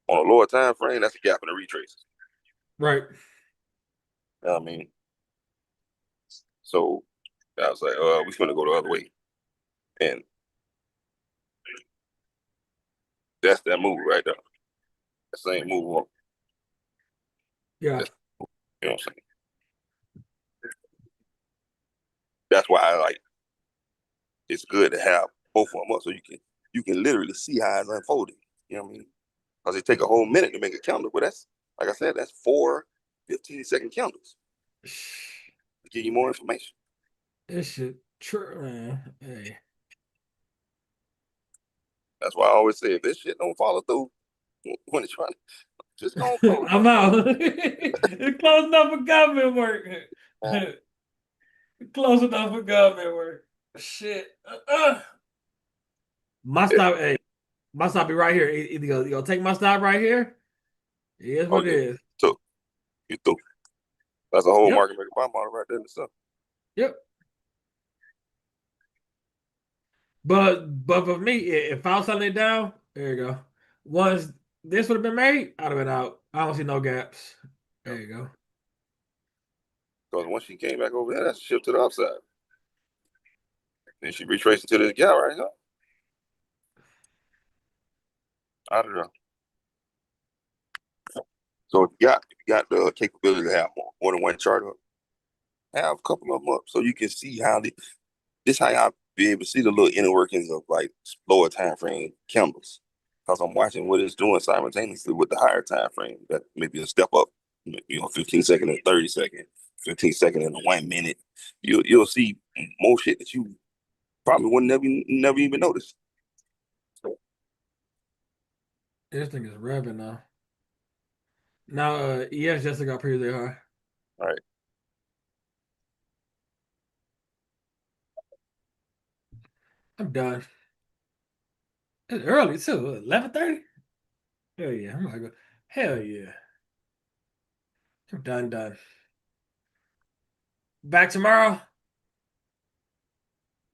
On a lower time frame, that's a gap in the retraces. Right. You know what I mean? So I was like, we're gonna go the other way. And that's that move right there. That same move up. Yeah. You know what I'm saying? That's why I like it's good to have both of them up so you can literally see how it's unfolding. You know what I mean? Because it take a whole minute to make a candle, but that's like I said, that's 4 15-second candles to give you more information. This shit true, man. Hey. That's why I always say if this shit don't follow through when it's trying, just don't close. I'm out. It's close enough for government work. Close enough for government work. Shit. My stop, hey, my stop be right here. Either you gonna take my stop right here. Here's what it is. So you through. That's a whole Yep. market maker buy model right there and stuff. Yep. But for me, if I was selling it down, there you go. Once this would have been made, I'd have been out. I don't see no gaps. There you go. Because once she came back over there, that's a shift to the upside. And she retraced it to this gap right here. I don't know. So if you got the capability to have more than one chart up, have a couple of them up so you can see how this how y'all be able to see the little inner workings of like lower time frame candles. Because I'm watching what it's doing simultaneously with the higher time frame. That maybe a step up, 15 second and 30 second, 15 second and 1 minute. You'll see more shit that you probably would never even notice. This thing is revving now. Now, ES just got pretty high. All right. I'm done. It's early too. 11:30. Hell yeah! I'm gonna go. Hell yeah! I'm done. Back tomorrow.